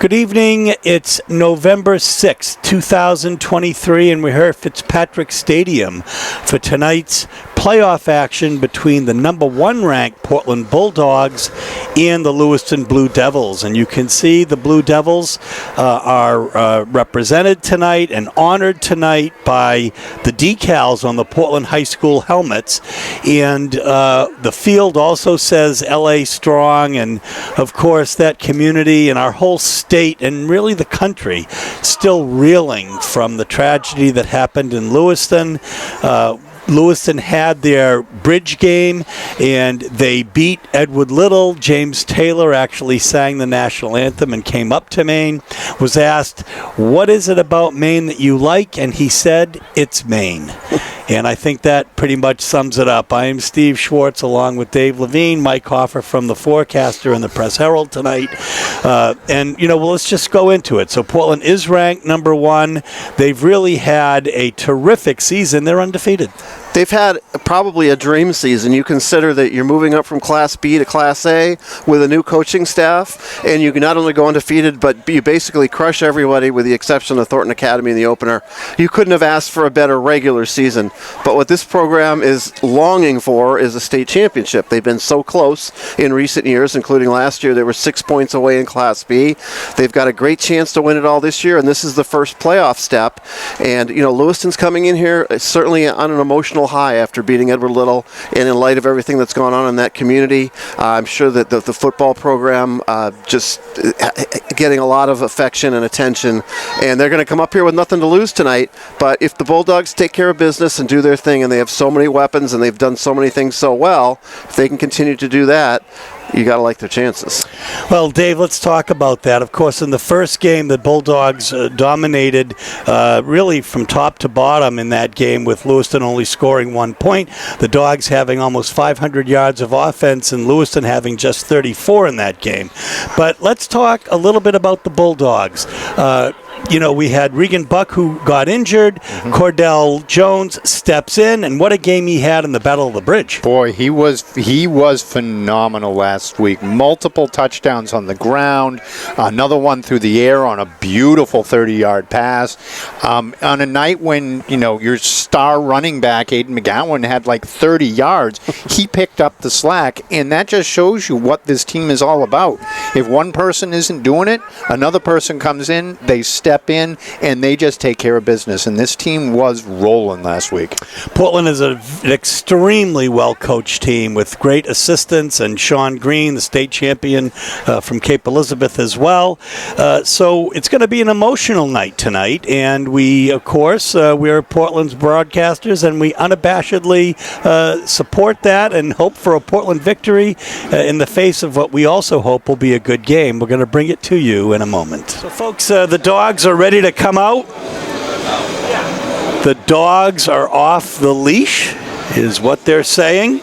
Good evening. It's November 6th, 2023, and we're here at Fitzpatrick Stadium for tonight's playoff action between the number one ranked Portland Bulldogs and the Lewiston Blue Devils. And you can see the Blue Devils are represented tonight and honored tonight by the decals on the Portland High School helmets. And the field also says LA Strong, and of course that community and our whole state and really the country still reeling from the tragedy that happened in Lewiston. Lewiston had their bridge game, and they beat Edward Little. James Taylor actually sang the national anthem and came up to Maine, was asked, "What is it about Maine that you like?" And he said, "It's Maine." And I think that pretty much sums it up. I am Steve Schwartz along with Dave Levine, Mike Hoffer from the Forecaster and the Press Herald tonight. Well, let's just go into it. So Portland is ranked number one. They've really had a terrific season. They're undefeated. They've had probably a dream season. You consider that you're moving up from Class B to Class A with a new coaching staff, and you can not only go undefeated, but you basically crush everybody with the exception of Thornton Academy in the opener. You couldn't have asked for a better regular season. But what this program is longing for is a state championship. They've been so close in recent years, including last year. They were 6 points away in Class B. They've got a great chance to win it all this year, and this is the first playoff step. And, Lewiston's coming in here certainly on an emotional high after beating Edward Little, and in light of everything that's gone on in that community. I'm sure that the football program just getting a lot of affection and attention, and they're going to come up here with nothing to lose tonight. But if the Bulldogs take care of business and do their thing, and they have so many weapons and they've done so many things so well, if they can continue to do that, you got to like their chances. Well, Dave, let's talk about that. Of course, in the first game, the Bulldogs dominated really from top to bottom in that game, with Lewiston only scoring 1 point. The Dogs having almost 500 yards of offense and Lewiston having just 34 in that game. But let's talk a little bit about the Bulldogs. We had Regan Buck, who got injured. Mm-hmm. Cordell Jones steps in, and what a game he had in the Battle of the Bridge. Boy, he was phenomenal last week. Multiple touchdowns on the ground, another one through the air on a beautiful 30-yard pass. On a night when, your star running back, Aiden McGowan, had like 30 yards, he picked up the slack, and that just shows you what this team is all about. If one person isn't doing it, another person comes in, they step in, and they just take care of business. And this team was rolling last week. Portland is an extremely well-coached team with great assistants, and Sean Green, the state champion from Cape Elizabeth as well. So it's going to be an emotional night tonight. And we, of course, we're Portland's broadcasters, and we unabashedly support that and hope for a Portland victory in the face of what we also hope will be a good game. We're going to bring it to you in a moment. So, folks, the Dogs are ready to come out. The Dogs are off the leash, is what they're saying.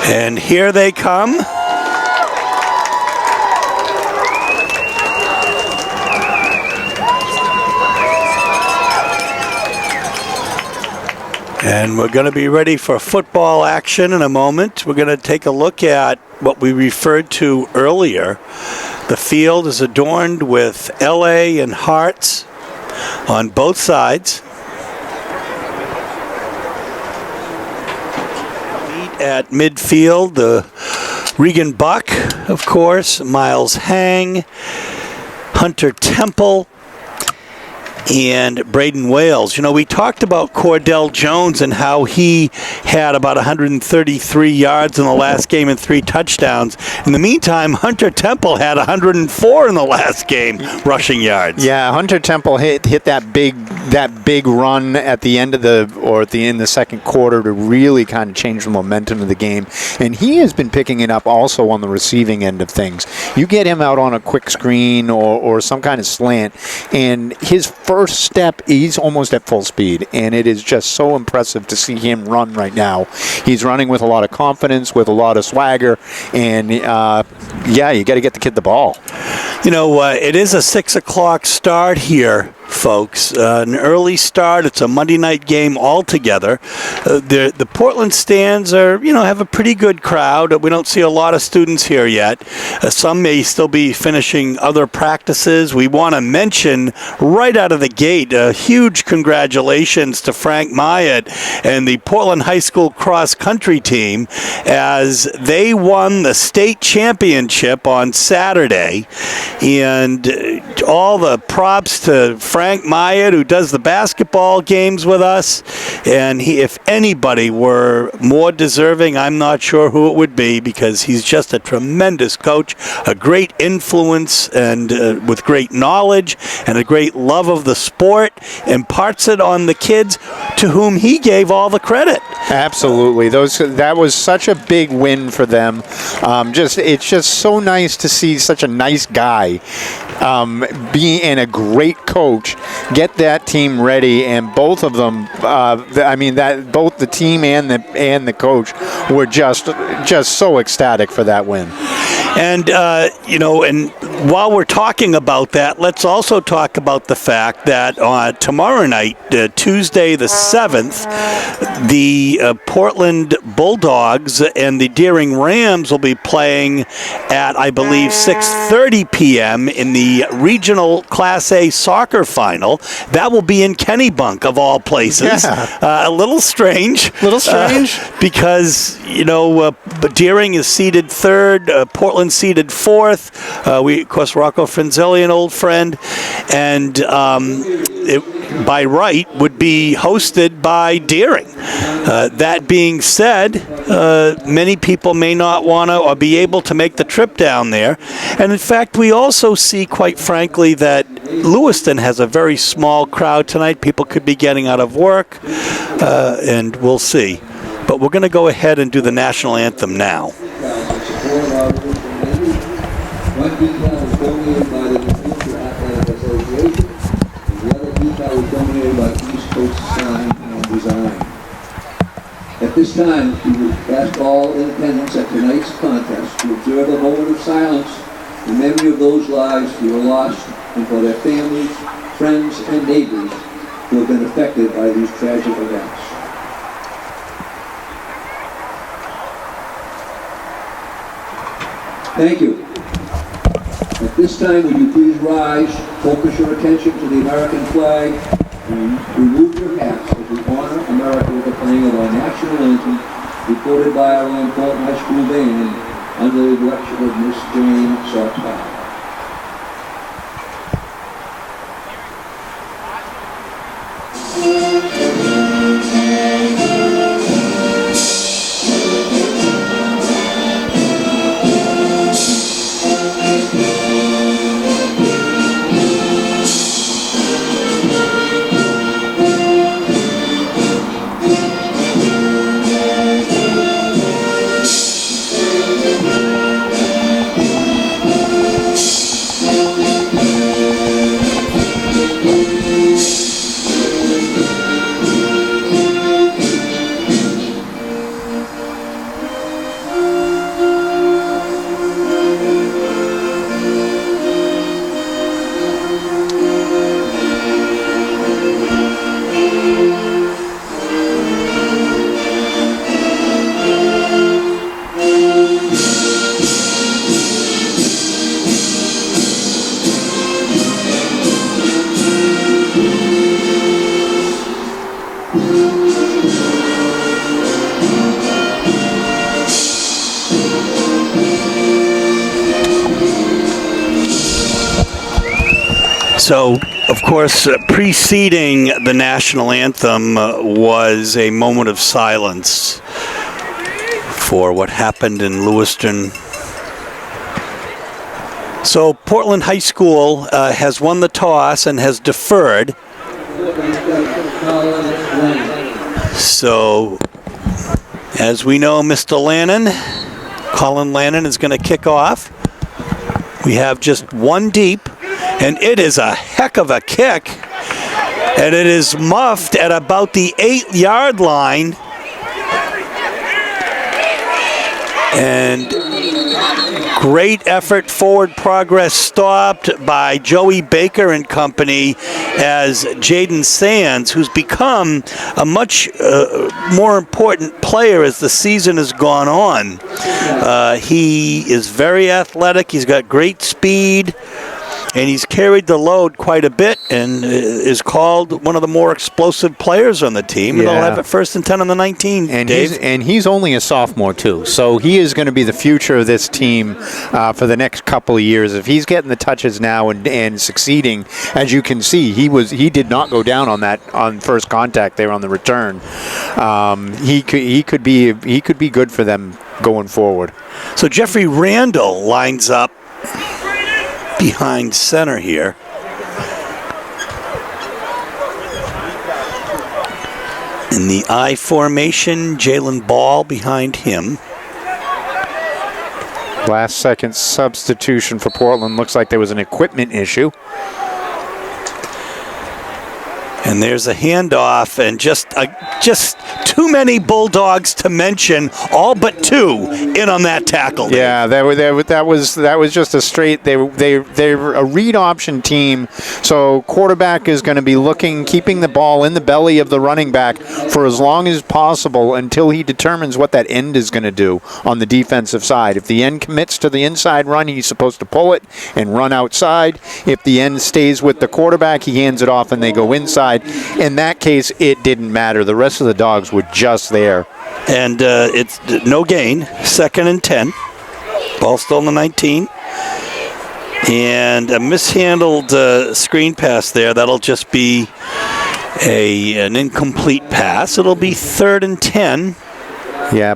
And here they come. And we're going to be ready for football action in a moment. We're going to take a look at what we referred to earlier. The field is adorned with LA and hearts on both sides. At midfield, the Regan Buck, of course, Miles Hang, Hunter Temple, and Braden Wales. We talked about Cordell Jones and how he had about 133 yards in the last game and 3 touchdowns. In the meantime, Hunter Temple had 104 in the last game rushing yards. Yeah, Hunter Temple hit that big run at the end of the second quarter to really kind of change the momentum of the game. And he has been picking it up also on the receiving end of things. You get him out on a quick screen or some kind of slant, and his first step, he's almost at full speed, and it is just so impressive to see him run right now. He's running with a lot of confidence, with a lot of swagger, and you got to get the kid the ball. It is a 6 o'clock start here folks. An early start. It's a Monday night game altogether. The Portland stands are, have a pretty good crowd. We don't see a lot of students here yet. Some may still be finishing other practices. We want to mention right out of the gate a huge congratulations to Frank Myatt and the Portland High School cross country team as they won the state championship on Saturday. And all the props to Frank Myatt, who does the basketball games with us. And if anybody were more deserving, I'm not sure who it would be, because he's just a tremendous coach, a great influence, and with great knowledge and a great love of the sport, imparts it on the kids to whom he gave all the credit. Absolutely. That was such a big win for them. It's just so nice to see such a nice guy being a great coach, get that team ready, and both of them, both the team and the coach were just so ecstatic for that win. And, and while we're talking about that, let's also talk about the fact that tomorrow night, Tuesday the 7th, the Portland Bulldogs and the Deering Rams will be playing at, I believe, 6:30 p.m. in the regional Class A soccer final. That will be in Kennebunk, of all places. Yeah. A little strange. Because, Deering is seeded third, Portland seeded fourth. Of course, Rocco Frinzelli, an old friend, and it, by right, would be hosted by Deering. That being said, many people may not want to or be able to make the trip down there. And in fact, we also see, quite frankly, that Lewiston has a very small crowd tonight. People could be getting out of work, and we'll see. But we're going to go ahead and do the national anthem now. One decal was donated by the New Hampshire Athletic Association, and the other decal was donated by East Coast Sign and Design. At this time, we would ask all in attendance at tonight's contest to observe a moment of silence in memory of those lives who were lost and for their families, friends, and neighbors who have been affected by these tragic events. Thank you. At this time, would you please rise, focus your attention to the American flag, and remove your hats as we honor America with the playing of our national anthem, recorded by our own Portland High School band under the direction of Miss Jane Sartell. So, of course, preceding the national anthem was a moment of silence for what happened in Lewiston. So, Portland High School has won the toss and has deferred. So, as we know, Mr. Lannon, Colin Lannon, is going to kick off. We have just one deep. And it is a heck of a kick. And it is muffed at about the 8-yard line. And great effort, forward progress stopped by Joey Baker and company as Jaden Sands, who's become a much more important player as the season has gone on. He is very athletic. He's got great speed. And he's carried the load quite a bit and is called one of the more explosive players on the team. And they'll have it 1st and 10 on the 19, and Dave. He's only a sophomore, too. So he is going to be the future of this team for the next couple of years. If he's getting the touches now and succeeding, as you can see, he did not go down on first contact there on the return. He could be good for them going forward. So Jeffrey Randall lines up behind center here. In the I formation, Jalen Ball behind him. Last second substitution for Portland. Looks like there was an equipment issue. And there's a handoff, and just too many Bulldogs to mention. All but 2 in on that tackle. Yeah, that was just a straight. They're a read option team, so quarterback is going to be keeping the ball in the belly of the running back for as long as possible until he determines what that end is going to do on the defensive side. If the end commits to the inside run, he's supposed to pull it and run outside. If the end stays with the quarterback, he hands it off and they go inside. In that case, it didn't matter. The rest of the dogs were just there. And it's no gain. 2nd and 10. Ball still in the 19. And a mishandled screen pass there. That'll just be an incomplete pass. It'll be 3rd and 10. Yeah,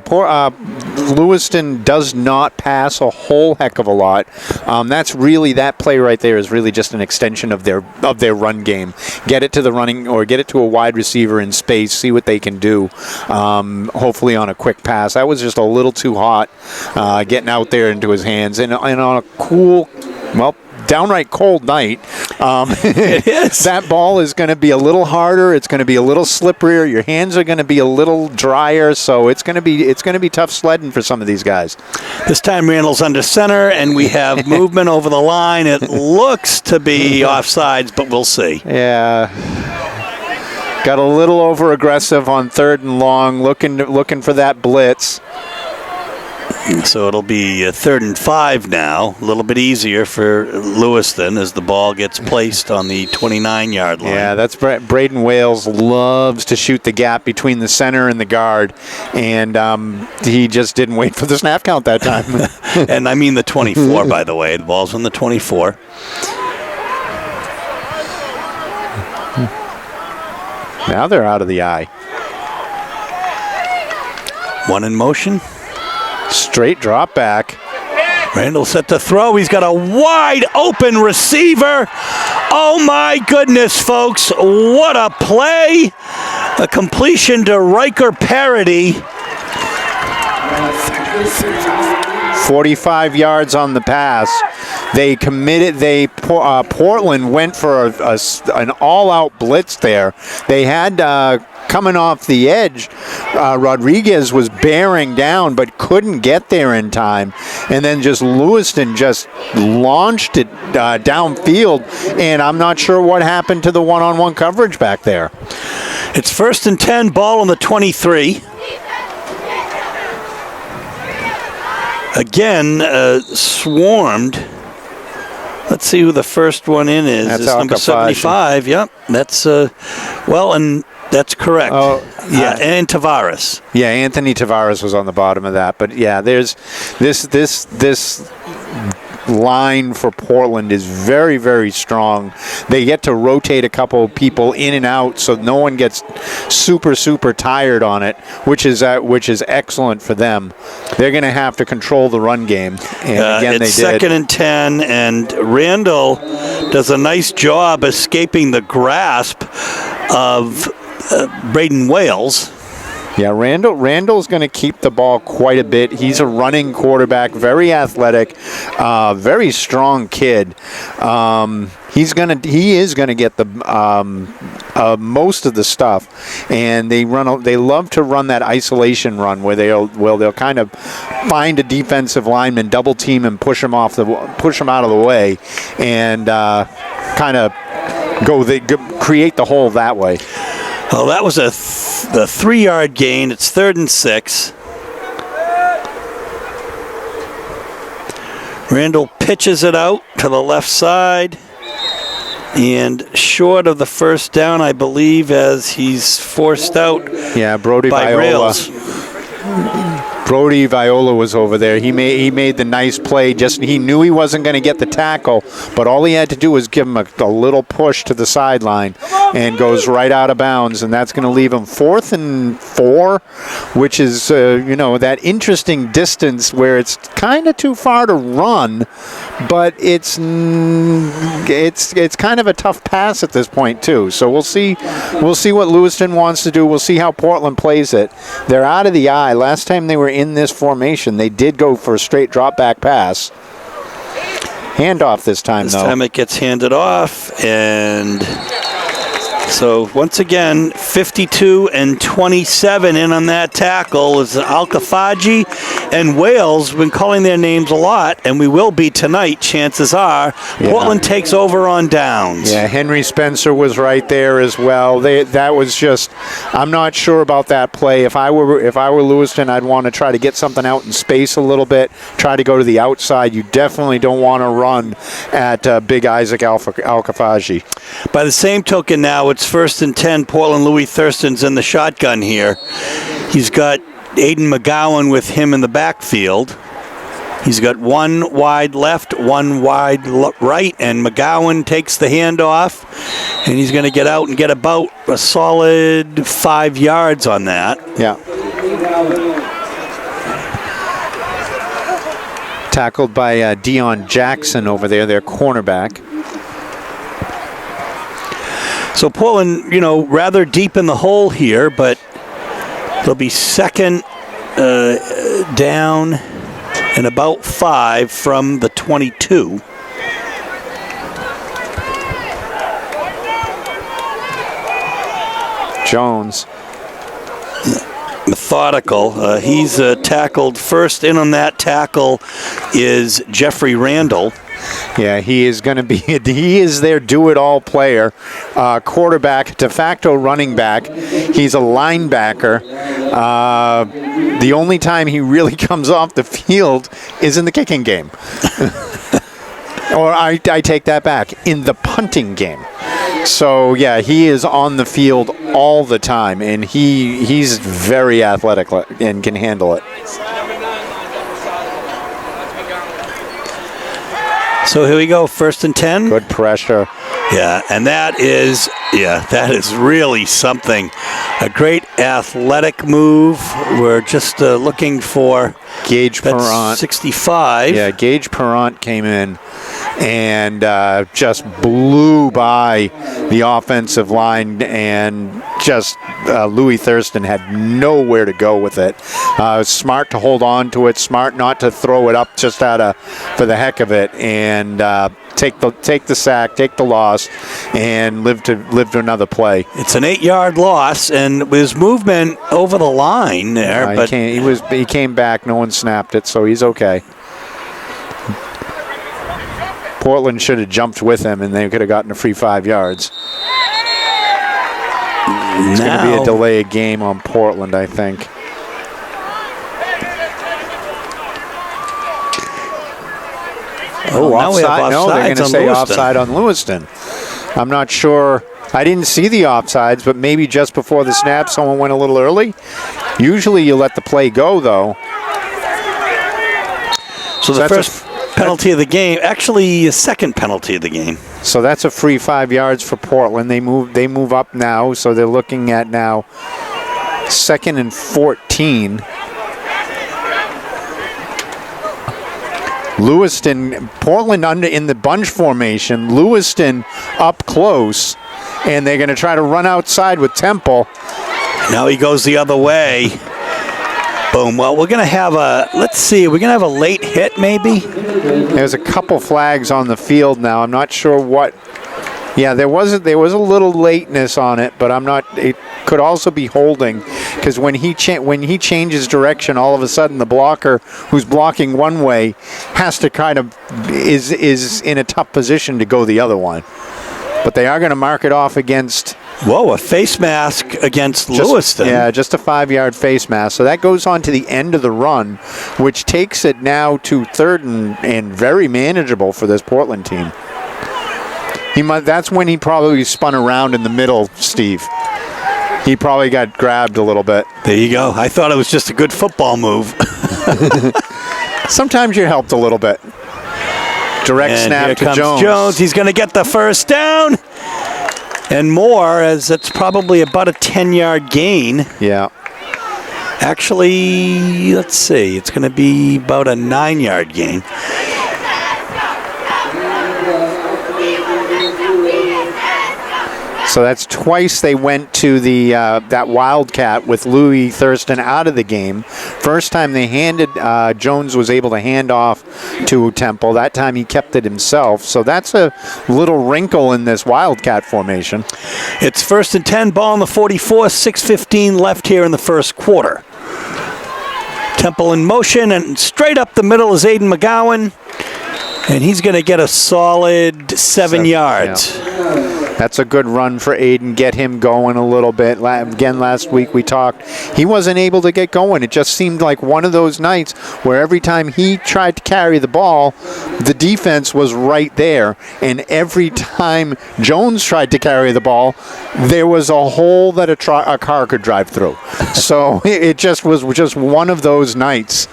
Lewiston does not pass a whole heck of a lot. That play right there is really just an extension of their run game. Get it to the running or get it to a wide receiver in space, see what they can do. Hopefully on a quick pass. That was just a little too hot getting out there into his hands. And on a cool, downright cold night, it is. That ball is going to be a little harder. It's going to be a little slipperier. Your hands are going to be a little drier, so it's going to be tough sledding for some of these guys. This time Randall's under center, and we have movement over the line. It looks to be offsides, but we'll see. Yeah. Got a little over aggressive on 3rd and long, looking for that blitz. So it'll be 3rd and 5 now. A little bit easier for Lewiston as the ball gets placed on the 29-yard line. Yeah, that's Braden Wales loves to shoot the gap between the center and the guard, and he just didn't wait for the snap count that time. And I mean the 24, by the way. The ball's on the 24. Now they're out of the eye. 1 in motion. Straight drop back. Randall set to throw. He's got a wide open receiver. Oh my goodness, folks. What a play. A completion to Riker Parody. 45 yards on the pass. They committed. Portland went for an all-out blitz there. They had coming off the edge. Rodriguez was bearing down, but couldn't get there in time. And then Lewiston just launched it downfield. And I'm not sure what happened to the one-on-one coverage back there. It's 1st and 10. Ball on the 23. Again, swarmed. Let's see who the first one in is. That's it's number 75. Yep. That's, and that's correct. Oh, yeah, and Tavares. Yeah, Anthony Tavares was on the bottom of that. But yeah, there's this line for Portland is very, very strong. They get to rotate a couple of people in and out, so no one gets super, super tired on it, which is excellent for them. They're going to have to control the run game, and again, it's they did. 2nd and 10, and Randall does a nice job escaping the grasp of Braden Wales. Yeah, Randall's going to keep the ball quite a bit. He's a running quarterback, very athletic, very strong kid. he is gonna get the most of the stuff, and they love to run that isolation run where they'll kind of find a defensive lineman, double team, and push him out of the way, and kind of create the hole that way. Well, that was the 3-yard gain. It's 3rd and 6. Randall pitches it out to the left side, and short of the first down, I believe, as he's forced out. Yeah, Brody by Viola. Rails. Brody Viola was over there. He made the nice play. He knew he wasn't going to get the tackle, but all he had to do was give him a little push to the sideline, and goes right out of bounds, and that's going to leave him 4th and 4, which is that interesting distance where it's kind of too far to run, but it's kind of a tough pass at this point too. So we'll see what Lewiston wants to do. We'll see how Portland plays it. They're out of the eye. Last time they were in this formation, they did go for a straight drop back pass. Handoff this time, This time it gets handed off, and so once again, 52 and 27 in on that tackle is Al-Kafaji and Wales. We've been calling their names a lot, and we will be tonight, chances are. Yeah. Portland takes over on downs. Yeah, Henry Spencer was right there as well. That was just, I'm not sure about that play. If I were Lewiston, I'd want to try to get something out in space a little bit, try to go to the outside. You definitely don't want to run at Big Isaac Al-Kafaji. By the same token now, it's 1st and 10. Portland Louis Thurston's in the shotgun here. He's got Aiden McGowan with him in the backfield. He's got one wide left, one wide right, and McGowan takes the handoff, and he's going to get out and get about a solid 5 yards on that. Yeah. Tackled by Dion Jackson over there, their cornerback. So Portland, rather deep in the hole here, but they'll be second down and about 5 from the 22. Jones. Methodical. He's tackled. First in on that tackle is Jeffrey Randall. Yeah, he is going to be. He is their do-it-all player, quarterback, de facto running back. He's a linebacker. The only time he really comes off the field is in the kicking game. Or I take that back, in the punting game. So yeah, he is on the field all the time, and he's very athletic and can handle it. So here we go, 1st and 10. Good pressure. Yeah, and that is really something. A great athletic move. We're just looking for Gage Perrant. 65. Yeah, Gage Perrant came in and just blew by the offensive line, and just Louis Thurston had nowhere to go with it. Smart to hold on to it, smart not to throw it up just for the heck of it, and take the sack, take the loss, and live to another play. It's an 8-yard loss, and his movement over the line there. But he came back. No one snapped it, so he's okay. Portland should have jumped with him, and they could have gotten a free 5 yards. It's going to be a delay of game on Portland, I think. Offside. No, they're going to say offside on Lewiston. I'm not sure. I didn't see the offsides, but maybe just before the snap, someone went a little early. Usually you let the play go, though. So the first penalty of the game, actually a second penalty of the game. So that's a free 5 yards for Portland. They move up now, so they're looking at now 2nd and 14. Lewiston, Portland in the bunch formation. Lewiston up close, and they're going to try to run outside with Temple. Now he goes the other way. Boom. Well, we're going to have we're going to have a late hit maybe. There's a couple flags on the field now. I'm not sure what Yeah, there was a little lateness on it, but I'm not. It could also be holding, because when he changes direction, all of a sudden the blocker who's blocking one way has to kind of is in a tough position to go the other one. But they are going to mark it off against. Whoa, a face mask against Lewiston. Yeah, just a 5-yard face mask. So that goes on to the end of the run, which takes it now to third and very manageable for this Portland team. That's when he probably spun around in the middle, Steve. He probably got grabbed a little bit. There you go. I thought it was just a good football move. Sometimes you're helped a little bit. Direct and snap here to comes Jones. He's going to get the first down. And more, as it's probably about a 10-yard gain. Yeah. Actually, let's see. It's going to be about a 9-yard gain. So that's twice they went to the that Wildcat with Louis Thurston out of the game. First time they Jones was able to hand off to Temple. That time he kept it himself. So that's a little wrinkle in this Wildcat formation. It's 1st and 10, ball on the 44, 6:15 left here in the first quarter. Temple in motion, and straight up the middle is Aiden McGowan. And he's going to get a solid 7 yards. Yeah. That's a good run for Aiden. Get him going a little bit. Again, last week we talked. He wasn't able to get going. It just seemed like one of those nights where every time he tried to carry the ball, the defense was right there. And every time Jones tried to carry the ball, there was a hole that a car could drive through. So it just was just one of those nights.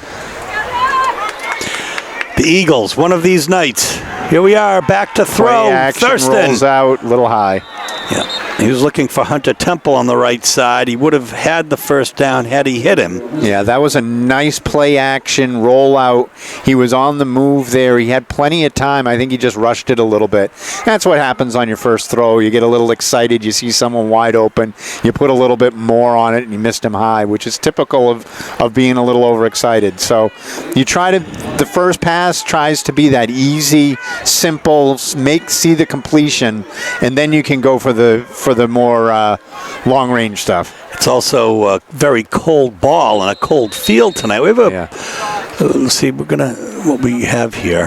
The Eagles, one of these nights. Here we are, back to throw. Thurston rolls out a little high. Yeah, he was looking for Hunter Temple on the right side. He would have had the first down had he hit him. Yeah, that was a nice play action rollout. He was on the move there. He had plenty of time. I think he just rushed it a little bit. That's what happens on your first throw. You get a little excited. You see someone wide open. You put a little bit more on it, and you missed him high, which is typical of being a little overexcited. So you the first pass tries to be that easy, simple, see the completion, and then you can go for the more long-range stuff. It's also a very cold ball and a cold field tonight. We have let's see, what we have here.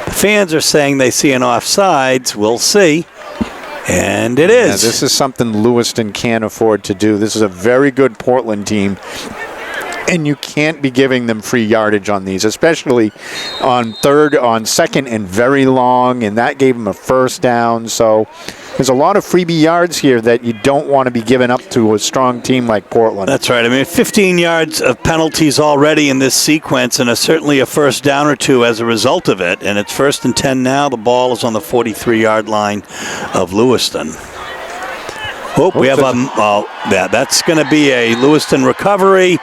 The fans are saying they see an offsides. We'll see. And it is. Yeah, this is something Lewiston can't afford to do. This is a very good Portland team. And you can't be giving them free yardage on these, especially on second and very long, and that gave them a first down. So there's a lot of freebie yards here that you don't want to be giving up to a strong team like Portland. That's right. I mean, 15 yards of penalties already in this sequence, and certainly a first down or two as a result of it. And it's 1st and 10 now. The ball is on the 43-yard line of Lewiston. We have that's going to be a Lewiston recovery.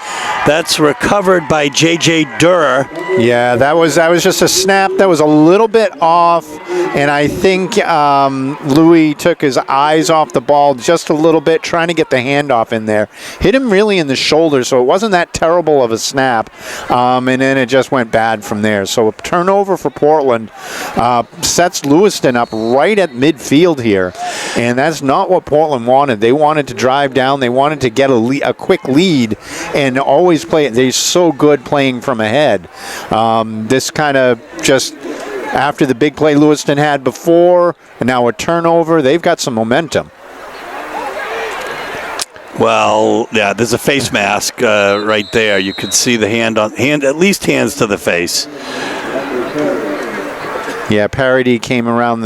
That's recovered by J.J. Durr. Yeah, that was just a snap that was a little bit off, and I think Louis took his eyes off the ball just a little bit, trying to get the handoff in there. Hit him really in the shoulder, so it wasn't that terrible of a snap, and then it just went bad from there. So a turnover for Portland sets Lewiston up right at midfield here, and that's not what Portland wanted. They wanted to drive down. They wanted to get a quick lead and always play. They're so good playing from ahead. This kind of just after the big play Lewiston had before, and now a turnover, they've got some momentum. Well, yeah, there's a face mask right there. You could see the hand, at least hands to the face. Yeah, Paradis came around,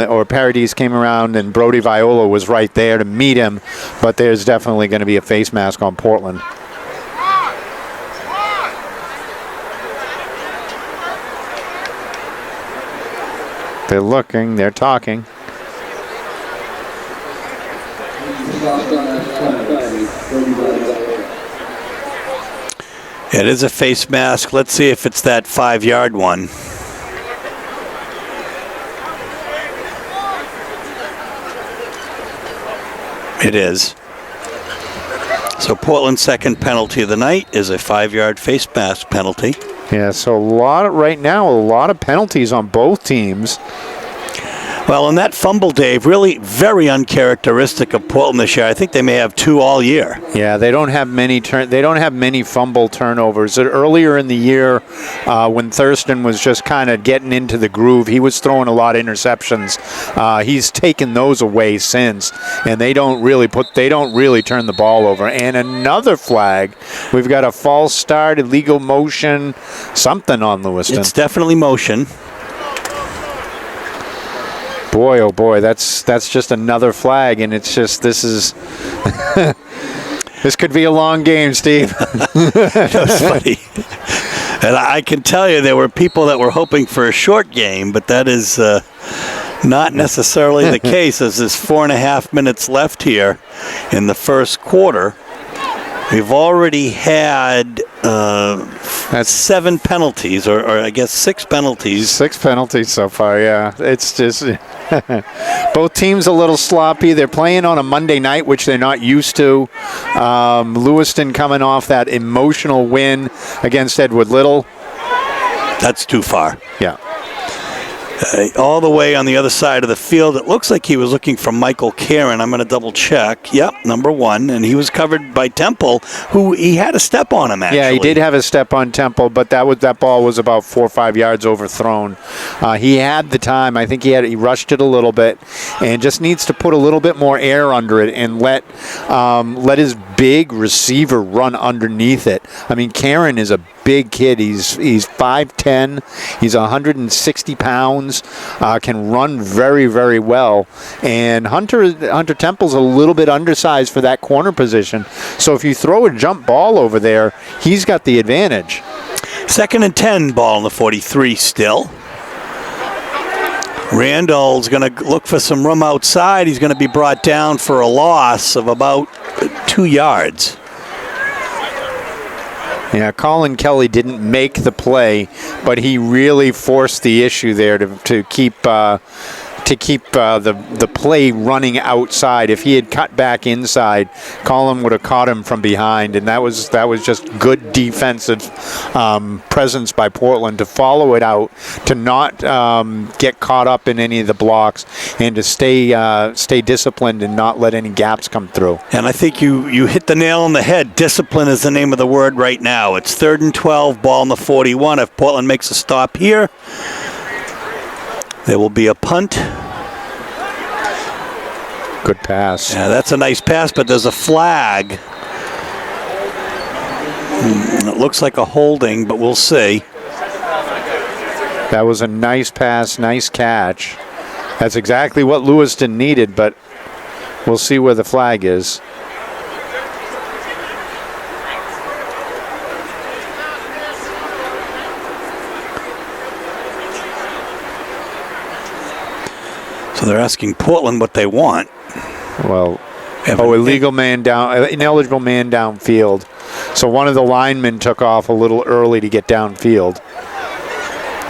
and Brody Viola was right there to meet him, but there's definitely going to be a face mask on Portland. They're looking, they're talking. It is a face mask. Let's see if it's that 5-yard one. It is. So Portland's second penalty of the night is a 5-yard face mask penalty. Yeah, so right now a lot of penalties on both teams. Well, and that fumble, Dave, really very uncharacteristic of Portland this year. I think they may have 2 all year. Yeah, they don't have many fumble turnovers. Earlier in the year, when Thurston was just kind of getting into the groove, he was throwing a lot of interceptions. He's taken those away since, and they don't really turn the ball over. And another flag. We've got a false start, illegal motion, something on Lewiston. It's definitely motion. Boy, oh boy, that's just another flag, and it's just this could be a long game, Steve. That's funny. And I can tell you there were people that were hoping for a short game, but that is not necessarily the case, as there's 4.5 minutes left here in the first quarter. We've already had 7 penalties, or I guess 6 penalties. 6 penalties so far, yeah. It's just both teams a little sloppy. They're playing on a Monday night, which they're not used to. Lewiston coming off that emotional win against Edward Little. That's too far. Yeah. All the way on the other side of the field, it looks like he was looking for Michael Karen. I'm going to double check. Yep, number 1. And he was covered by Temple, who he had a step on him, actually. Yeah, he did have a step on Temple, but that ball was about 4 or 5 yards overthrown. He had the time. I think he rushed it a little bit and just needs to put a little bit more air under it and let his big receiver run underneath it. I mean, Karen is a big kid. He's 5'10". He's 160 pounds. Can run very, very well. And Hunter Temple's a little bit undersized for that corner position. So if you throw a jump ball over there, he's got the advantage. 2nd and 10, ball in the 43 still. Randall's going to look for some room outside. He's going to be brought down for a loss of about 2 yards. Yeah, Colin Kelly didn't make the play, but he really forced the issue there to keep the play running outside. If he had cut back inside, Colin would have caught him from behind, and that was just good defensive presence by Portland to follow it out, to not get caught up in any of the blocks, and to stay disciplined and not let any gaps come through. And I think you hit the nail on the head. Discipline is the name of the word right now. It's 3rd and 12, ball in the 41. If Portland makes a stop here, there will be a punt. Good pass. Yeah, that's a nice pass, but there's a flag. It looks like a holding, but we'll see. That was a nice pass, nice catch. That's exactly what Lewiston needed, but we'll see where the flag is. So they're asking Portland what they want. Well, ineligible man downfield. So one of the linemen took off a little early to get downfield.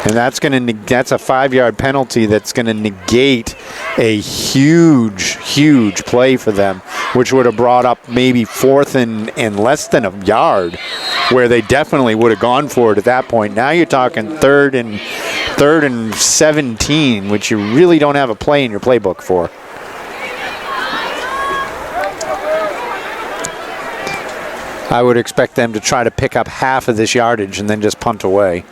And that's a 5-yard penalty that's going to negate a huge play for them, which would have brought up maybe 4th and less than a yard, where they definitely would have gone for it at that point. Now you're talking 3rd and 17, which you really don't have a play in your playbook for. I would expect them to try to pick up half of this yardage and then just punt away.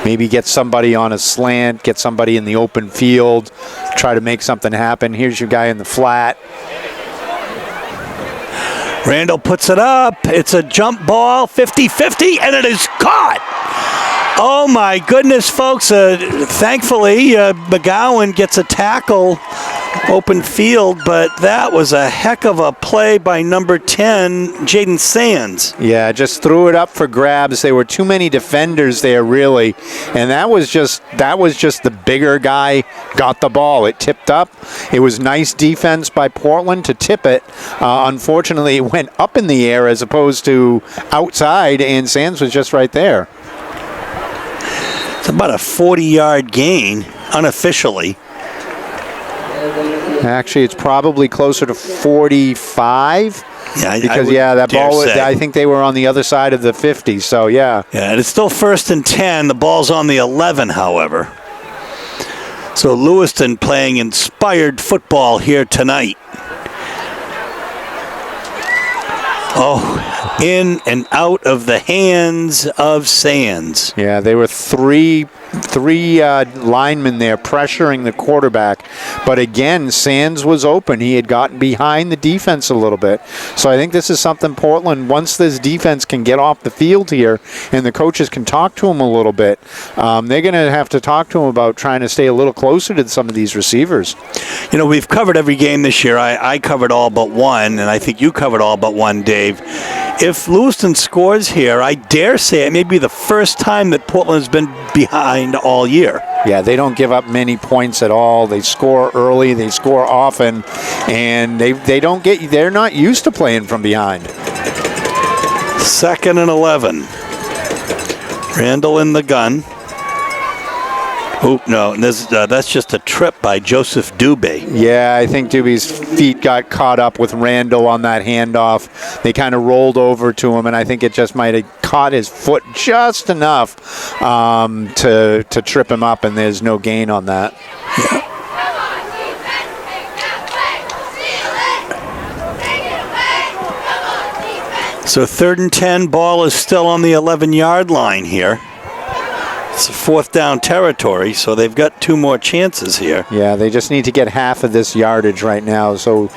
Maybe get somebody on a slant, get somebody in the open field, try to make something happen. Here's your guy in the flat. Randall puts it up. It's a jump ball, 50-50, and it is caught. Oh, my goodness, folks. Thankfully, McGowan gets a tackle, open field, but that was a heck of a play by number 10, Jaden Sands. Yeah, just threw it up for grabs. There were too many defenders there, really, and that was just the bigger guy got the ball. It tipped up. It was nice defense by Portland to tip it. Unfortunately, it went up in the air as opposed to outside, and Sands was just right there. It's about a 40-yard gain, unofficially. Actually, it's probably closer to 45. Yeah, because that ball was, I think they were on the other side of the 50. So yeah. Yeah, and it's still 1st and 10. The ball's on the 11, however. So Lewiston playing inspired football here tonight. Oh, in and out of the hands of Sands. Yeah, they were three linemen there pressuring the quarterback. But again, Sands was open. He had gotten behind the defense a little bit. So I think this is something Portland, once this defense can get off the field here and the coaches can talk to him a little bit, they're going to have to talk to him about trying to stay a little closer to some of these receivers. You know, we've covered every game this year. I covered all but one, and I think you covered all but one, Dave. If Lewiston scores here, I dare say it may be the first time that Portland has been behind all year. Yeah, they don't give up many points at all. They score early, they score often, and they're not used to playing from behind. 2nd and 11. Randall in the gun. Oh, no, that's just a trip by Joseph Dubé. Yeah, I think Dubé's feet got caught up with Randall on that handoff. They kind of rolled over to him, and I think it just might have caught his foot just enough to trip him up, and there's no gain on that. Yeah. So 3rd and 10, ball is still on the 11-yard line here. It's a 4th down territory, so they've got 2 more chances here. Yeah, they just need to get half of this yardage right now. So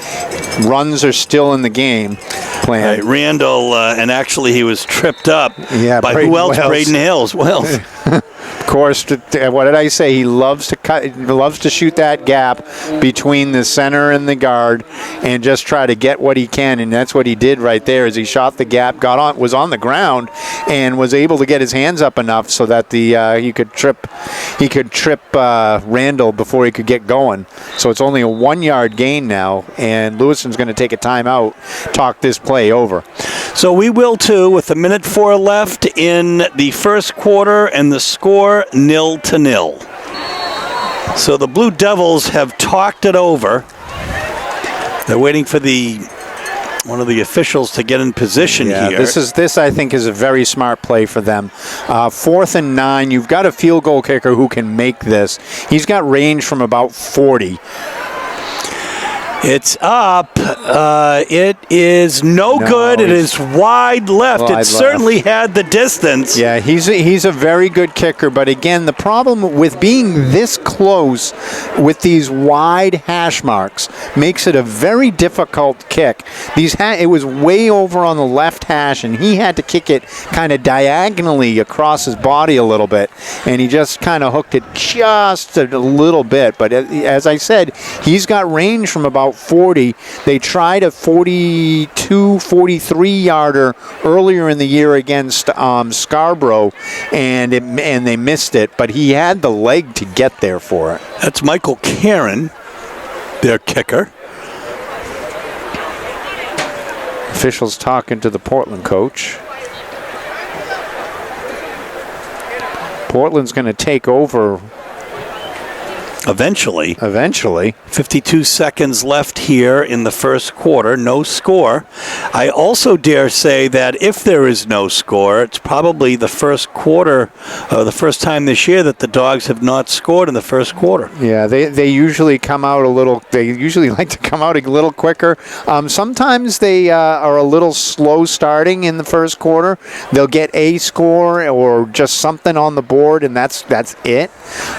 runs are still in the game plan. Right, Randall, and actually he was tripped up by Braden who else? Wells. Braden Hills. Wells. Of course, what did I say? He loves to shoot that gap between the center and the guard and just try to get what he can, and that's what he did right there. Is he shot the gap, was on the ground, and was able to get his hands up enough so that he could trip Randall before he could get going. So it's only a 1-yard gain now, and Lewiston's going to take a timeout, talk this play over. So we will too, with 1:04 left in the first quarter, and the score 0-0. So the Blue Devils have talked it over. They're waiting for one of the officials to get in position here. This I think is a very smart play for them. 4th and 9. You've got a field goal kicker who can make this. He's got range from about 40. It's up. It is no good. It is wide left. It certainly had the distance. Yeah, he's a very good kicker. But again, the problem with being this close with these wide hash marks makes it a very difficult kick. It was way over on the left hash, and he had to kick it kind of diagonally across his body a little bit, and he just kind of hooked it just a little bit. But as I said, he's got range from about 40. They tried a 42, 43-yarder earlier in the year against Scarborough, and they missed it, but he had the leg to get there for it. That's Michael Caron, their kicker. Officials talking to the Portland coach. Portland's going to take over Eventually. 52 seconds left here in the first quarter. No score. I also dare say that if there is no score, it's probably the first quarter, the first time this year that the Dogs have not scored in the first quarter. Yeah, they usually come out they usually like to come out a little quicker. Sometimes they are a little slow starting in the first quarter. They'll get a score or just something on the board, and that's it.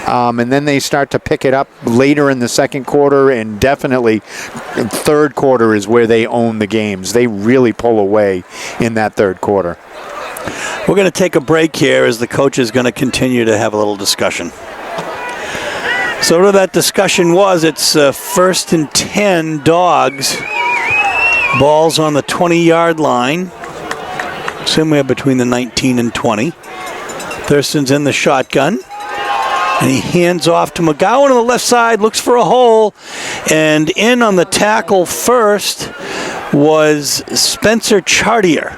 And then they start to pick it up later in the second quarter, and definitely third quarter is where they own the games. They really pull away in that third quarter. We're going to take a break here as the coach is going to continue to have a little discussion. So what that discussion was, it's 1st and 10 Dogs. Ball's on the 20-yard line, somewhere between the 19 and 20. Thurston's in the shotgun. And he hands off to McGowan on the left side, looks for a hole. And in on the tackle first was Spencer Chartier.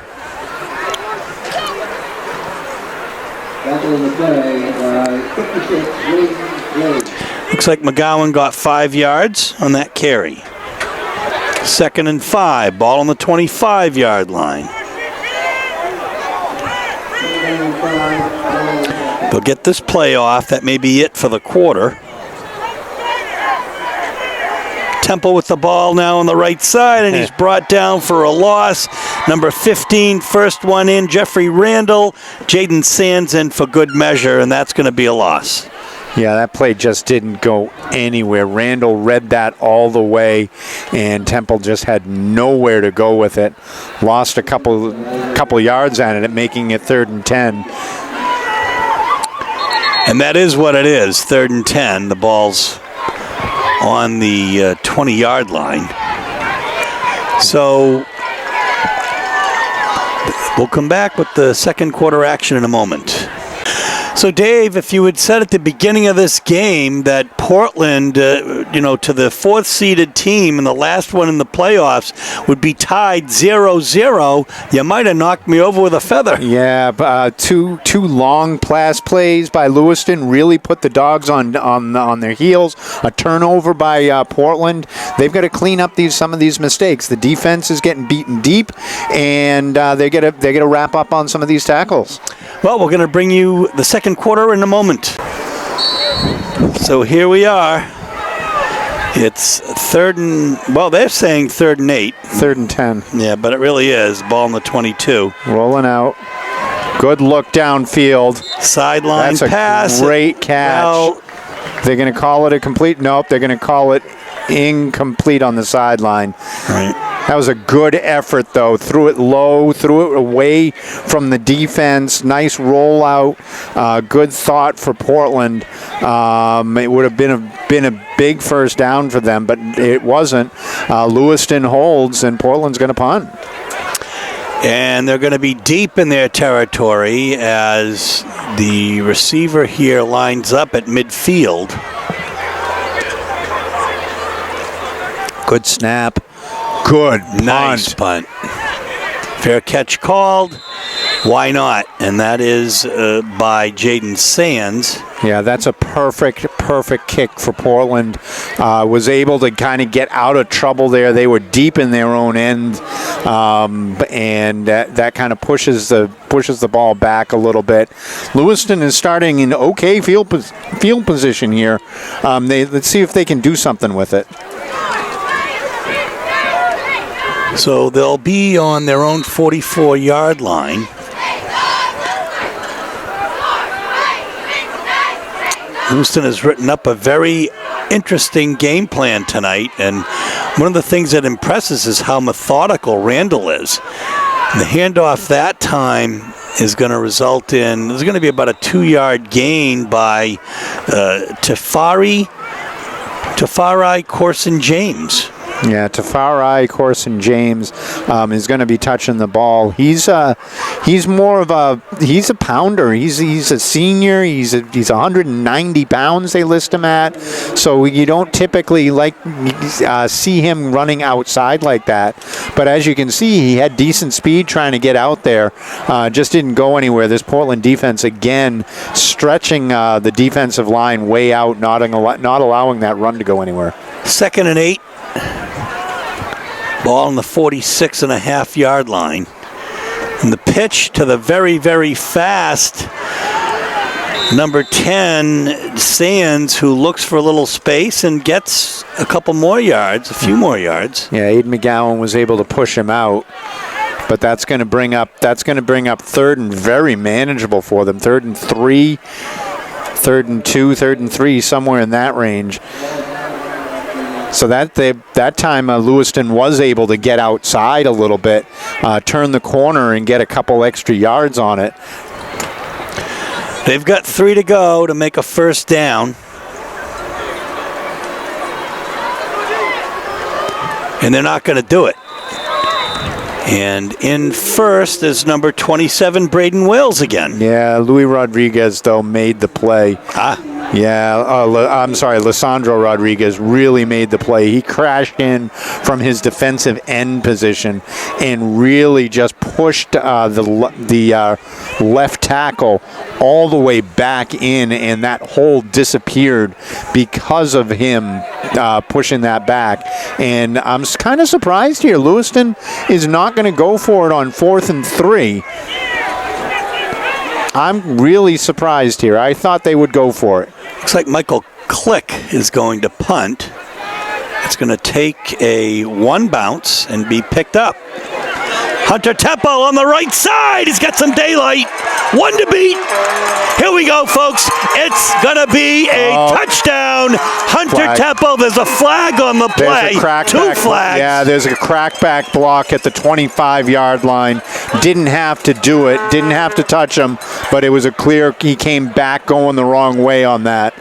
Looks like McGowan got 5 yards on that carry. 2nd and 5, ball on the 25-yard line. They'll get this play off. That may be it for the quarter. Temple with the ball now on the right side, and he's brought down for a loss. Number 15, first one in, Jeffrey Randall. Jaden Sands in for good measure, and that's going to be a loss. Yeah, that play just didn't go anywhere. Randall read that all the way, and Temple just had nowhere to go with it. Lost a couple yards on it, making it 3rd and 10. And that is what it is, 3rd and 10. The ball's on the 20-yard line. So we'll come back with the second quarter action in a moment. So, Dave, if you had said at the beginning of this game that Portland, to the 4th-seeded team and the last one in the playoffs would be tied 0-0, you might have knocked me over with a feather. Yeah, two long pass plays by Lewiston really put the Dogs on their heels. A turnover by Portland. They've got to clean up some of these mistakes. The defense is getting beaten deep, and they got to wrap up on some of these tackles. Well, we're going to bring you the second quarter in a moment. So here we are. It's they're saying 3rd and 8. 3rd and 10. Yeah, but it really is. Ball in the 22. Rolling out. Good look downfield. Sideline pass. That's a great catch. Well, they're going to call it a complete. Nope, they're going to call it incomplete on the sideline. Right. That was a good effort, though. Threw it low, threw it away from the defense. Nice rollout. Good thought for Portland. It would have been a big first down for them, but it wasn't. Lewiston holds, and Portland's going to punt. And they're going to be deep in their territory as the receiver here lines up at midfield. Good snap. Good Nice punt. Fair catch called. Why not? And that is by Jaden Sands. Yeah, that's a perfect kick for Portland. Was able to kind of get out of trouble there. They were deep in their own end, and that kind of pushes the ball back a little bit. Lewiston is starting in okay field position here. Let's see if they can do something with it. So they'll be on their own 44-yard line. Lewiston has written up a very interesting game plan tonight, and one of the things that impresses is how methodical Randall is. The handoff that time is going to result in, there's going to be about a 2-yard gain by Tafari Corson James. Yeah, Tafari Corson James is going to be touching the ball. He's a pounder. He's a senior. He's 190 pounds. They list him at. So you don't typically see him running outside like that. But as you can see, he had decent speed trying to get out there. Just didn't go anywhere. This Portland defense again stretching the defensive line way out, not allowing that run to go anywhere. 2nd and 8. Ball on the 46.5-yard line. And the pitch to the very, very fast number 10, Sands, who looks for a little space and gets a few more yards. Yeah, Aiden McGowan was able to push him out. But that's going to bring up 3rd and very manageable for them. 3rd and 3, 3rd and 2, 3rd and 3, somewhere in that range. So that time Lewiston was able to get outside a little bit, turn the corner and get a couple extra yards on it. They've got 3 to go to make a first down. And they're not going to do it. And in first is number 27, Braden Wales again. Yeah, Luis Rodriguez, though, made the play. Yeah, I'm sorry, Lissandro Rodriguez really made the play. He crashed in from his defensive end position and really just pushed the left tackle all the way back in, and that hole disappeared because of him pushing that back. And I'm kind of surprised here. Lewiston is not going to go for it on 4th and 3. I'm really surprised here. I thought they would go for it. Looks like Michael Click is going to punt. It's going to take a one bounce and be picked up. Hunter Temple on the right side. He's got some daylight. One to beat. Here we go, folks. It's going to be a touchdown. Hunter Flag. Temple. There's a flag on the play. There's a crackback. Two flags. Yeah, there's a crackback block at the 25-yard line. Didn't have to do it. Didn't have to touch him, but it was a clear. He came back going the wrong way on that.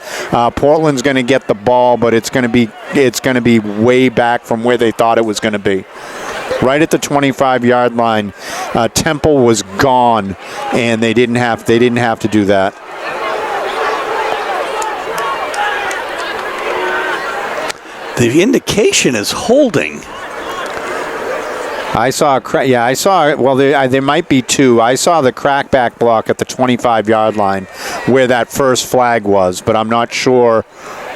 Portland's going to get the ball, but it's going to be way back from where they thought it was going to be. Right at the 25-yard line, Temple was gone, and they didn't have to do that. The indication is holding. I saw Well, there might be two. I saw the crackback block at the 25-yard line where that first flag was, but I'm not sure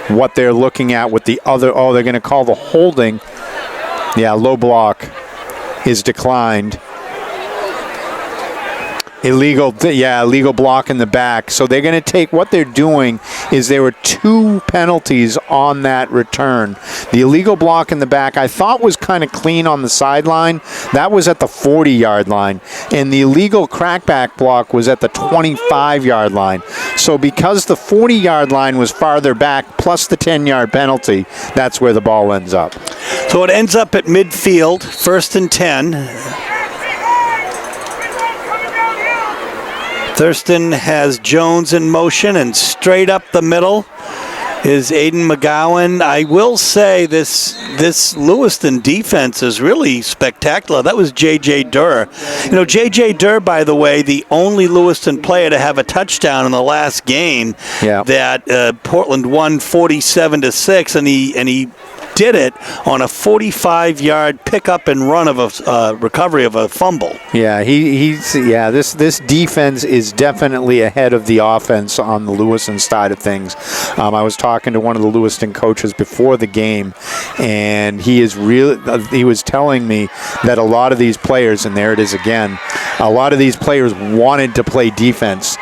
what they're looking at with the other. Oh, they're going to call the holding. Yeah, low block is declined. Illegal block in the back. So they're going to take, what they're doing is there were two penalties on that return. The illegal block in the back I thought was kind of clean on the sideline. That was at the 40-yard line. And the illegal crackback block was at the 25-yard line. So because the 40-yard line was farther back plus the 10-yard penalty, that's where the ball ends up. So it ends up at midfield, 1st and 10. Thurston has Jones in motion, and straight up the middle is Aiden McGowan. I will say this Lewiston defense is really spectacular. That was J.J. Durr. You know, J.J. Durr, by the way, the only Lewiston player to have a touchdown in the last game that Portland won 47-6, and he did it on a 45-yard pickup and run of a recovery of a fumble. Yeah, this defense is definitely ahead of the offense on the Lewiston side of things. I was talking to one of the Lewiston coaches before the game, and he was telling me that a lot of these players, and there it is again, a lot of these players wanted to play defense.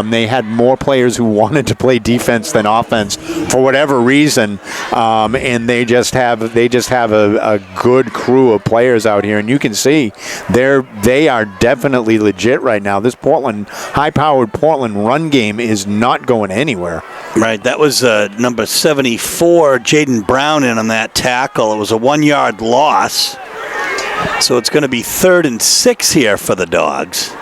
They had more players who wanted to play defense than offense for whatever reason, and they just have a good crew of players out here, and you can see they are definitely legit right now. This high-powered Portland run game is not going anywhere. Right, that was number 74, Jaden Brown, in on that tackle. It was a 1-yard loss, so it's going to be 3rd and 6 here for the Dogs.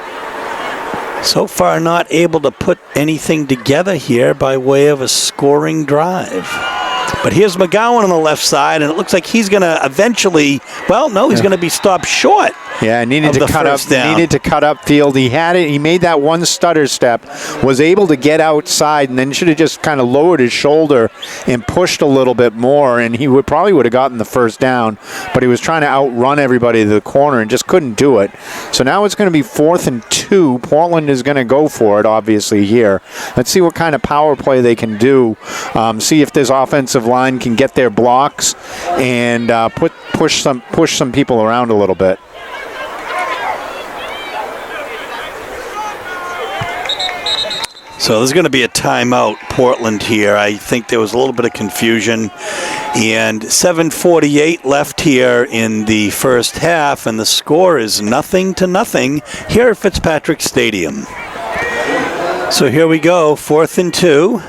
So far, not able to put anything together here by way of a scoring drive. But here's McGowan on the left side, and it looks like he's going to eventually, he's going to be stopped short. Yeah, needed to cut upfield. He had it. He made that one stutter step, was able to get outside, and then should have just kind of lowered his shoulder and pushed a little bit more, and he probably would have gotten the first down. But he was trying to outrun everybody to the corner and just couldn't do it. So now it's going to be 4th and 2. Portland is going to go for it, obviously, here. Let's see what kind of power play they can do. See if this offensive line can get their blocks and push some people around a little bit. So there's going to be a timeout, Portland, here. I think there was a little bit of confusion. And 7:48 left here in the first half, and the score is 0-0 here at Fitzpatrick Stadium. So here we go, 4th and 2,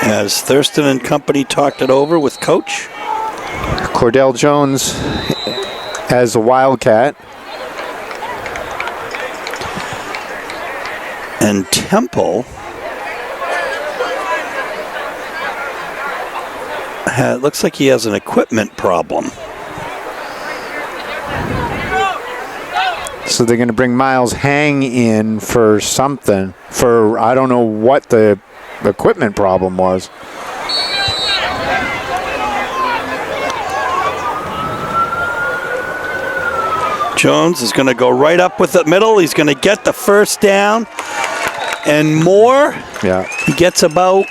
as Thurston and company talked it over with Coach. Cordell Jones as a Wildcat. And Temple looks like he has an equipment problem. So they're going to bring Miles Hang in for something. I don't know what the equipment problem was. Jones is going to go right up with the middle. He's going to get the first down and more. Yeah. He gets about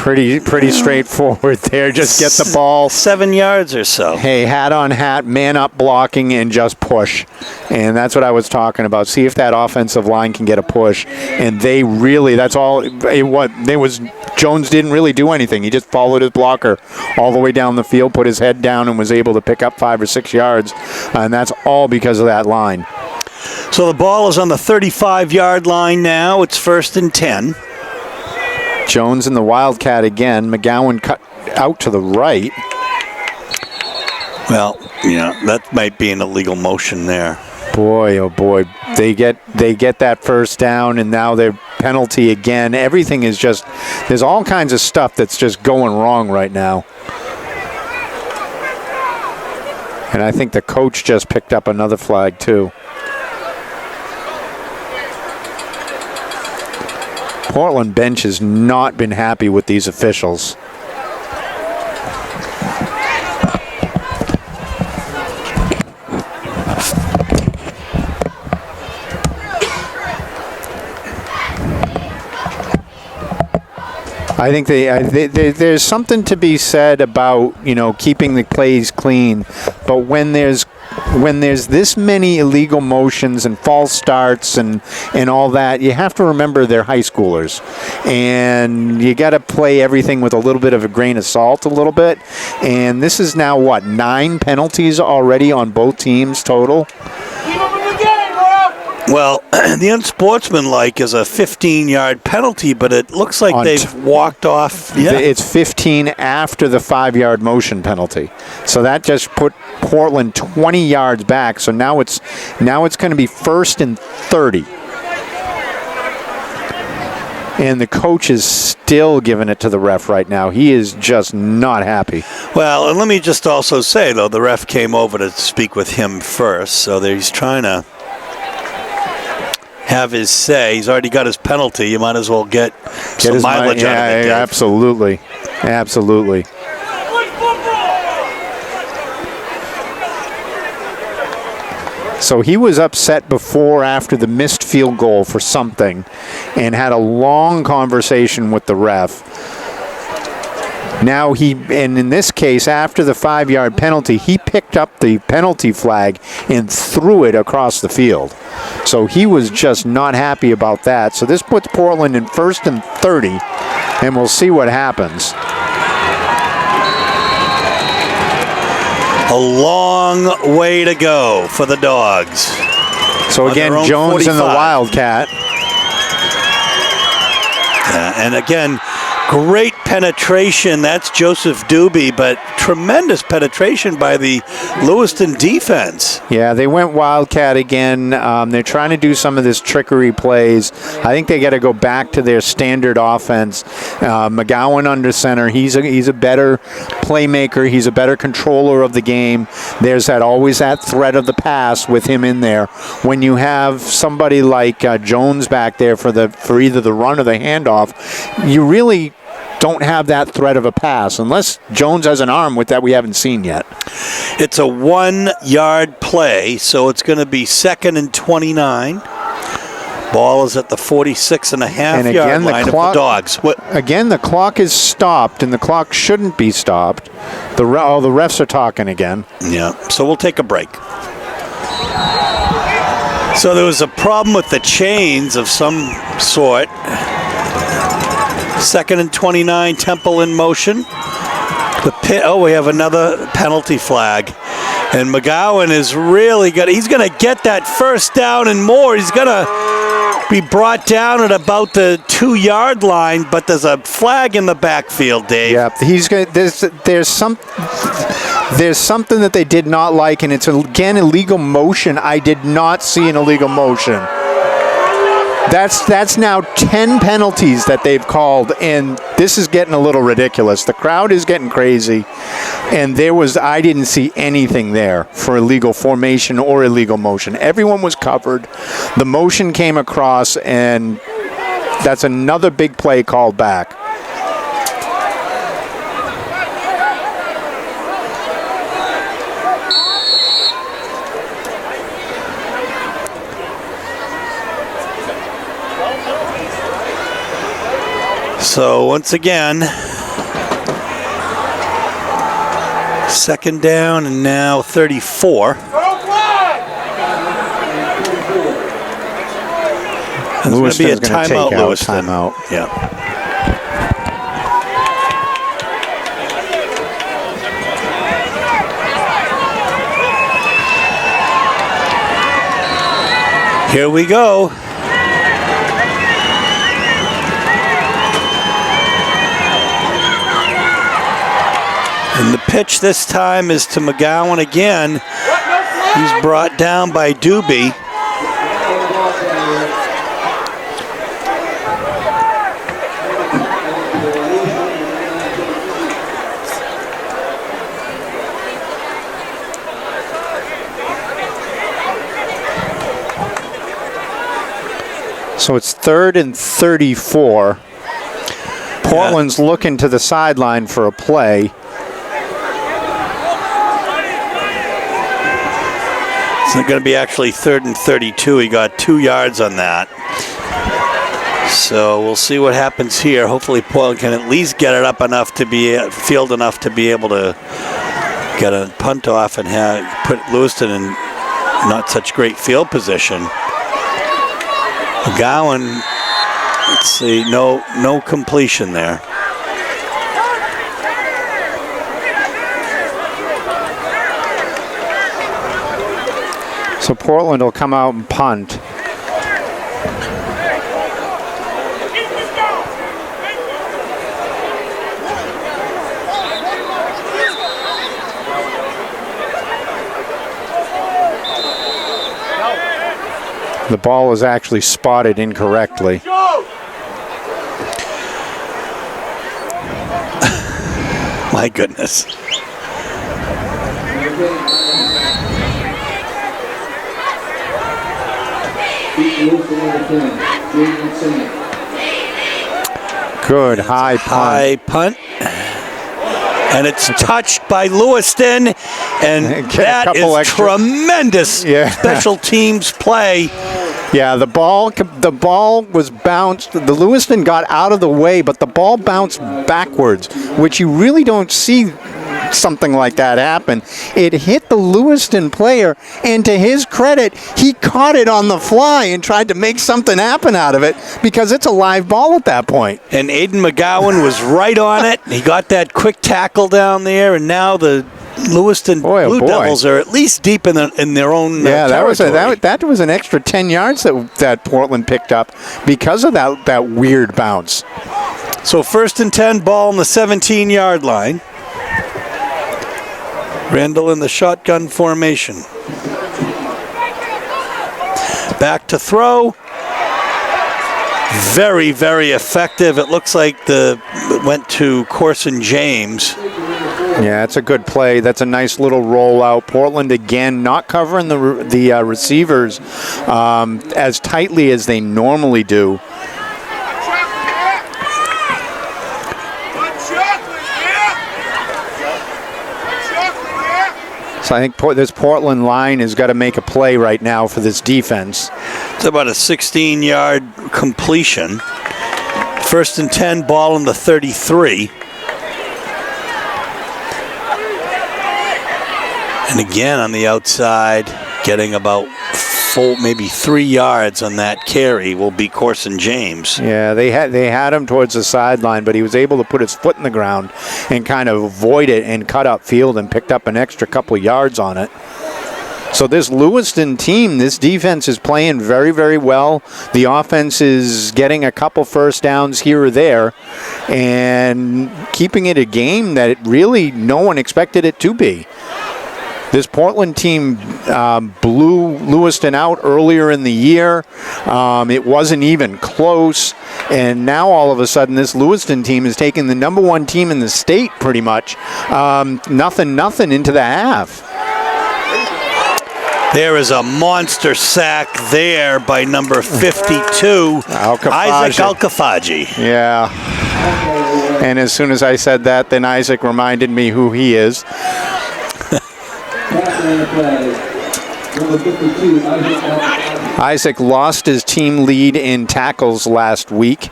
Pretty straightforward there. Just get the ball. 7 yards or so. Hey, hat on hat, man up blocking, and just push. And that's what I was talking about. See if that offensive line can get a push. And they really, that's all, Jones didn't really do anything. He just followed his blocker all the way down the field, put his head down, and was able to pick up 5 or 6 yards. And that's all because of that line. So the ball is on the 35-yard line now. It's 1st and 10. Jones in the Wildcat again. McGowan cut out to the right. Well, yeah, that might be an illegal motion there. Boy, oh boy, they get that first down, and now they're penalty again. Everything is just, there's all kinds of stuff that's just going wrong right now. And I think the coach just picked up another flag too. Portland bench has not been happy with these officials. I think there's something to be said about, keeping the plays clean, but when there's this many illegal motions and false starts and all that, you have to remember they're high schoolers, and you got to play everything with a little bit of a grain of salt, a little bit. And this is now 9 penalties already on both teams total. Well, the unsportsmanlike is a 15-yard penalty, but it looks like they've walked off. Yeah. It's 15 after the 5-yard motion penalty. So that just put Portland 20 yards back. So now it's going to be 1st and 30. And the coach is still giving it to the ref right now. He is just not happy. Well, and let me just also say, though, the ref came over to speak with him first, so he's trying to have his say. He's already got his penalty. You might as well get some mileage out of it, Dave. Absolutely. So he was upset before, after the missed field goal for something, and had a long conversation with the ref. Now and in this case, after the 5-yard penalty, he picked up the penalty flag and threw it across the field. So he was just not happy about that. So this puts Portland in 1st and 30, and we'll see what happens. A long way to go for the Dogs. So again, Jones 45. In the Wildcat. And again, great penetration. That's Joseph Doobie, but tremendous penetration by the Lewiston defense. Yeah, they went Wildcat again. They're trying to do some of this trickery plays. I think they got to go back to their standard offense. McGowan under center. He's a better playmaker. He's a better controller of the game. There's always that threat of the pass with him in there. When you have somebody like Jones back there for either the run or the handoff, you really don't have that threat of a pass unless Jones has an arm with that we haven't seen yet. It's a 1-yard play, so it's going to be 2nd and 29. Ball is at the 46.5-yard line of the Dogs. Again, the clock is stopped, and the clock shouldn't be stopped. The refs are talking again. Yeah, so we'll take a break. So there was a problem with the chains of some sort. 2nd and 29, Temple in motion. We have another penalty flag. And McGowan is really good. He's going to get that first down and more. He's going to be brought down at about the 2-yard line, but there's a flag in the backfield, Dave. Yeah, there's something that they did not like, and it's again illegal motion. I did not see an illegal motion. That's now 10 penalties that they've called, and this is getting a little ridiculous. The crowd is getting crazy, and I didn't see anything there for illegal formation or illegal motion. Everyone was covered. The motion came across, and that's another big play called back. So once again, Second down and now 34. There's going to be a timeout, Lewiston. Timeout. Yeah. Here we go. And the pitch this time is to McGowan again. He's brought down by Doobie. So it's 3rd and 34. Portland's looking to the sideline for a play. It's going to be actually 3rd and 32. He got 2 yards on that. So we'll see what happens here. Hopefully Portland can at least get it up enough to be field enough to be able to get a punt off and put Lewiston in not such great field position. McGowan, let's see, no completion there. So Portland will come out and punt. The ball was actually spotted incorrectly. My goodness. Good high punt. High punt. And it's touched by Lewiston, and that is tremendous special teams play. Yeah, the ball was bounced. The Lewiston got out of the way, but the ball bounced backwards, which you really don't see something like that happen. It hit the Lewiston player, and to his credit, he caught it on the fly and tried to make something happen out of it because it's a live ball at that point. And Aiden McGowan was right on it. He got that quick tackle down there, and now the Lewiston Blue Devils are at least deep in their own territory. That was an extra 10 yards that Portland picked up because of that weird bounce. So 1st and 10, ball on the 17-yard line. Randall in the shotgun formation. Back to throw. Very, very effective. It looks like it went to Corson James. Yeah, it's a good play. That's a nice little rollout. Portland again not covering the receivers as tightly as they normally do. So I think this Portland line has got to make a play right now for this defense. It's about a 16-yard completion. 1st and 10, ball in the 33. And again on the outside, getting about maybe 3 yards on that carry will be Corson James. Yeah, they had him towards the sideline, but he was able to put his foot in the ground and kind of avoid it and cut up field and picked up an extra couple yards on it. So this Lewiston team, this defense is playing very, very well. The offense is getting a couple first downs here or there and keeping it a game that really no one expected it to be. This Portland team blew Lewiston out earlier in the year. It wasn't even close. And now all of a sudden this Lewiston team is taking the number 1 team in the state pretty much. Nothing into the half. There is a monster sack there by number 52, Isaac Alkafaji. Yeah. And as soon as I said that, then Isaac reminded me who he is. Isaac lost his team lead in tackles last week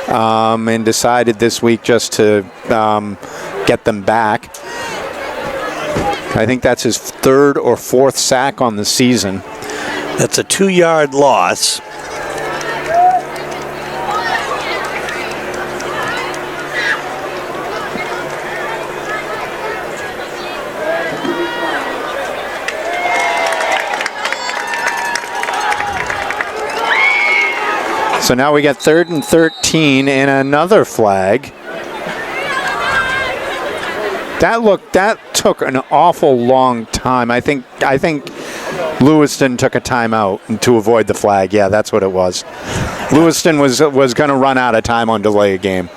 and decided this week just to get them back. I think that's his 3rd or 4th sack on the season. That's a 2-yard loss. So now we got 3rd and 13 and another flag. That took an awful long time. I think Lewiston took a timeout to avoid the flag. Yeah, that's what it was. Lewiston was going to run out of time on delay a game.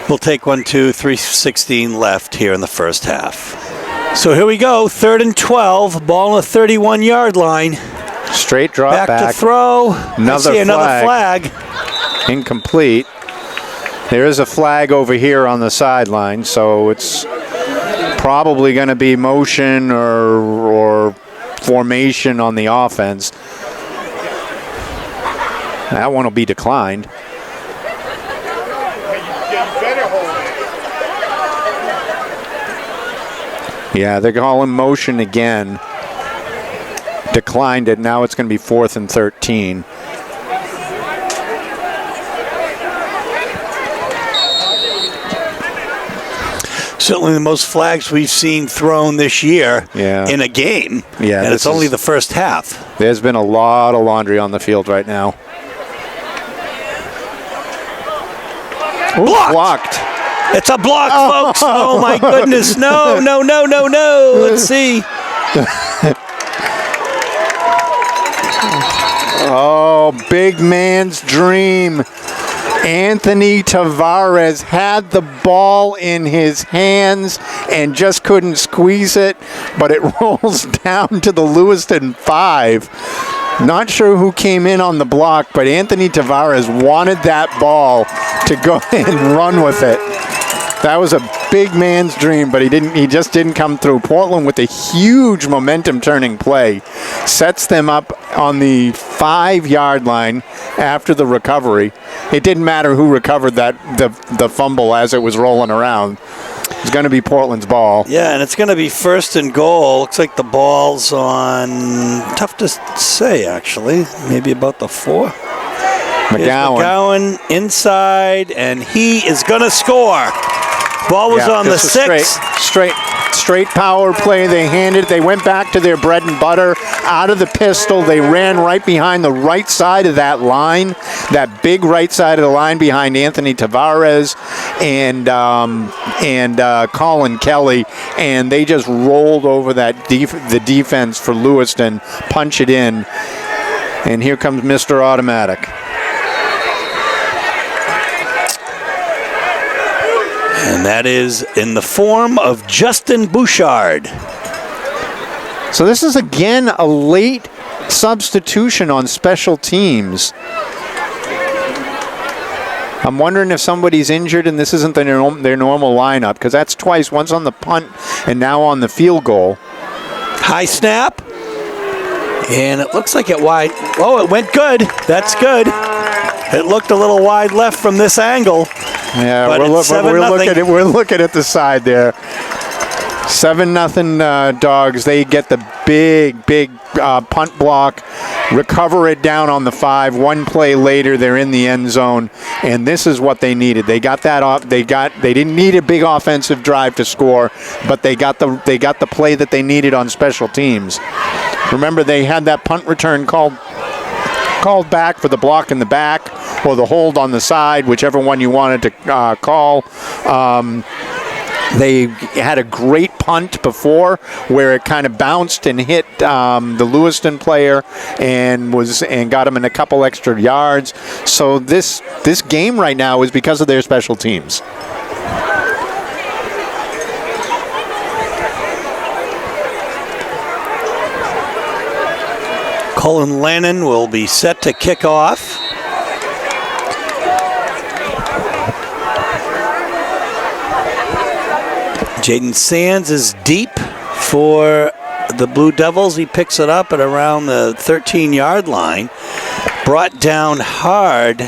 We'll take 3:16 left here in the first half. So here we go, 3rd and 12, ball on the 31-yard line. Straight drop back. To throw. Another flag. Incomplete. There is a flag over here on the sideline, so it's probably going to be motion or formation on the offense. That one will be declined. Yeah, they're calling motion again. Declined it. Now it's going to be 4th and 13. Certainly the most flags we've seen thrown this year in a game. Yeah, and it's only the first half. There's been a lot of laundry on the field right now. Blocked. It's a block, folks. Oh, my goodness. No. Let's see. Oh, big man's dream. Anthony Tavares had the ball in his hands and just couldn't squeeze it, but it rolls down to the Lewiston 5. Not sure who came in on the block, but Anthony Tavares wanted that ball to go ahead and run with it. That was a big man's dream, but he just didn't come through. Portland with a huge momentum-turning play sets them up on the 5-yard line after the recovery. It didn't matter who recovered the fumble as it was rolling around. It's going to be Portland's ball. Yeah, and it's going to be 1st and goal. Looks like the ball's on, tough to say, actually. Maybe about the 4. McGowan inside, and he is going to score. Ball was on the 6. Straight power play. They went back to their bread and butter. Out of the pistol, they ran right behind the right side of that line, that big right side of the line behind Anthony Tavares and Colin Kelly, and they just rolled over the defense for Lewiston, punch it in, and here comes Mr. Automatic. And that is in the form of Justin Bouchard. So this is again a late substitution on special teams. I'm wondering if somebody's injured and this isn't their normal lineup, because that's twice, once on the punt and now on the field goal. High snap. And it looks like it wide. Oh, it went good. That's good. It looked a little wide left from this angle. Yeah, but we're looking at the side there. 7-0 Dogs. They get the big punt block, recover it down on the 5. One play later, they're in the end zone, and this is what they needed. They got that off. They didn't need a big offensive drive to score, but they got the play that they needed on special teams. Remember, they had that punt return called back for the block in the back or the hold on the side, whichever one you wanted to call. They had a great punt before where it kind of bounced and hit the Lewiston player and got him in a couple extra yards. So this game right now is because of their special teams. Colin Lannon will be set to kick off. Jaden Sands is deep for the Blue Devils. He picks it up at around the 13-yard line. Brought down hard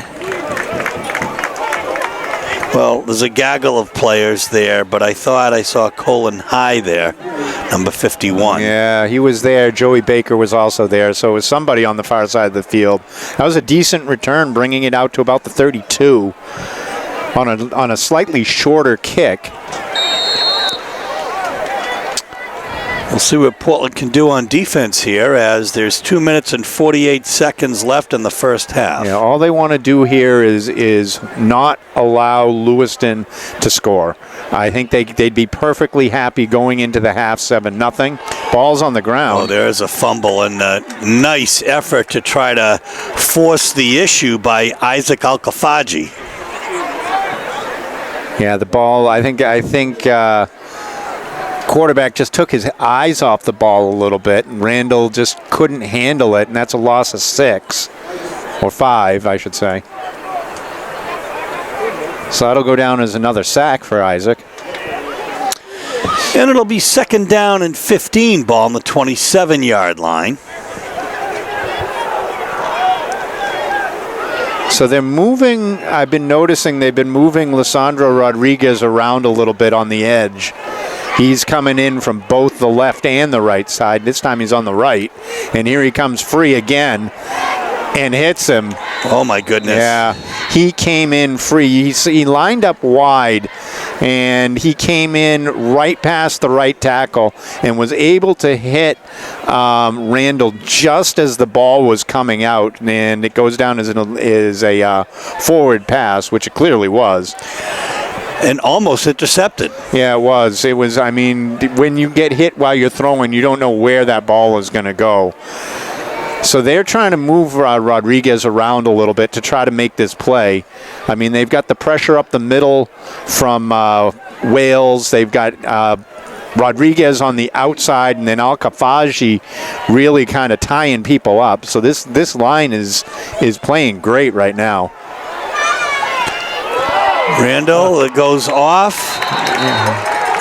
Well, there's a gaggle of players there, but I thought I saw Colin High there, number 51. Yeah, he was there. Joey Baker was also there, so it was somebody on the far side of the field. That was a decent return, bringing it out to about the 32 on a slightly shorter kick. We'll see what Portland can do on defense here, as there's 2 minutes and 48 seconds left in the first half. Yeah, all they want to do here is not allow Lewiston to score. I think they'd be perfectly happy going into the half 7-0. Ball's on the ground. Oh, there's a fumble and a nice effort to try to force the issue by Isaac Al-Kafaji. Yeah, the ball, I think quarterback just took his eyes off the ball a little bit, and Randall just couldn't handle it, and that's a loss of 6, or 5, I should say. So that'll go down as another sack for Isaac. And it'll be 2nd down and 15, ball on the 27-yard line. So they're moving, I've been noticing they've been moving Lissandro Rodriguez around a little bit on the edge. He's coming in from both the left and the right side. This time he's on the right. And here he comes free again and hits him. Oh, my goodness. Yeah, he came in free. He lined up wide, and he came in right past the right tackle and was able to hit Randall just as the ball was coming out. And it goes down as a forward pass, which it clearly was. And almost intercepted. Yeah, it was. It was, I mean, when you get hit while you're throwing, you don't know where that ball is going to go. So they're trying to move Rodriguez around a little bit to try to make this play. I mean, they've got the pressure up the middle from Wales. They've got Rodriguez on the outside, and then Al-Kafaji really kind of tying people up. So this line is playing great right now. Randall, it goes off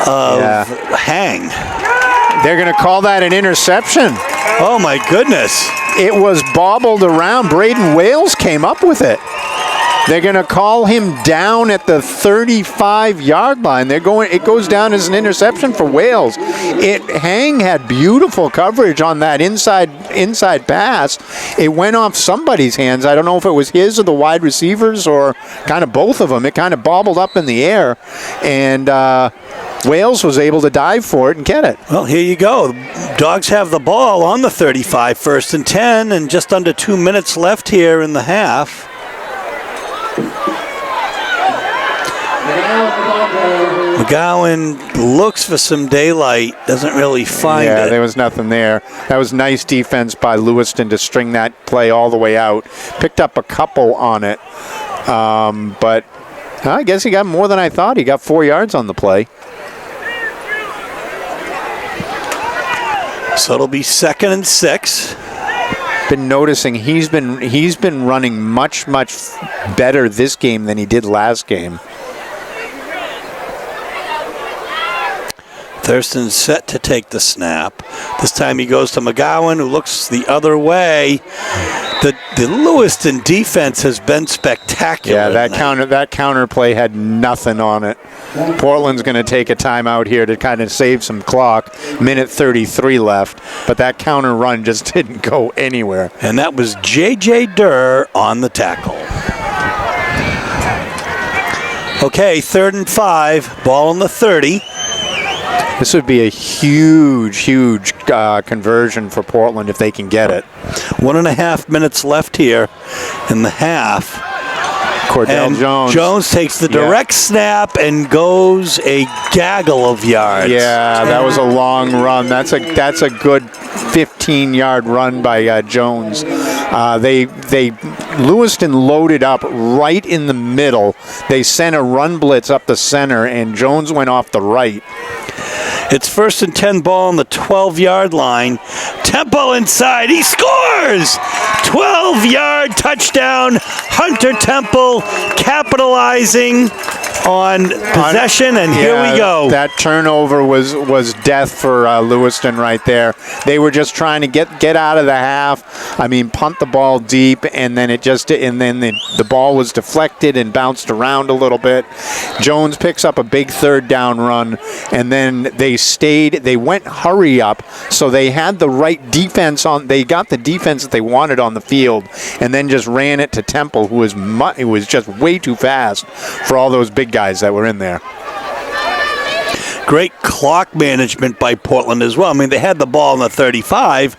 of Hang. They're going to call that an interception. Oh, my goodness. It was bobbled around. Braden Wales came up with it. They're going to call him down at the 35-yard line. It goes down as an interception for Wales. Hang had beautiful coverage on that inside pass. It went off somebody's hands. I don't know if it was his or the wide receivers or kind of both of them. It kind of bobbled up in the air, and Wales was able to dive for it and get it. Well, here you go. Dogs have the ball on the 35, 1st and 10, and just under 2 minutes left here in the half. McGowan looks for some daylight, doesn't really find it. Yeah, there was nothing there. That was nice defense by Lewiston to string that play all the way out. Picked up a couple on it, but I guess he got more than I thought. He got 4 yards on the play. So it'll be 2nd and 6. Been noticing he's been running much better this game than he did last game. Thurston set to take the snap. This time he goes to McGowan, who looks the other way. The Lewiston defense has been spectacular. Yeah, that counter play had nothing on it. Portland's going to take a timeout here to kind of save some clock. Minute 33 left, but that counter run just didn't go anywhere. And that was J.J. Durr on the tackle. Okay, 3rd and 5, ball on the 30. This would be a huge conversion for Portland if they can get it. 1.5 minutes left here in the half. Cordell Jones. Jones takes the direct snap and goes a gaggle of yards. Yeah, that was a long run. That's a good 15-yard run by Jones. Lewiston loaded up right in the middle. They sent a run blitz up the center, and Jones went off the right. It's 1st and 10, ball on the 12-yard line. Temple inside. He scores! 12-yard touchdown. Hunter Temple capitalizing on possession, and here we go. That turnover was death for Lewiston right there. They were just trying to get out of the half. I mean, punt the ball deep, and then the ball was deflected and bounced around a little bit. Jones picks up a big third down run, and then they went hurry up, so they had the right defense on. They got the defense that they wanted on the field, and then just ran it to Temple, who was just way too fast for all those big guys that were in there. Great clock management by Portland as well. I mean, they had the ball in the 35,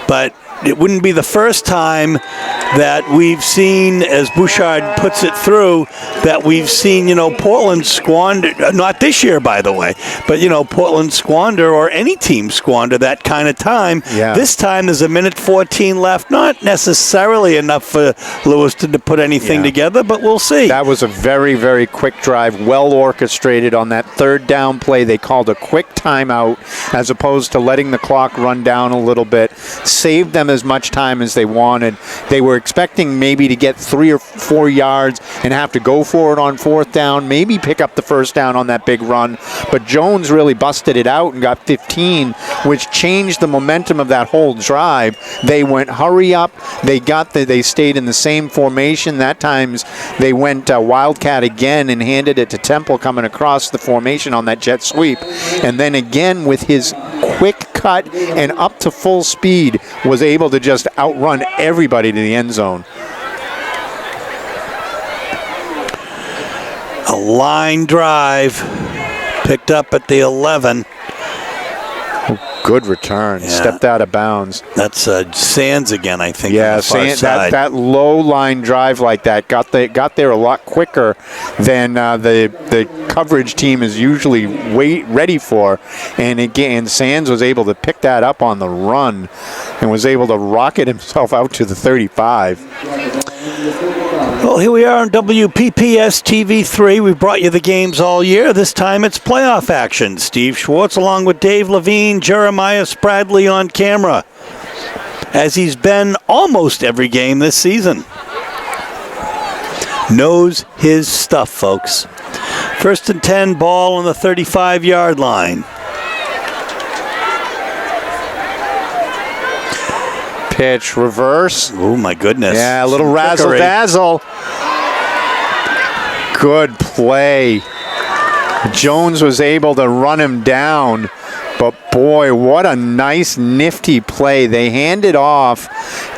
but it wouldn't be the first time that we've seen, as Bouchard puts it through, that we've seen, Portland squander, not this year, by the way, but, Portland squander, or any team squander that kind of time. Yeah. This time there's a minute 14 left. Not necessarily enough for Lewiston to put anything together, but we'll see. That was a very, very quick drive, well orchestrated on that third down play. They called a quick timeout as opposed to letting the clock run down a little bit. Saved them as much time as they wanted. They were expecting maybe to get 3 or 4 yards and have to go for it on fourth down, maybe pick up the first down on that big run. But Jones really busted it out and got 15, which changed the momentum of that whole drive. They went hurry up. They stayed in the same formation. That times they went Wildcat again and handed it to Temple coming across the formation on that jet sweep. And then again with his quick cut and up to full speed was able to just outrun everybody to the end zone. A line drive picked up at the 11. Good return. Yeah. Stepped out of bounds. That's Sands again, I think. Yeah, on the far side. that low line drive like that got there a lot quicker than the coverage team is usually ready for. And again, Sands was able to pick that up on the run and was able to rocket himself out to the 35. Well, here we are on WPPS TV3. We brought you the games all year. This time it's playoff action. Steve Schwartz along with Dave Levine, Jeremiah Spradley on camera, as he's been almost every game this season. Knows his stuff, folks. 1st and 10, ball on the 35-yard line. Pitch, reverse. Oh, my goodness. Yeah, a little razzle-dazzle. Good play. Jones was able to run him down, but boy, what a nice, nifty play. They handed off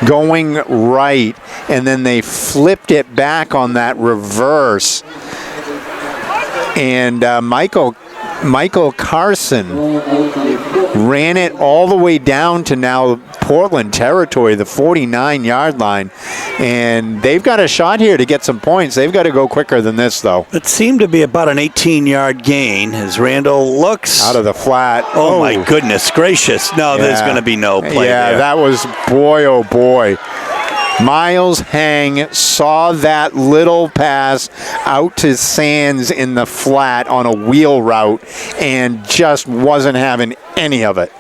going right, and then they flipped it back on that reverse. And Michael Carson ran it all the way down to now Portland territory, the 49-yard line. And they've got a shot here to get some points. They've got to go quicker than this, though. It seemed to be about an 18-yard gain as Randall looks. Out of the flat. Oh, my goodness gracious. No, there's going to be no play there. That was, boy, oh, boy. Miles Hang saw that little pass out to Sands in the flat on a wheel route and just wasn't having any of it.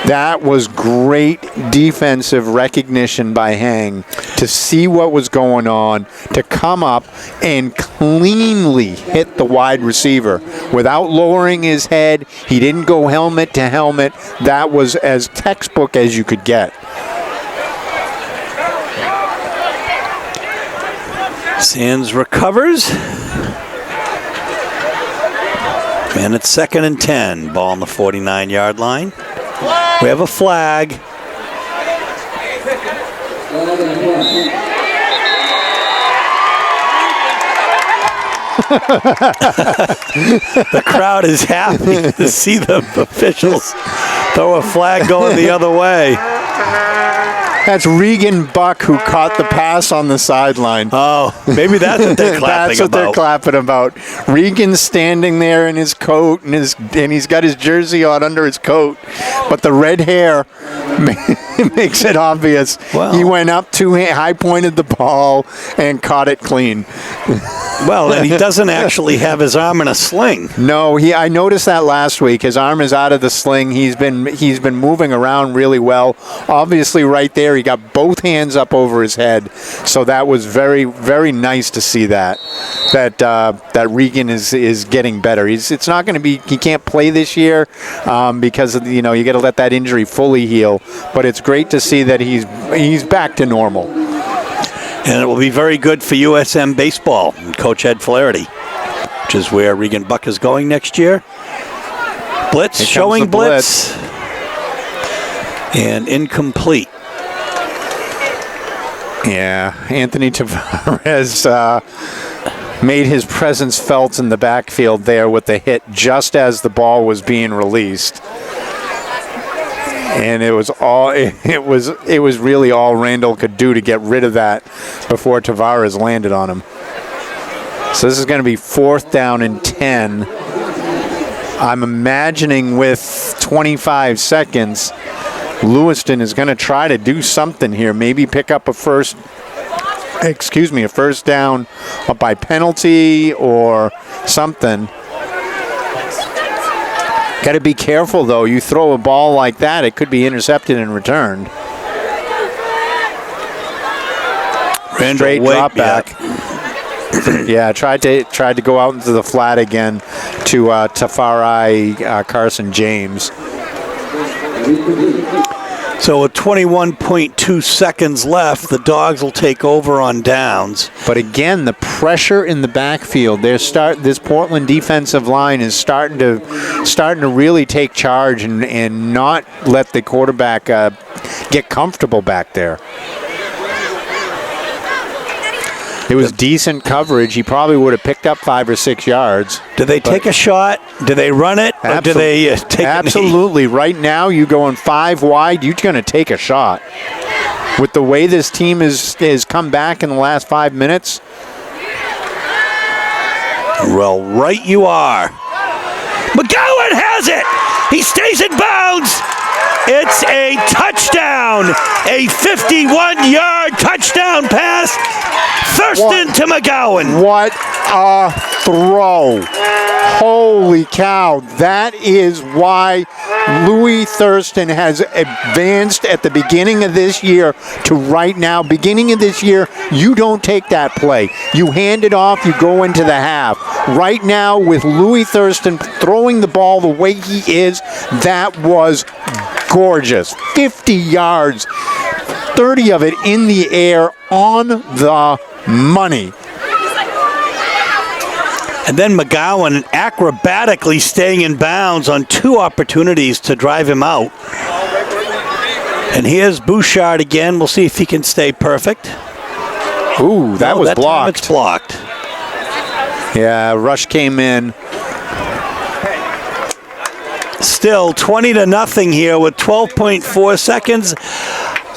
That was great defensive recognition by Hang to see what was going on, to come up and cleanly hit the wide receiver without lowering his head. He didn't go helmet to helmet. That was as textbook as you could get. Sands recovers. And it's 2nd and 10. Ball on the 49-yard line. We have a flag. The crowd is happy to see the officials throw a flag going the other way. That's Regan Buck who caught the pass on the sideline. Oh, maybe that's what they're clapping That's what they're clapping about. Regan's standing there in his coat, and he's got his jersey on under his coat, but the red hair makes it obvious. Well. He went up high pointed the ball and caught it clean. Well, and he doesn't actually have his arm in a sling. No, I noticed that last week. His arm is out of the sling. He's been moving around really well. Obviously, right there, he got both hands up over his head. So that was very, very nice to see that Regan is getting better. It's not going to be. He can't play this year because you got to let that injury fully heal. But it's great to see that he's back to normal. And it will be very good for USM baseball and Coach Ed Flaherty, which is where Regan Buck is going next year. Blitz, showing blitz. And incomplete. Yeah, Anthony Tavares made his presence felt in the backfield there with the hit just as the ball was being released. And it was really all Randall could do to get rid of that before Tavares landed on him. So this is going to be 4th down and 10. I'm imagining with 25 seconds, Lewiston is going to try to do something here. Maybe pick up a first down by penalty or something. Got to be careful, though. You throw a ball like that, it could be intercepted and returned. Straight drop back. Yeah, tried to go out into the flat again to Tafari Carson James. So with 21.2 seconds left, the Dogs will take over on downs. But again, the pressure in the backfield. This Portland defensive line is starting to really take charge and not let the quarterback get comfortable back there. It was decent coverage. He probably would have picked up 5 or 6 yards. Do they take a shot? Do they run it? Or do they take Absolutely. A knee? Right now, you going 5 wide, you're going to take a shot. With the way this team has come back in the last 5 minutes. Well, right you are. McGowan has it. He stays in bounds. It's a touchdown. A 51-yard touchdown pass. Thurston to McGowan. What a throw. Holy cow. That is why Louis Thurston has advanced at the beginning of this year to right now. Beginning of this year, you don't take that play. You hand it off, you go into the half. Right now, with Louis Thurston throwing the ball the way he is, that was gorgeous. 50 yards, 30 of it in the air on the money. And then McGowan acrobatically staying in bounds on 2 opportunities to drive him out. And here's Bouchard again. We'll see if he can stay perfect. Ooh, that was blocked. Time it's blocked. Yeah, rush came in. Still 20-0 here with 12.4 seconds.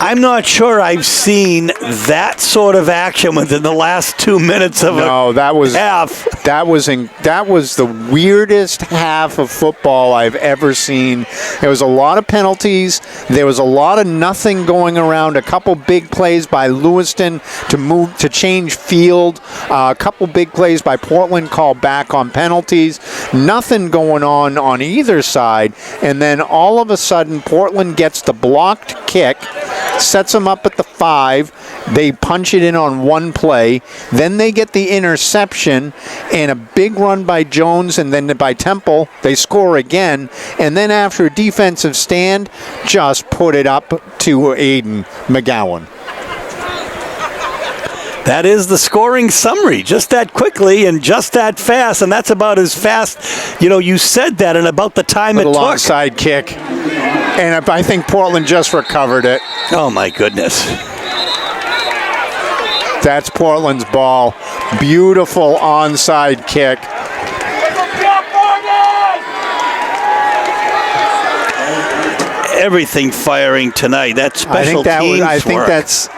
I'm not sure I've seen that sort of action within the last 2 minutes of a half. That was the weirdest half of football I've ever seen. There was a lot of penalties. There was a lot of nothing going around. A couple big plays by Lewiston to change field. A couple big plays by Portland called back on penalties. Nothing going on either side. And then all of a sudden, Portland gets the blocked kick. Sets them up at the 5. They punch it in on one play. Then they get the interception and a big run by Jones, and then by Temple. They score again. And then after a defensive stand, just put it up to Aiden McGowan. That is the scoring summary, just that quickly and just that fast, and that's about as fast. You said that in about the time it took. A onside kick, and I think Portland just recovered it. Oh, my goodness. That's Portland's ball. Beautiful onside kick. Everything firing tonight. That special teams I think work. that's...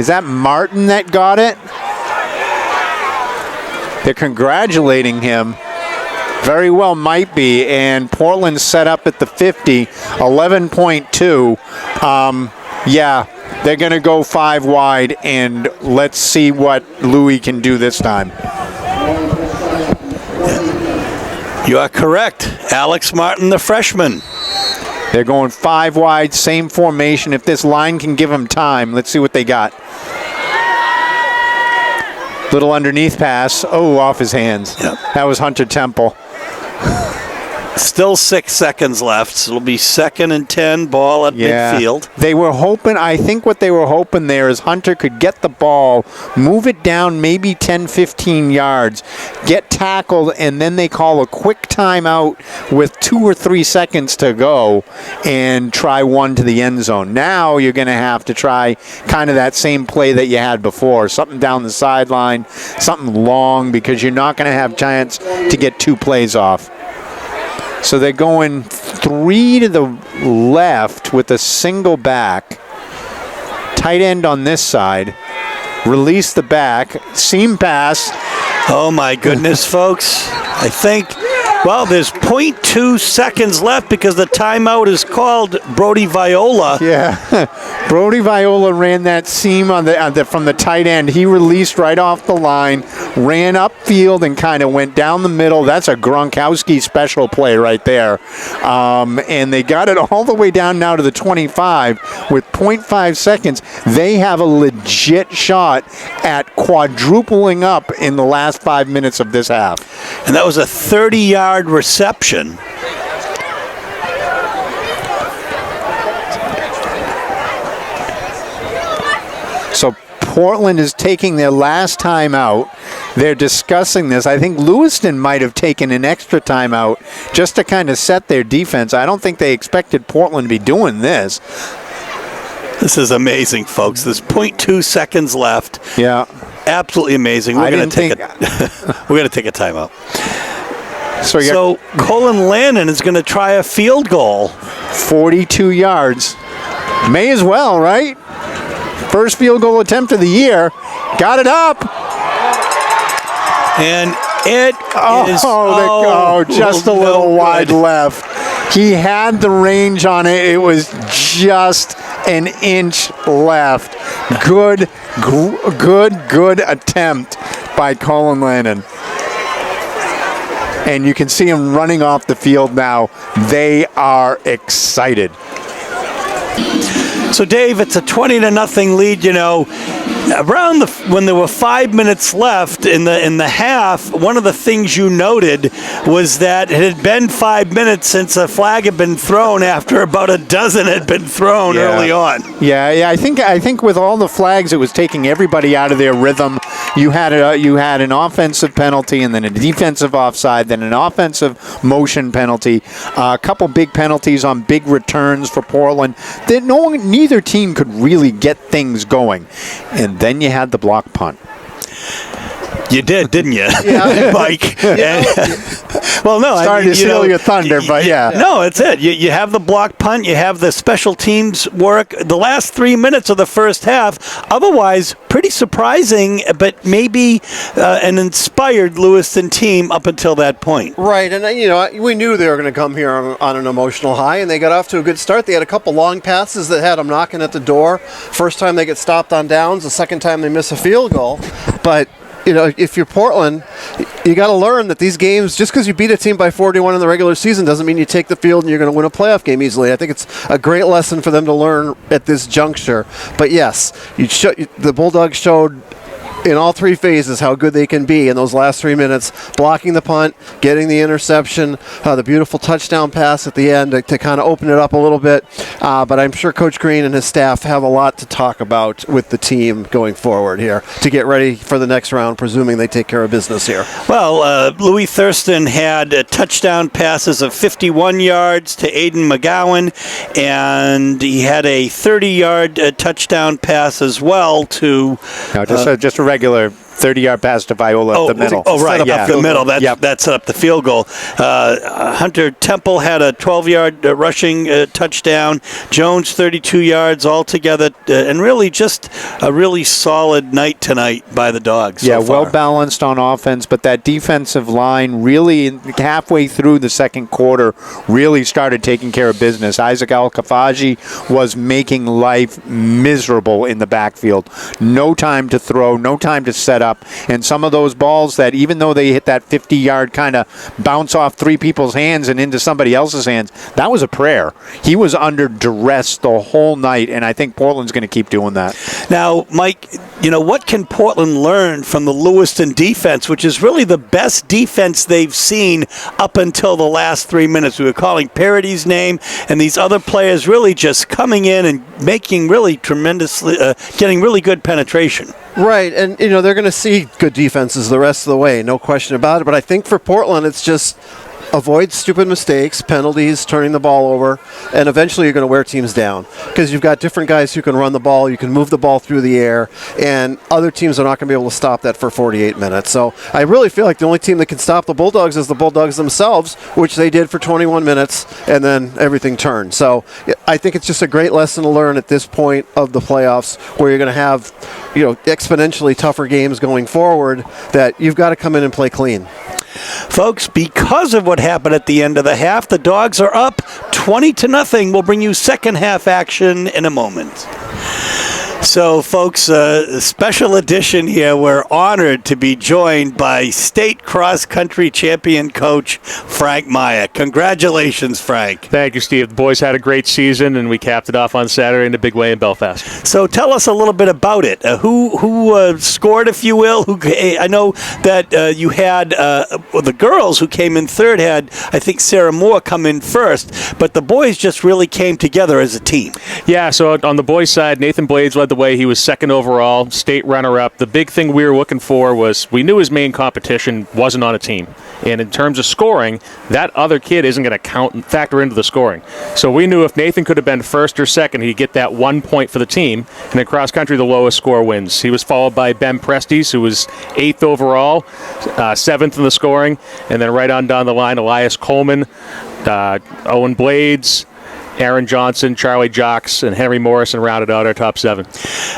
Is that Martin that got it? They're congratulating him. Very well might be. And Portland set up at the 50, 11.2. Yeah, they're going to go 5 wide, and let's see what Louis can do this time. You are correct. Alex Martin, the freshman. They're going 5 wide, same formation. If this line can give them time, let's see what they got. Little underneath pass. Oh, off his hands. Yep. That was Hunter Temple. Still 6 seconds left. So it'll be 2nd and 10, ball at midfield. They were hoping, I think what they were hoping there is Hunter could get the ball, move it down maybe 10, 15 yards, get tackled, and then they call a quick timeout with 2 or 3 seconds to go and try one to the end zone. Now you're going to have to try kind of that same play that you had before, something down the sideline, something long, because you're not going to have chance to get 2 plays off. So they're going 3 to the left with a single back. Tight end on this side. Release the back. Seam pass. Oh, my goodness, folks. I think, well, there's 0.2 seconds left because the timeout is called. Brody Viola. Yeah. Brody Viola ran that seam on from the tight end. He released right off the line, ran upfield, and kind of went down the middle. That's a Gronkowski special play right there. And they got it all the way down now to the 25 with 0.5 seconds. They have a legit shot at quadrupling up in the last 5 minutes of this half. And that was a 30-yard reception. So Portland is taking their last timeout. They're discussing this. I think Lewiston might have taken an extra timeout just to kind of set their defense. I don't think they expected Portland to be doing this. This is amazing, folks. There's 0.2 seconds left. Yeah. Absolutely amazing. We're going to take a timeout. So Colin Lannon is going to try a field goal. 42 yards. May as well, right? First field goal attempt of the year. Got it up. And it is just a little wide left. He had the range on it. It was just an inch left. Good attempt by Colin Lannon. And you can see him running off the field now. They are excited. So, Dave, it's a 20-0 lead. You know, when there were 5 minutes left in the half, one of the things you noted was that it had been 5 minutes since a flag had been thrown after about a dozen had been thrown early on. Yeah. I think with all the flags, it was taking everybody out of their rhythm. You had an offensive penalty, and then a defensive offside, then an offensive motion penalty, a couple big penalties on big returns for Portland. Neither team could really get things going. And then you had the block punt. You did, didn't you? Yeah. Mike. Well, no. Sorry to steal your thunder, but yeah. No, it's it. You have the block punt. You have the special teams work. The last 3 minutes of the first half, otherwise pretty surprising, but maybe an inspired Lewiston team up until that point. Right, and we knew they were going to come here on an emotional high, and they got off to a good start. They had a couple long passes that had them knocking at the door. First time they get stopped on downs. The second time they miss a field goal. But if you're Portland, you got to learn that these games, just because you beat a team by 41 in the regular season doesn't mean you take the field and you're going to win a playoff game easily. I think it's a great lesson for them to learn at this juncture. But yes, the Bulldogs showed in all 3 phases how good they can be in those last 3 minutes, blocking the punt, getting the interception, the beautiful touchdown pass at the end to kind of open it up a little bit. But I'm sure Coach Green and his staff have a lot to talk about with the team going forward here to get ready for the next round, presuming they take care of business here. Well, Louis Thurston had touchdown passes of 51 yards to Aiden McGowan, and he had a 30-yard touchdown pass as well to... No, just a regular 30-yard pass to Viola up the middle. Right, Yeah. up the middle. That set up the field goal. Hunter Temple had a 12-yard rushing touchdown. Jones 32 yards altogether, and really just a really solid night tonight by the Dogs. Yeah, so far. well balanced on offense, but that defensive line really halfway through the second quarter really started taking care of business. Isaac Al-Kafaji was making life miserable in the backfield. No time to throw, no time to set up, and some of those balls that even though they hit that 50-yard kind of bounce off three people's hands and into somebody else's hands, that was a prayer. He was under duress the whole night, and I think Portland's going to keep doing that. Now, Mike, what can Portland learn from the Lewiston defense, which is really the best defense they've seen up until the last 3 minutes? We were calling Parody's name, and these other players really just coming in and making really tremendously, getting really good penetration. Right, and they're going to see good defenses the rest of the way, no question about it. But I think for Portland, it's just avoid stupid mistakes, penalties, turning the ball over, and eventually you're going to wear teams down because you've got different guys who can run the ball, you can move the ball through the air, and other teams are not going to be able to stop that for 48 minutes. So I really feel like the only team that can stop the Bulldogs is the Bulldogs themselves, which they did for 21 minutes, and then everything turned. So I think it's just a great lesson to learn at this point of the playoffs where you're going to have exponentially tougher games going forward, that you've got to come in and play clean. Folks, because of what happened at the end of the half, the Dogs are up 20-0. We'll bring you second half action in a moment. So, folks, a special edition here. We're honored to be joined by state cross-country champion coach Frank Meyer. Congratulations, Frank. Thank you, Steve. The boys had a great season, and we capped it off on Saturday in a big way in Belfast. So tell us a little bit about it. Who scored, if you will? I know that you had the girls who came in third had, I think, Sarah Moore come in first, but the boys just really came together as a team. Yeah, so on the boys' side, Nathan Blades led the way. He was second overall, state runner-up. The big thing we were looking for was we knew his main competition wasn't on a team. And in terms of scoring, that other kid isn't going to count and factor into the scoring. So we knew if Nathan could have been first or second, he'd get that 1 point for the team. And in cross-country, the lowest score wins. He was followed by Ben Prestes, who was 8th overall, 7th in the scoring. And then right on down the line, Elias Coleman, Owen Blades, Aaron Johnson, Charlie Jocks, and Henry Morrison rounded out our top 7.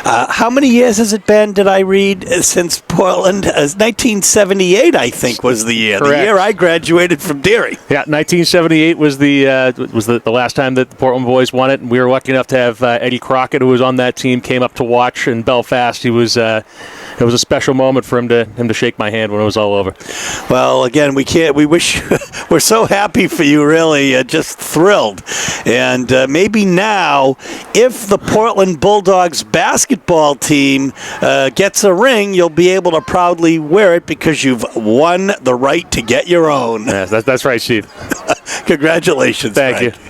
How many years has it been, did I read, since Portland? 1978, I think, was the year. Correct. The year I graduated from Deary. Yeah, 1978 was the last time that the Portland boys won it, and we were lucky enough to have Eddie Crockett, who was on that team, came up to watch in Belfast. It was a special moment for him to shake my hand when it was all over. Well, again, we wish we're so happy for you, really, just thrilled. And maybe now, if the Portland Bulldogs basketball team gets a ring, you'll be able to proudly wear it because you've won the right to get your own. Yeah, that's right, Steve. Congratulations, Thank Frank. you.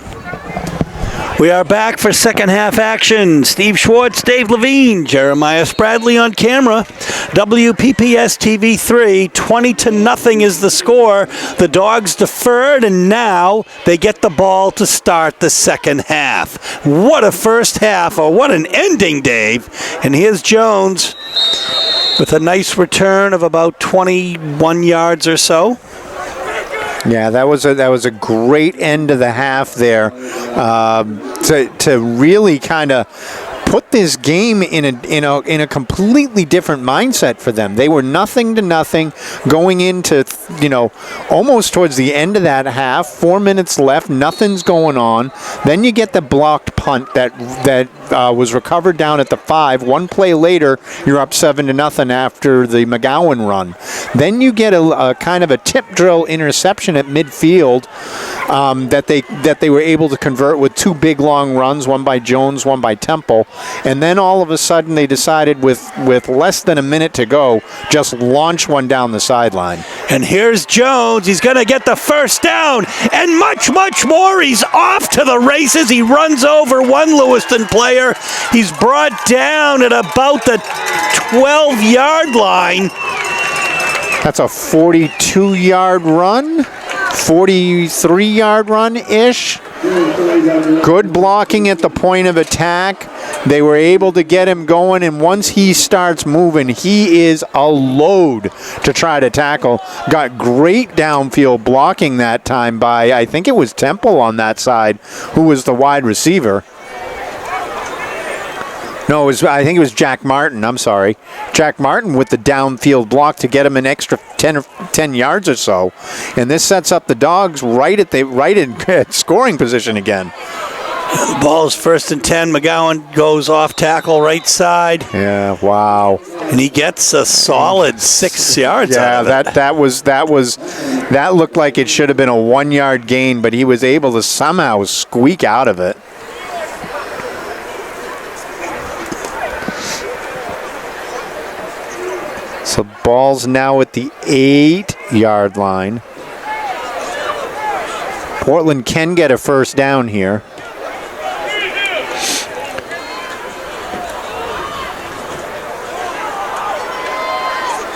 We are back for second half action. Steve Schwartz, Dave Levine, Jeremiah Spradley on camera. WPPS TV 3, 20-0 is the score. The Dogs deferred, and now they get the ball to start the second half. What a first half, or what an ending, Dave. And here's Jones with a nice return of about 21 yards or so. Yeah, that was a great end of the half there, to really kind of put this game in a completely different mindset for them. They were 0-0 going into almost towards the end of that half. 4 minutes left, nothing's going on. Then you get the blocked punt that was recovered down at the 5. One play later, you're up 7-0 after the McGowan run. Then you get a kind of a tip drill interception at midfield that they were able to convert with 2 big long runs, one by Jones, one by Temple. And then all of a sudden they decided with less than a minute to go, just launch one down the sideline. And here's Jones. He's going to get the first down and much, much more. He's off to the races. He runs over one Lewiston player. He's brought down at about the 12-yard line. That's a 42-yard run, 43-yard run-ish. Good blocking at the point of attack. They were able to get him going, and once he starts moving, he is a load to try to tackle. Got great downfield blocking that time by, I think it was Temple on that side, who was the wide receiver. No, I think it was Jack Martin. I'm sorry. Jack Martin with the downfield block to get him an extra 10 yards or so. And this sets up the Dogs right in scoring position again. The ball's 1st and 10. McGowan goes off tackle right side. Yeah, wow. And he gets a solid 6 yards out of it. That looked like it should have been a 1-yard gain, but he was able to somehow squeak out of it. So ball's now at the 8-yard line. Portland can get a first down here.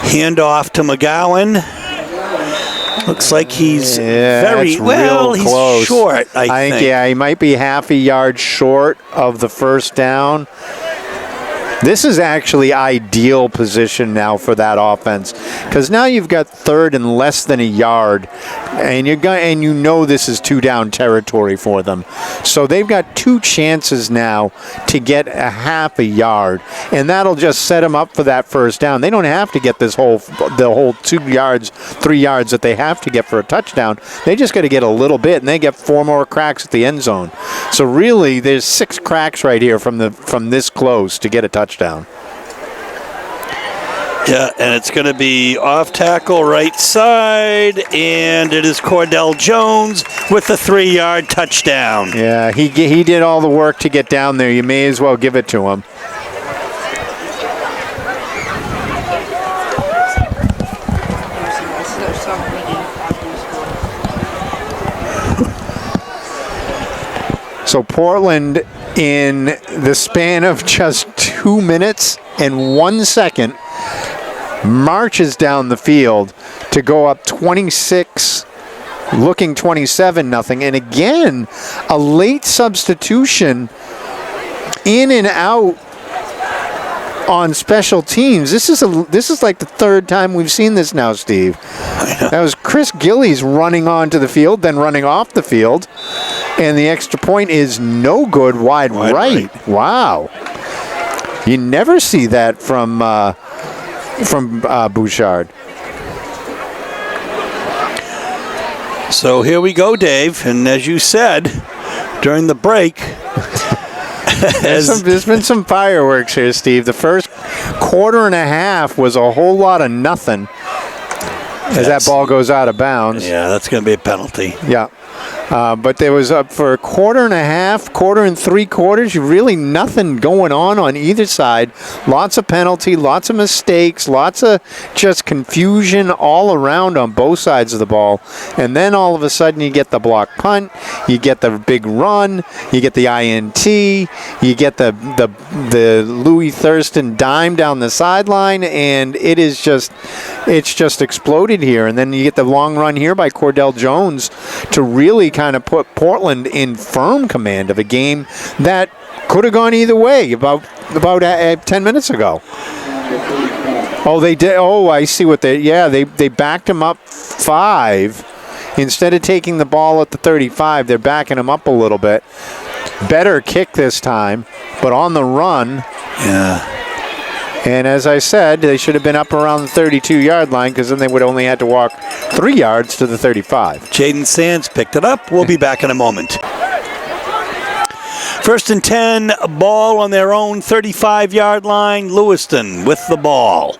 Handoff to McGowan. Looks like he's he's close. Short, I think. Yeah, he might be half a yard short of the first down. This is actually ideal position now for that offense, because now you've got 3rd and less than a yard, and you know this is 2-down territory for them. So they've got 2 chances now to get a half a yard, and that'll just set them up for that first down. They don't have to get the whole 2 yards, 3 yards that they have to get for a touchdown. They just got to get a little bit, and they get 4 more cracks at the end zone. So really, there's 6 cracks right here from this close to get a touchdown. Yeah, and it's going to be off tackle right side, and it is Cordell Jones with the 3-yard touchdown. Yeah, he did all the work to get down there. You may as well give it to him. So Portland, in the span of just 2 minutes and 1 second, marches down the field to go up 26, looking 27-0. And again, a late substitution in and out on special teams. This is like the 3rd time we've seen this now, Steve. That was Chris Gillies running onto the field, then running off the field, and the extra point is no good, wide right. Wow, you never see that from Bouchard. So here we go, Dave, and as you said during the break, there's been some fireworks here, Steve. The first quarter and a half was a whole lot of nothing as that ball goes out of bounds. Yeah, that's going to be a penalty. Yeah. But there was for a quarter and a half, quarter and 3/4, really nothing going on either side. Lots of penalty, lots of mistakes, lots of just confusion all around on both sides of the ball. And then all of a sudden you get the block punt, you get the big run, you get the INT, you get the Louis Thurston dime down the sideline, and it's just exploded here. And then you get the long run here by Cordell Jones to really kind of put Portland in firm command of a game that could have gone either way about 10 minutes ago. Oh, they did. Oh, I see what they backed him up 5. Instead of taking the ball at the 35, they're backing him up a little bit. Better kick this time, but on the run. Yeah. And as I said, they should have been up around the 32-yard line, because then they would only had to walk 3 yards to the 35. Jaden Sands picked it up. We'll be back in a moment. 1st and 10, ball on their own 35-yard line. Lewiston with the ball.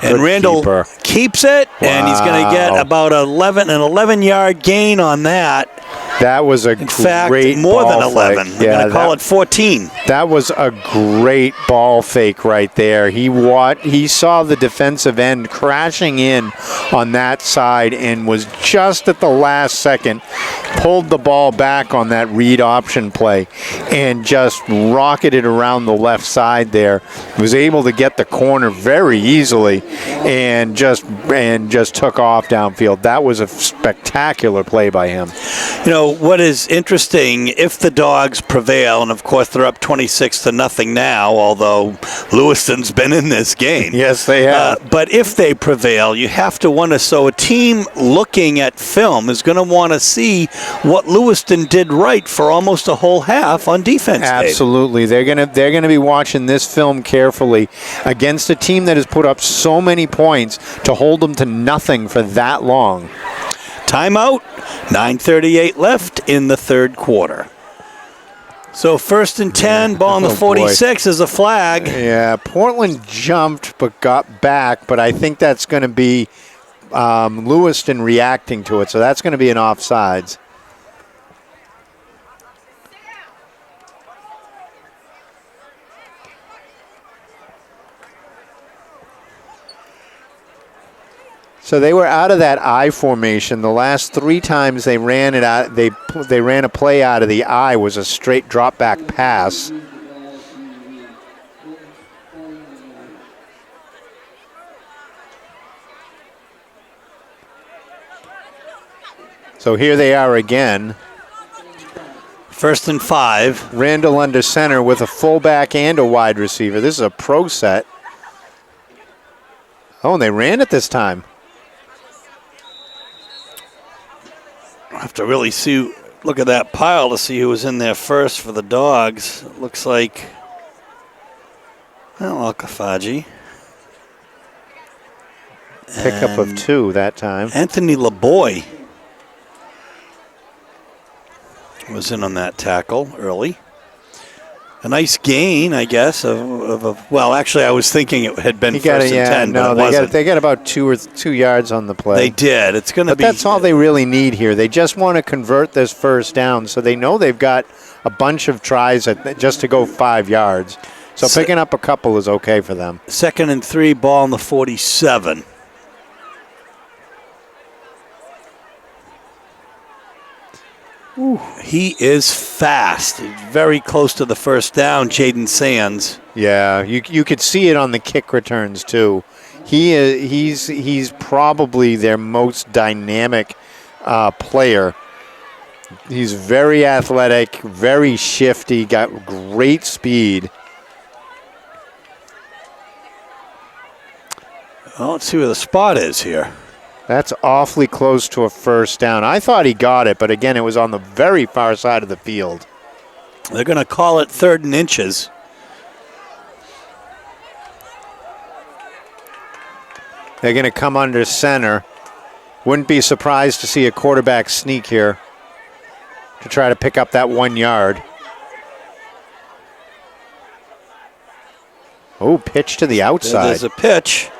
And Randall keeps it, and he's going to get about an 11-yard gain on that. That was a great more ball than 11. Fake. We're going to call it 14. That was a great ball fake right there. He saw the defensive end crashing in on that side and was just at the last second pulled the ball back on that read option play and just rocketed around the left side there. Was able to get the corner very easily immediately and just took off downfield. That was a spectacular play by him. You know, what is interesting, if the Dogs prevail, and of course they're up 26-0 now, although Lewiston's been in this game. Yes, they have. But if they prevail, you have to wonder, so a team looking at film is going to want to see what Lewiston did right for almost a whole half on defense. Absolutely. They're gonna be watching this film carefully against a team that has put up so many points to hold them to nothing for that long. Timeout, 9:38 left in the third quarter. So 1st and 10, ball on the 46 is a flag. Yeah, Portland jumped but got back, but I think that's going to be Lewiston reacting to it, so that's going to be an offsides. So they were out of that I formation. The last 3 times they ran it out, they ran a play out of the I was a straight drop back pass. So here they are again. 1st and 5. Randall under center with a fullback and a wide receiver. This is a pro set. Oh, and they ran it this time. I have to really look at that pile to see who was in there first for the Dogs. It looks like, well, Alkafaji. Pickup of 2 that time. Anthony LeBoy was in on that tackle early. A nice gain, I guess, well, actually, I was thinking it had been 1st and 10, no, but it wasn't. They got about 2 yards on the play. They did. It's going to But be. that's all they really need here. They just want to convert this first down, so they know they've got a bunch of tries just to go 5 yards. So picking up a couple is okay for them. 2nd and 3, ball on the 47. Ooh. He is fast. Very close to the first down, Jaden Sands. Yeah, you could see it on the kick returns too. He's probably their most dynamic player. He's very athletic, very shifty, got great speed. Well, let's see where the spot is here. That's awfully close to a first down. I thought he got it, but again, it was on the very far side of the field. They're going to call it 3rd and inches. They're going to come under center. Wouldn't be surprised to see a quarterback sneak here to try to pick up that 1 yard. Oh, pitch to the outside. There's a pitch.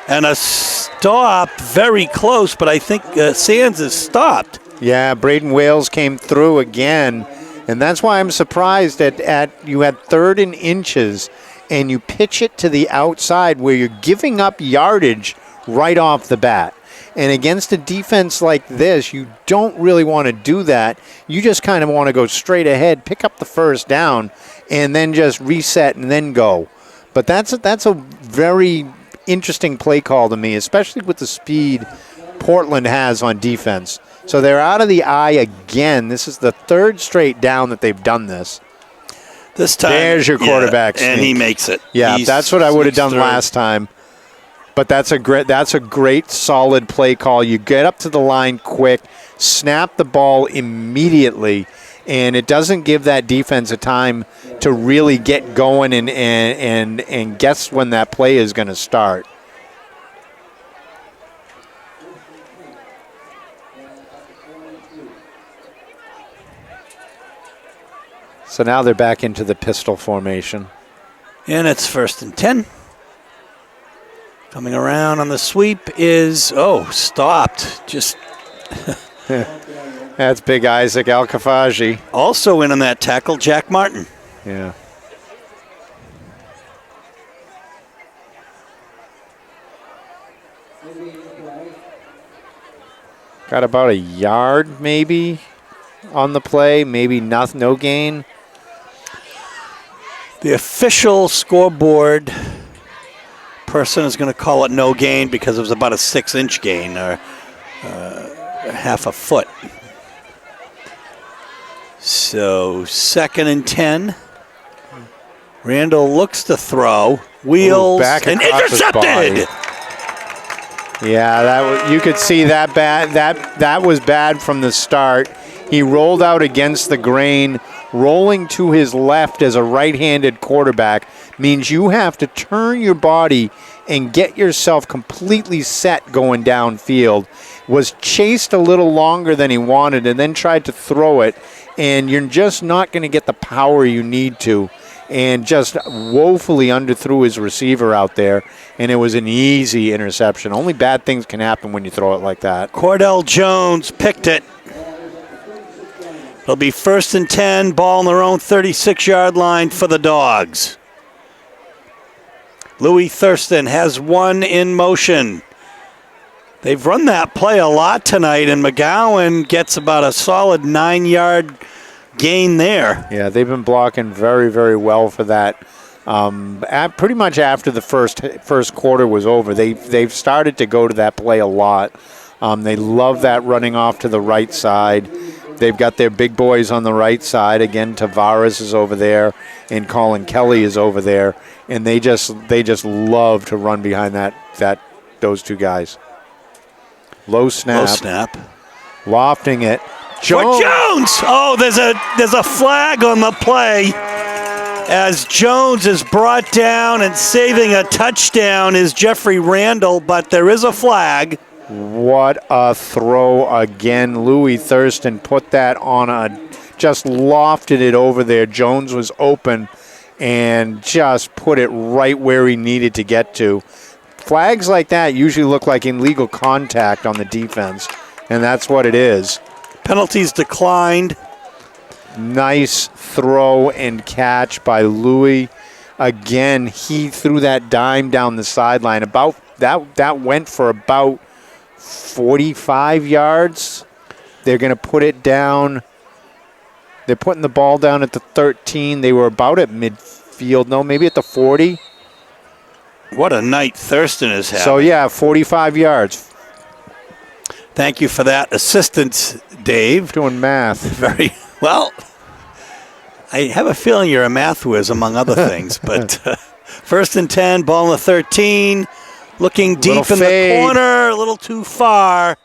And a stop very close, but I think Sands is stopped. Yeah, Braden Wales came through again, and that's why I'm surprised at you had 3rd and inches, and you pitch it to the outside where you're giving up yardage right off the bat. And against a defense like this, you don't really want to do that. You just kind of want to go straight ahead, pick up the first down, and then just reset and then go. But that's a very interesting play call to me, especially with the speed Portland has on defense. So they're out of the I again. This is the 3rd straight down that they've done this. This time, there's your quarterback sneak. And he makes it. Yeah, that's what I would have done last time. But that's a great solid play call. You get up to the line quick, snap the ball immediately, and it doesn't give that defense a time to really get going and guess when that play is going to start. So now they're back into the pistol formation. And it's 1st and 10. Coming around on the sweep is, stopped. Just That's big Isaac Alkafaji. also in on that tackle, Jack Martin. Yeah. Got about a yard maybe on the play, maybe no gain. The official scoreboard person is going to call it no gain because it was about a 6-inch gain, or half a foot. So 2nd and 10. Randall looks to throw, wheels, back and across his intercepted. body. Yeah, you could see that bad. That was bad from the start. He rolled out against the grain. Rolling to his left as a right-handed quarterback means you have to turn your body and get yourself completely set going downfield. Was chased a little longer than he wanted and then tried to throw it, and you're just not going to get the power you need to, and just woefully underthrew his receiver out there, and it was an easy interception. Only bad things can happen when you throw it like that. Cordell Jones picked it. It'll be 1st and 10, ball on their own 36-yard line for the Dogs. Louis Thurston has one in motion. They've run that play a lot tonight, and McGowan gets about a solid 9-yard gain there. Yeah, they've been blocking very, very well for that. Pretty much after the first quarter was over, they've started to go to that play a lot. They love that running off to the right side. They've got their big boys on the right side. Again, Tavares is over there, and Colin Kelly is over there, and they just love to run behind those two guys. Low snap. Lofting it. Jones. Oh, there's a flag on the play as Jones is brought down, and saving a touchdown is Jeffrey Randall, but there is a flag. What a throw again. Louis Thurston put that on just lofted it over there. Jones was open and just put it right where he needed to get to. Flags like that usually look like illegal contact on the defense, and that's what it is. Penalties declined. Nice throw and catch by Louis. Again, he threw that dime down the sideline. That went for about 45 yards. They're going to put it down. They're putting the ball down at the 13. They were about at midfield. No, maybe at the 40. What a night Thurston is having. So, yeah, 45 yards. Thank you for that assistance, Dave. Doing math. Very well. I have a feeling you're a math whiz, among other things. But 1st and 10, ball on the 13. Looking deep in the corner, a little too far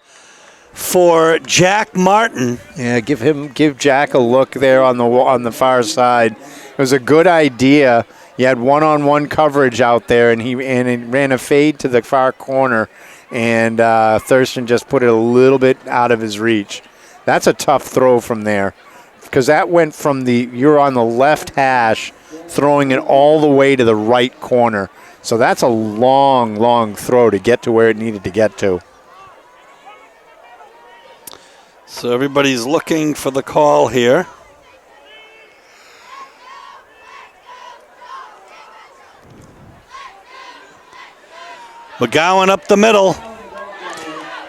for Jack Martin. Yeah, give Jack a look there on the far side. It was a good idea. You had one-on-one coverage out there, and he ran a fade to the far corner, and Thurston just put it a little bit out of his reach. That's a tough throw from there, because that went from you're on the left hash, throwing it all the way to the right corner. So that's a long, long throw to get to where it needed to get to. So everybody's looking for the call here. McGowan up the middle.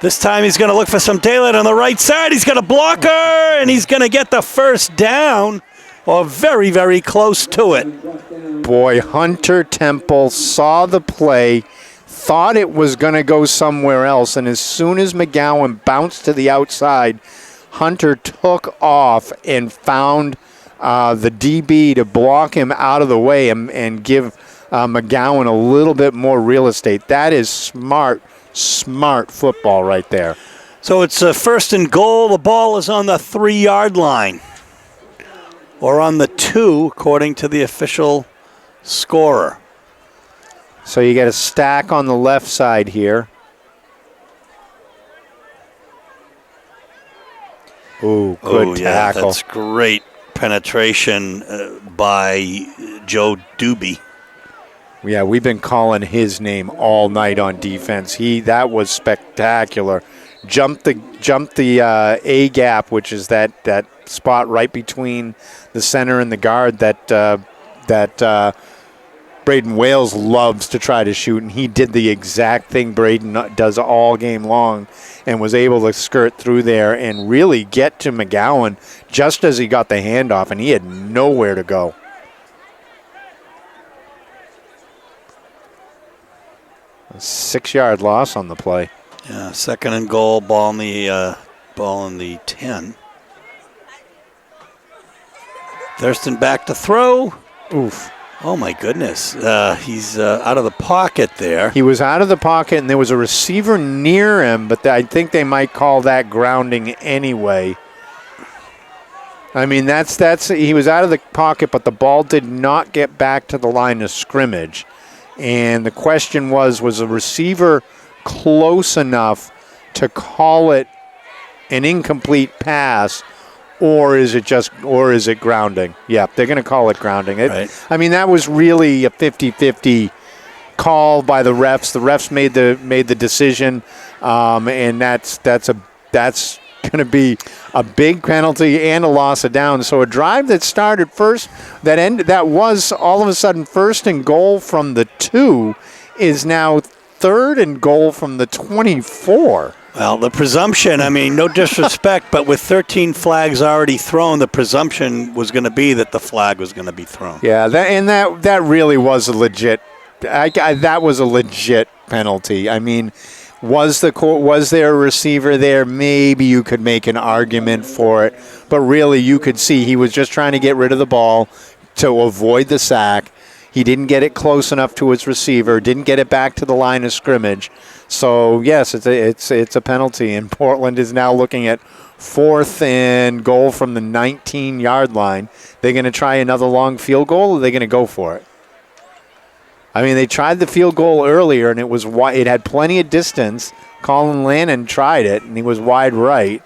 This time he's going to look for some daylight on the right side. He's got a blocker, and he's going to get the first down, or very, very close to it. Boy, Hunter Temple saw the play, thought it was going to go somewhere else, and as soon as McGowan bounced to the outside, Hunter took off and found the DB to block him out of the way and give McGowan a little bit more real estate. That is smart football right there. So it's a 1st and goal. The ball is on the 3-yard line, or on the 2, according to the official scorer. So you get a stack on the left side here. Ooh, good tackle. That's great penetration by Joe Doobie. Yeah, we've been calling his name all night on defense. That was spectacular. Jumped the A gap, which is that spot right between the center and the guard that Braden Wales loves to try to shoot, and he did the exact thing Braden does all game long, and was able to skirt through there and really get to McGowan just as he got the handoff, and he had nowhere to go. 6-yard loss on the play. Yeah, second and goal, ball in the 10. Thurston back to throw. Oof. Oh, my goodness. He's out of the pocket there. He was out of the pocket, and there was a receiver near him, but I think they might call that grounding anyway. I mean, he was out of the pocket, but the ball did not get back to the line of scrimmage. And the question was the receiver close enough to call it an incomplete pass, or is it grounding? Yeah, they're going to call it grounding. Right. I mean, that was really a 50-50 call by the refs. The refs made the decision, and that's going to be a big penalty and a loss of down. So a drive that started first, that was all of a sudden first and goal from the 2, is now third and goal from the 24. Well, the presumption, I mean, no disrespect, but with 13 flags already thrown, the presumption was going to be that the flag was going to be thrown. Yeah, that really was a legit. That was a legit penalty. I mean, was there a receiver there? Maybe you could make an argument for it, but really you could see he was just trying to get rid of the ball to avoid the sack. He didn't get it close enough to his receiver, didn't get it back to the line of scrimmage. So, yes, it's a penalty, and Portland is now looking at fourth and goal from the 19-yard line. They're going to try another long field goal, or are they going to go for it? I mean, they tried the field goal earlier, and it had plenty of distance. Colin Lannon tried it, and he was wide right.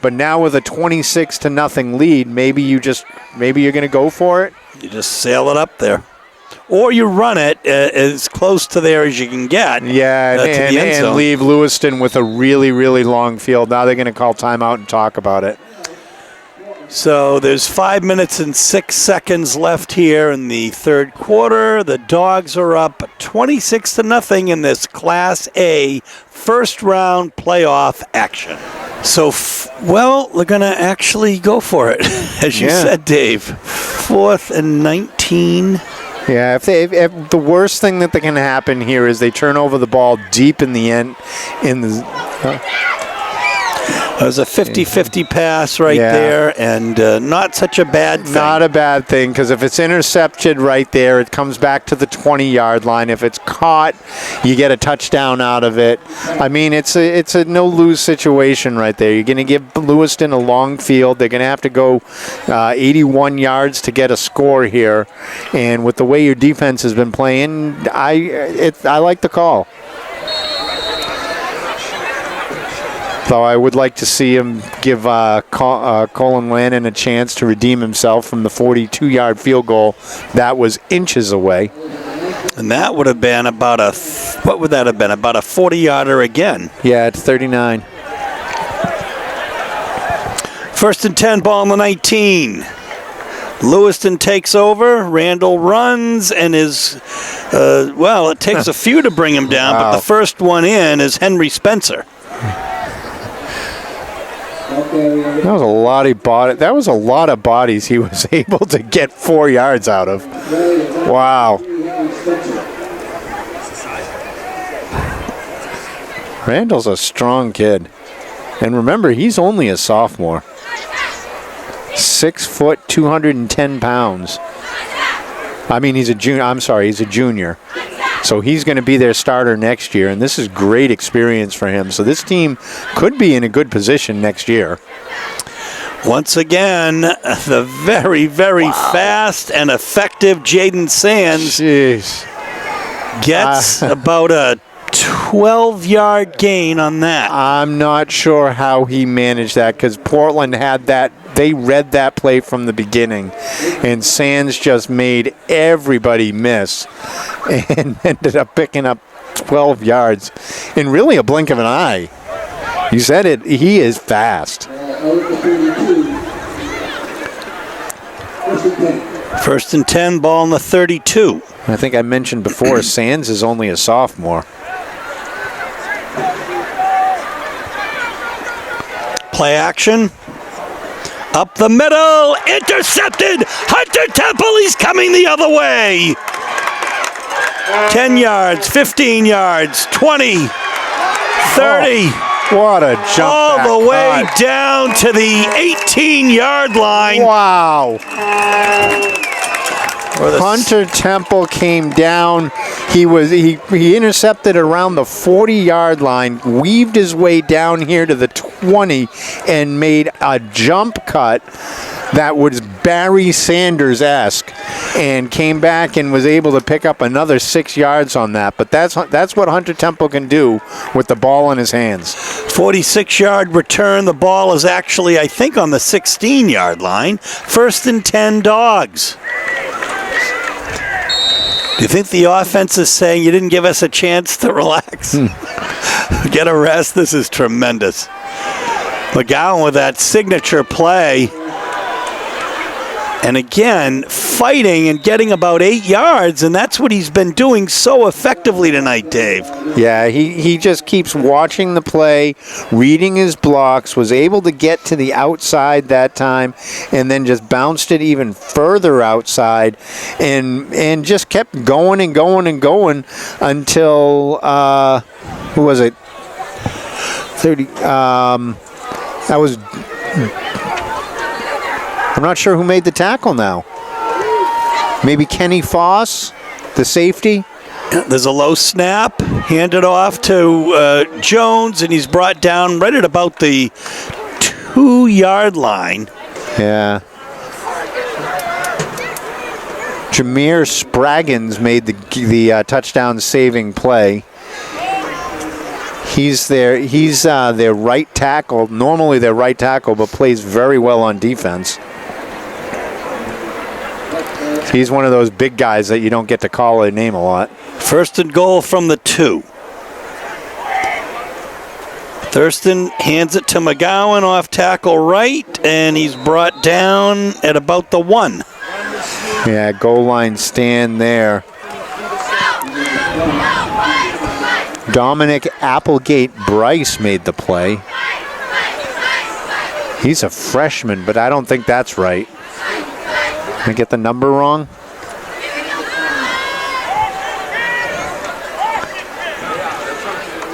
But now with a 26-0 lead, maybe you're going to go for it. You just sail it up there. Or you run it as close to there as you can get. Yeah, to the end zone. And leave Lewiston with a really, really long field. Now they're going to call timeout and talk about it. So there's 5 minutes and 6 seconds left here in the third quarter. The Dogs are up 26-0 in this Class A first round playoff action. So, they're going to actually go for it, as you said, Dave. 4th and 19. Yeah, if the worst thing that can happen here is they turn over the ball deep in the end. It was a 50-50 pass there, and not such a bad thing. Not a bad thing, because if it's intercepted right there, it comes back to the 20-yard line. If it's caught, you get a touchdown out of it. I mean, it's a no-lose situation right there. You're going to give Lewiston a long field. They're going to have to go 81 yards to get a score here. And with the way your defense has been playing, I like the call. Though I would like to see him give Colin Lannon a chance to redeem himself from the 42-yard field goal that was inches away. And that would have been about what would that have been? About a 40-yarder again. Yeah, it's 39. 1st and 10, ball on the 19. Lewiston takes over. Randall runs and it takes a few to bring him down, but the first one in is Henry Spencer. That was a lot of bodies he was able to get 4 yards out of. Wow. Randall's a strong kid. And remember, he's only a sophomore. 6 foot, 210 pounds. I mean, he's a junior. So he's going to be their starter next year, and this is great experience for him. So this team could be in a good position next year. Once again, the very, very fast and effective Jaden Sands gets about a 12-yard gain on that. I'm not sure how he managed that, because Portland had that. They read that play from the beginning, and Sands just made everybody miss and ended up picking up 12 yards in really a blink of an eye. You said it. He is fast. 1st and 10, ball on the 32. I think I mentioned before, Sands is only a sophomore. Play action. Up the middle. Intercepted. Hunter Temple. He's coming the other way. 10 yards, 15 yards, 20, 30. What a jump All back the way cut. down to the 18-yard line. Wow. Or the Hunter Temple came down. He intercepted around the 40-yard line, weaved his way down here to the 20, and made a jump cut that was Barry Sanders-esque, and came back and was able to pick up another 6 yards on that. But that's what Hunter Temple can do with the ball in his hands. 46-yard return. The ball is actually, I think, on the 16-yard line. 1st and 10 Dogs. Do you think the offense is saying you didn't give us a chance to relax? Get a rest? This is tremendous. McGowan with that signature play. And again, fighting and getting about 8 yards, and that's what he's been doing so effectively tonight, Dave. Yeah, he just keeps watching the play, reading his blocks, was able to get to the outside that time, and then just bounced it even further outside, and just kept going and going and going until, who was it? 30, that was... I'm not sure who made the tackle now. Maybe Kenny Foss, the safety? There's a low snap, handed off to Jones, and he's brought down right at about the 2-yard line. Yeah. Jameer Spraggins made the touchdown saving play. He's their right tackle, normally their right tackle, but plays very well on defense. He's one of those big guys that you don't get to call a name a lot. 1st and goal from the 2. Thurston hands it to McGowan off tackle right, and he's brought down at about the 1. Yeah, goal line stand there. Dominic Applegate Bryce made the play. He's a freshman, but I don't think that's right. Did I get the number wrong?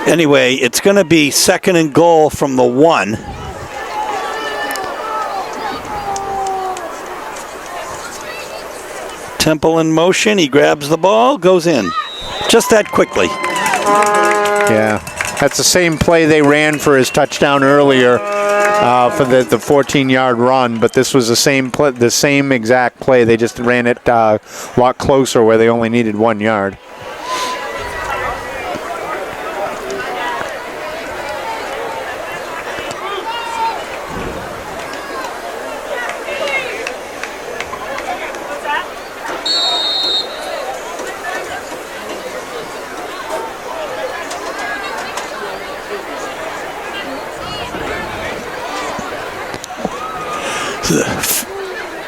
Anyway, it's going to be 2nd and goal from the 1. Temple in motion. He grabs the ball, goes in. Just that quickly. Yeah, that's the same play they ran for his touchdown earlier for the 14-yard run, but this was the same exact play. They just ran it a lot closer where they only needed 1 yard.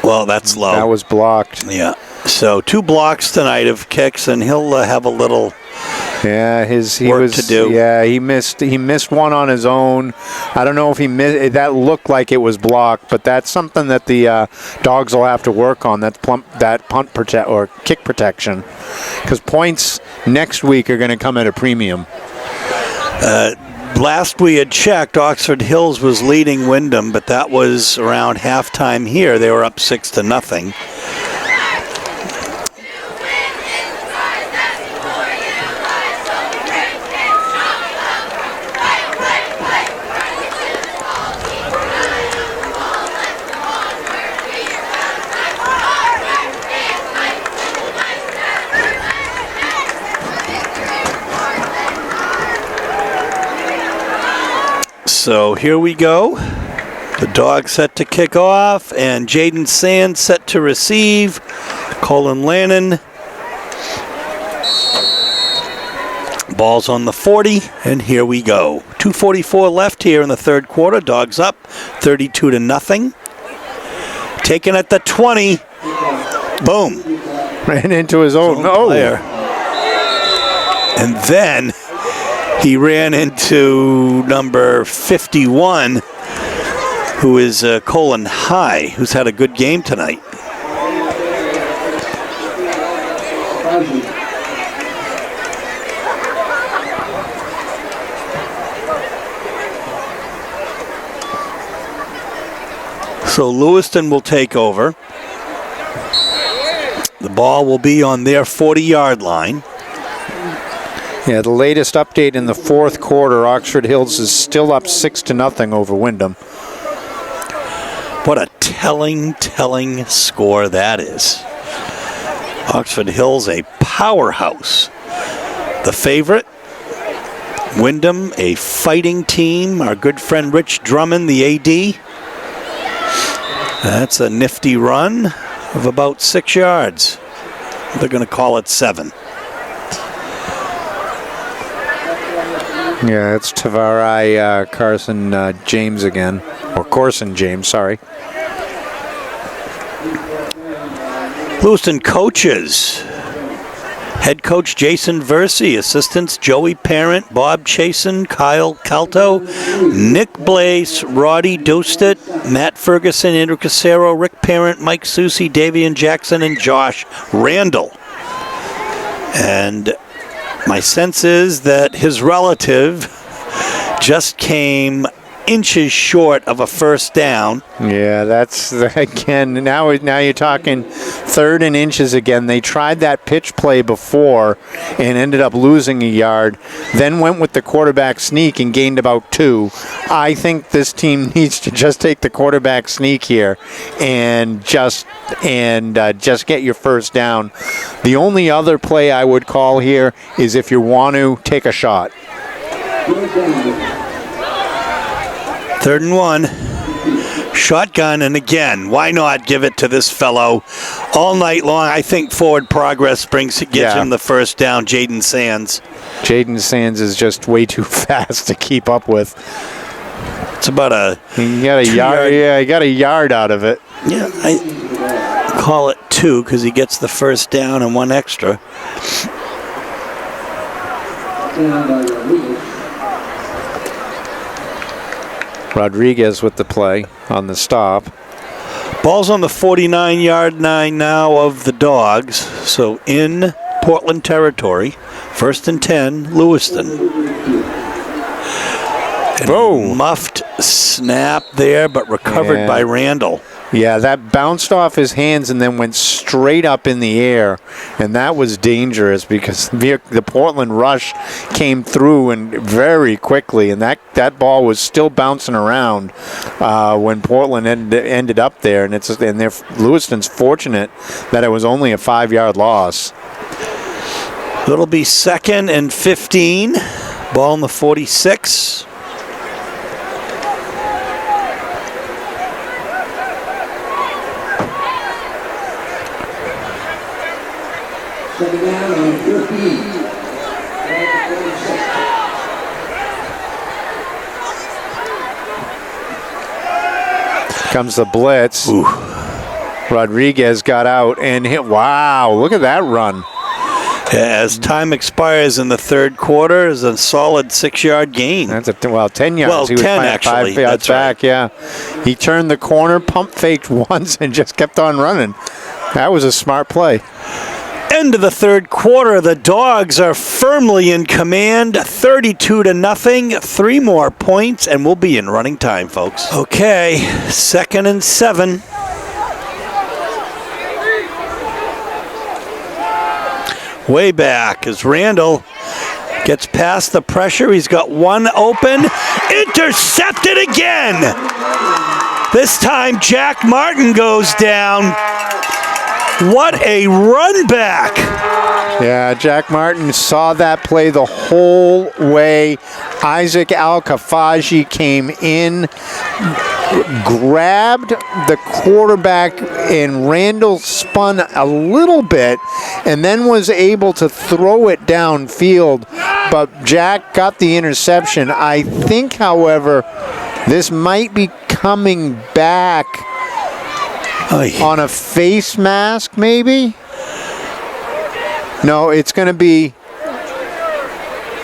Well, that's low. That was blocked. Yeah. So 2 blocks tonight of kicks, and he'll have a little work to do. Yeah, he missed one on his own. I don't know if he missed. That looked like it was blocked, but that's something that the Dogs will have to work on. That punt protect or kick protection, because points next week are going to come at a premium. Last we had checked, Oxford Hills was leading Wyndham, but that was around halftime here. They were up 6-0. So here we go. The Dogs set to kick off, and Jaden Sands set to receive. Colin Lannon. Ball's on the 40, and here we go. 2:44 left here in the 3rd quarter. Dogs up 32-0. Taken at the 20. Boom. Ran into his own player. And then he ran into number 51, who is Colin High, who's had a good game tonight. So Lewiston will take over. The ball will be on their 40-yard line. Yeah, the latest update in the fourth quarter, Oxford Hills is still up 6-0 over Wyndham. What a telling score that is. Oxford Hills, a powerhouse. The favorite, Wyndham, a fighting team. Our good friend Rich Drummond, the AD. That's a nifty run of about 6 yards. They're going to call it 7. Yeah, it's Tavarai Carson James again. Or Corson James, sorry. Lewiston coaches. Head coach Jason Versey, assistants Joey Parent, Bob Chasen, Kyle Calto, Nick Blaze, Roddy Dostit, Matt Ferguson, Andrew Casero, Rick Parent, Mike Susi, Davian Jackson, and Josh Randall. And my sense is that his relative just came inches short of a first down. Yeah, that's, again, now you're talking 3rd and inches again. They tried that pitch play before and ended up losing a yard, then went with the quarterback sneak and gained about 2. I think this team needs to just take the quarterback sneak here and just get your first down. The only other play I would call here is if you want to take a shot. 3rd and 1. Shotgun, and again, why not give it to this fellow all night long? I think forward progress gets him the first down, Jaden Sands. Jaden Sands is just way too fast to keep up with. It's about he got a yard. Yeah, he got a yard out of it. Yeah, I call it 2 because he gets the first down and 1 extra. Rodriguez with the play on the stop. Ball's on the 49-yard line now of the Dogs. So in Portland territory, 1st and 10, Lewiston. Whoa. Muffed snap there, but recovered by Randall. Yeah, that bounced off his hands and then went straight up in the air, and that was dangerous because the Portland rush came through and very quickly, and that ball was still bouncing around when Portland ended up there, and Lewiston's fortunate that it was only a 5-yard loss. It'll be 2nd and 15. Ball on the 46. Second down on 15. Comes the blitz. Ooh. Rodriguez got out and hit. Wow, look at that run. As time expires in the 3rd quarter, is a solid 6-yard gain. That's 10 yards. Well, he was 10 5 actually. yards back, yeah. He turned the corner, pump faked once, and just kept on running. That was a smart play. End of the 3rd quarter, the Dogs are firmly in command, 32-0. 3 more points, and we'll be in running time, folks. Okay, 2nd and 7. Way back as Randall gets past the pressure. He's got 1 open. Intercepted again. This time Jack Martin goes down. What a run back. Yeah, Jack Martin saw that play the whole way. Isaac Al-Kafaji came in, grabbed the quarterback, and Randall spun a little bit and then was able to throw it downfield, but Jack got the interception. I think, however, this might be coming back on a face mask, maybe? No, it's going to be,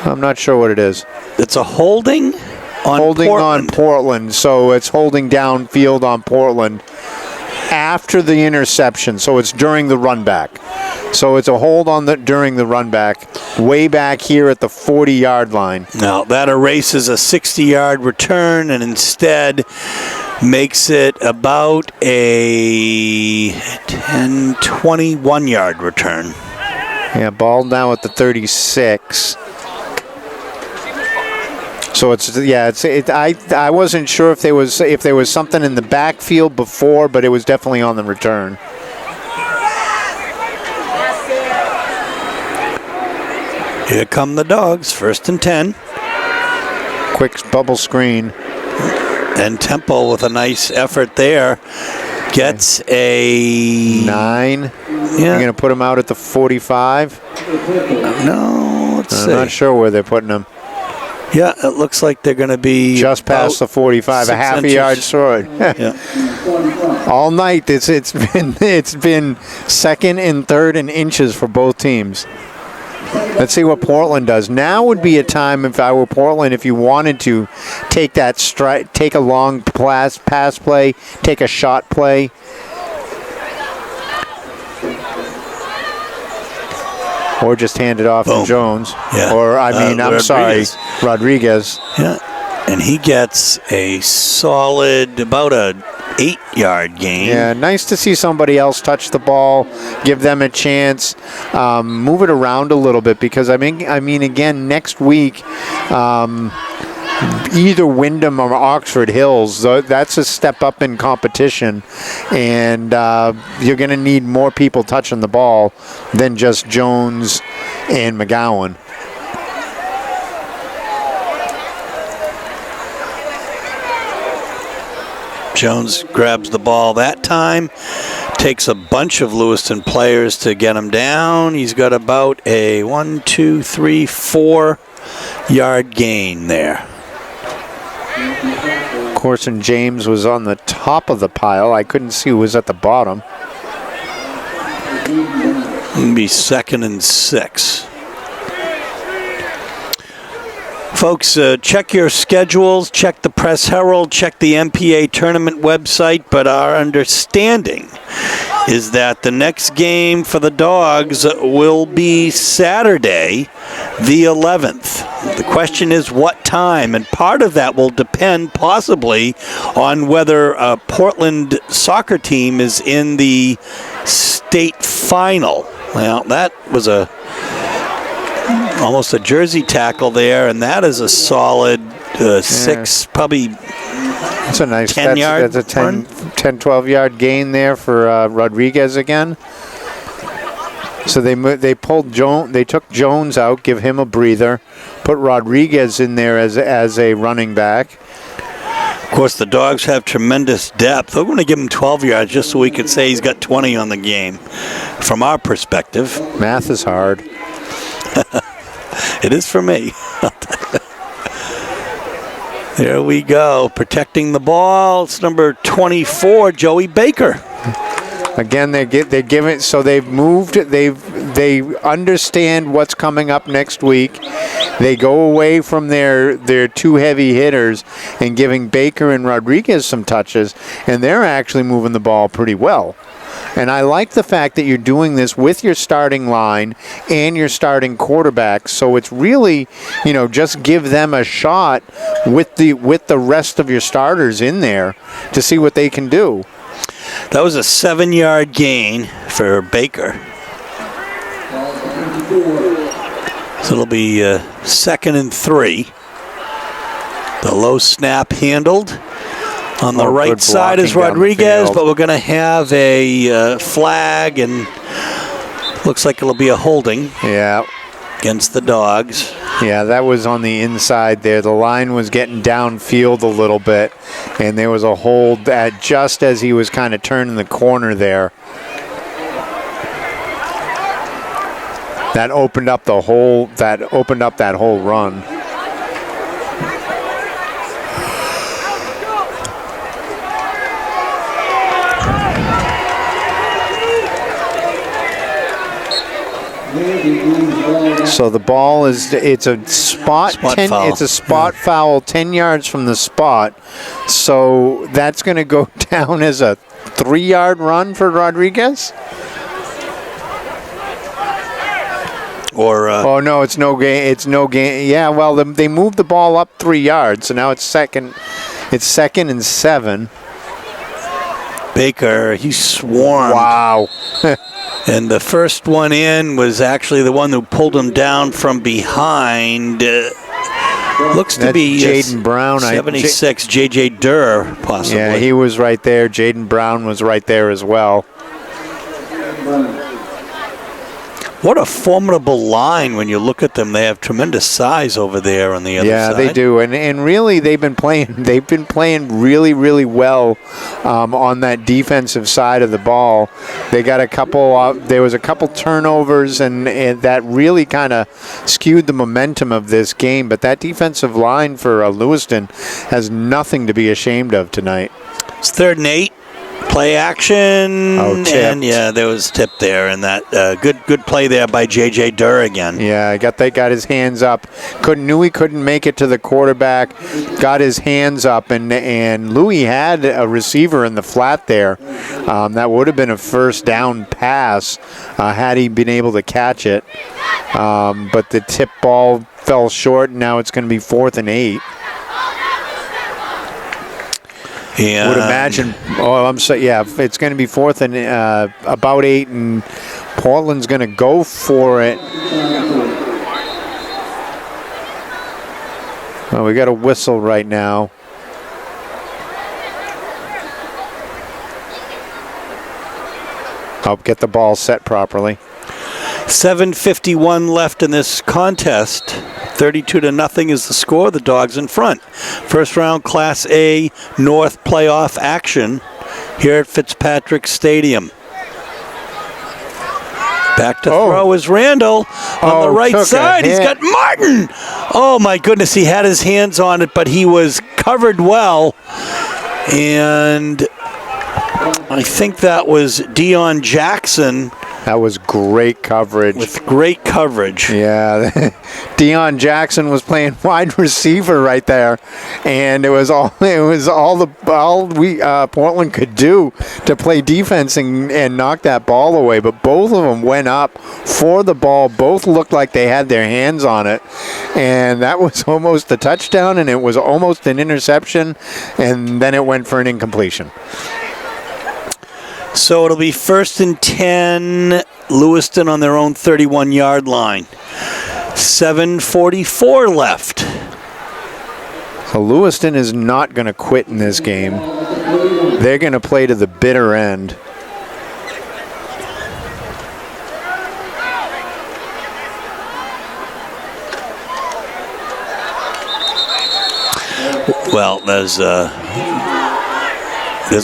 I'm not sure what it is. It's a holding on Portland. So it's holding downfield on Portland after the interception. So it's during the run back. So it's a hold on during the run back, way back here at the 40-yard line. Now, that erases a 60-yard return and instead makes it about a 10, 21-yard return. Yeah, ball now at the 36. So I wasn't sure if there was something in the backfield before, but it was definitely on the return. Here come the Dogs, 1st and 10. Quick bubble screen. And Temple with a nice effort there gets a 9. Yeah. You're going to put him out at the 45? No, let's see. I'm not sure where they're putting him. Yeah, it looks like they're going to be just past the 45, a half inches. a yard short. Yeah. All night it's been 2nd and 3rd in inches for both teams. Let's see what Portland does. Now would be a time, if I were Portland, if you wanted to take that take a long pass play, take a shot play. Or just hand it off to Jones. Yeah. Or, Rodriguez. Yeah. And he gets a solid, about a 8-yard gain. Yeah, nice to see somebody else touch the ball, give them a chance, move it around a little bit, because I mean, again, next week, either Wyndham or Oxford Hills, that's a step up in competition, and you're going to need more people touching the ball than just Jones and McGowan. Jones grabs the ball that time, takes a bunch of Lewiston players to get him down. He's got about a 4-yard gain there. Of course, and James was on the top of the pile. I couldn't see who was at the bottom. It'll be 2nd and 6. Folks, check your schedules, check the Press Herald, check the MPA tournament website, but our understanding is that the next game for the Dogs will be Saturday, the 11th. The question is what time, and part of that will depend possibly on whether a Portland soccer team is in the state final. Well, that was almost a jersey tackle there, and that is a solid 6, probably that's a nice 10-yard. That's a 10, 12-yard gain there for Rodriguez again. So they pulled Jones. They took Jones out, give him a breather, put Rodriguez in there as a running back. Of course, the Dogs have tremendous depth. We're going to give him 12 yards just so we could say he's got 20 on the game. From our perspective, math is hard. It is for me. There we go. Protecting the ball. It's number 24, Joey Baker. Again, they're giving. So they've moved. They understand what's coming up next week. They go away from their two heavy hitters and giving Baker and Rodriguez some touches, and they're actually moving the ball pretty well. And I like the fact that you're doing this with your starting line and your starting quarterback. So it's really, just give them a shot with the rest of your starters in there to see what they can do. That was a 7-yard gain for Baker. So it'll be 2nd and 3. The low snap handled. On the right side is Rodriguez, but we're going to have a flag, and looks like it'll be a holding. Yeah. Against the Dogs. Yeah, that was on the inside there. The line was getting downfield a little bit, and there was a hold just as he was kind of turning the corner there. That opened up that whole run. So the ball it's a spot foul. It's a spot foul 10 yards from the spot. So that's going to go down as a 3-yard run for Rodriguez. Or Oh no, it's no gain. It's no gain. Yeah, well, they moved the ball up 3 yards, so now it's second. It's 2nd and 7. Baker, he swarmed. Wow. And the first one in was actually the one who pulled him down from behind. Looks to That's be Jaden Brown. 76, J.J. Durr, possibly. Yeah, he was right there. Jaden Brown was right there as well. What a formidable line when you look at them. They have tremendous size over there on the other side. Yeah, they do, and really they've been playing really, really well on that defensive side of the ball. They got a couple. There was a couple turnovers, and that really kind of skewed the momentum of this game. But that defensive line for Lewiston has nothing to be ashamed of tonight. It's 3rd and 8. Play action. Oh, tipped. And yeah, there was tip there, and that good play there by J.J. Durr again. Yeah, got his hands up. Knew he couldn't make it to the quarterback. Got his hands up, and Louis had a receiver in the flat there. That would have been a first down pass had he been able to catch it. But the tip ball fell short, and now it's going to be 4th and 8. And Would imagine. Oh, I'm sorry. Yeah, it's going to be 4th and about 8, and Portland's going to go for it. Well, we got a whistle right now. I'll get the ball set properly. 7:51 left in this contest. 32-0 is the score. The Dogs in front. First round Class A North playoff action here at Fitzpatrick Stadium. Back to throw is Randall on the right side. He's got Martin. Oh my goodness, he had his hands on it, but he was covered well. And I think that was Deion Jackson. That was great coverage. With great coverage. Yeah, Deion Jackson was playing wide receiver right there, and it was all Portland could do to play defense and knock that ball away. But both of them went up for the ball. Both looked like they had their hands on it, and that was almost a touchdown, and it was almost an interception, and then it went for an incompletion. So it'll be 1st and 10, Lewiston on their own 31-yard line. 7:44 left. So Lewiston is not going to quit in this game. They're going to play to the bitter end. Well, there's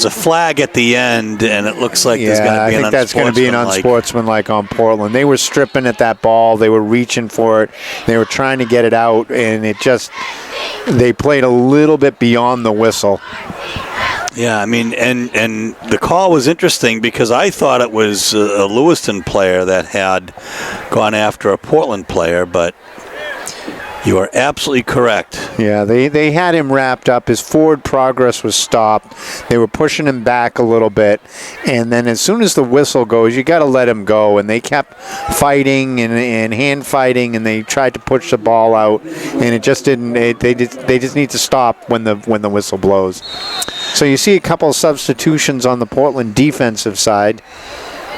a flag at the end, and it looks like there's going to be an unsportsmanlike. I think that's going to be an unsportsmanlike on Portland. They were stripping at that ball. They were reaching for it. They were trying to get it out, and they played a little bit beyond the whistle. Yeah, I mean, and the call was interesting because I thought it was a Lewiston player that had gone after a Portland player, but you are absolutely correct. Yeah, they had him wrapped up. His forward progress was stopped. They were pushing him back a little bit. And then as soon as the whistle goes, you got to let him go. And they kept fighting and hand fighting, and they tried to push the ball out. And it just didn't. They just need to stop when the whistle blows. So you see a couple of substitutions on the Portland defensive side.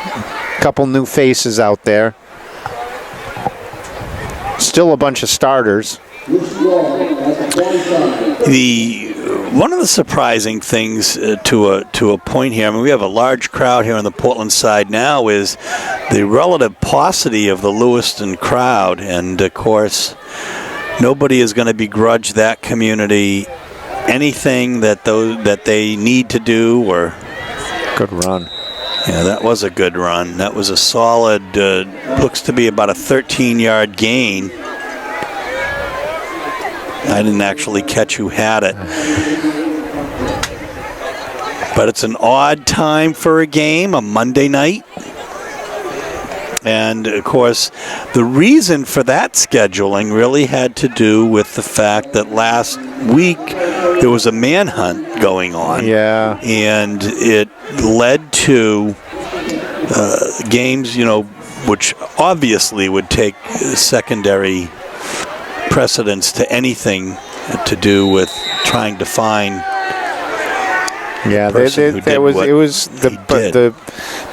A couple new faces out there. Still a bunch of starters. One of the surprising things to a point here, I mean, we have a large crowd here on the Portland side now, is the relative paucity of the Lewiston crowd. And, of course, nobody is going to begrudge that community anything that they need to do. Or good run. Yeah, that was a good run. That was a solid, looks to be about a 13-yard gain. I didn't actually catch who had it. But it's an odd time for a game, a Monday night. And, of course, the reason for that scheduling really had to do with the fact that last week there was a manhunt going on. Yeah. And it led to games, which obviously would take secondary precedence to anything to do with trying to find. Yeah, the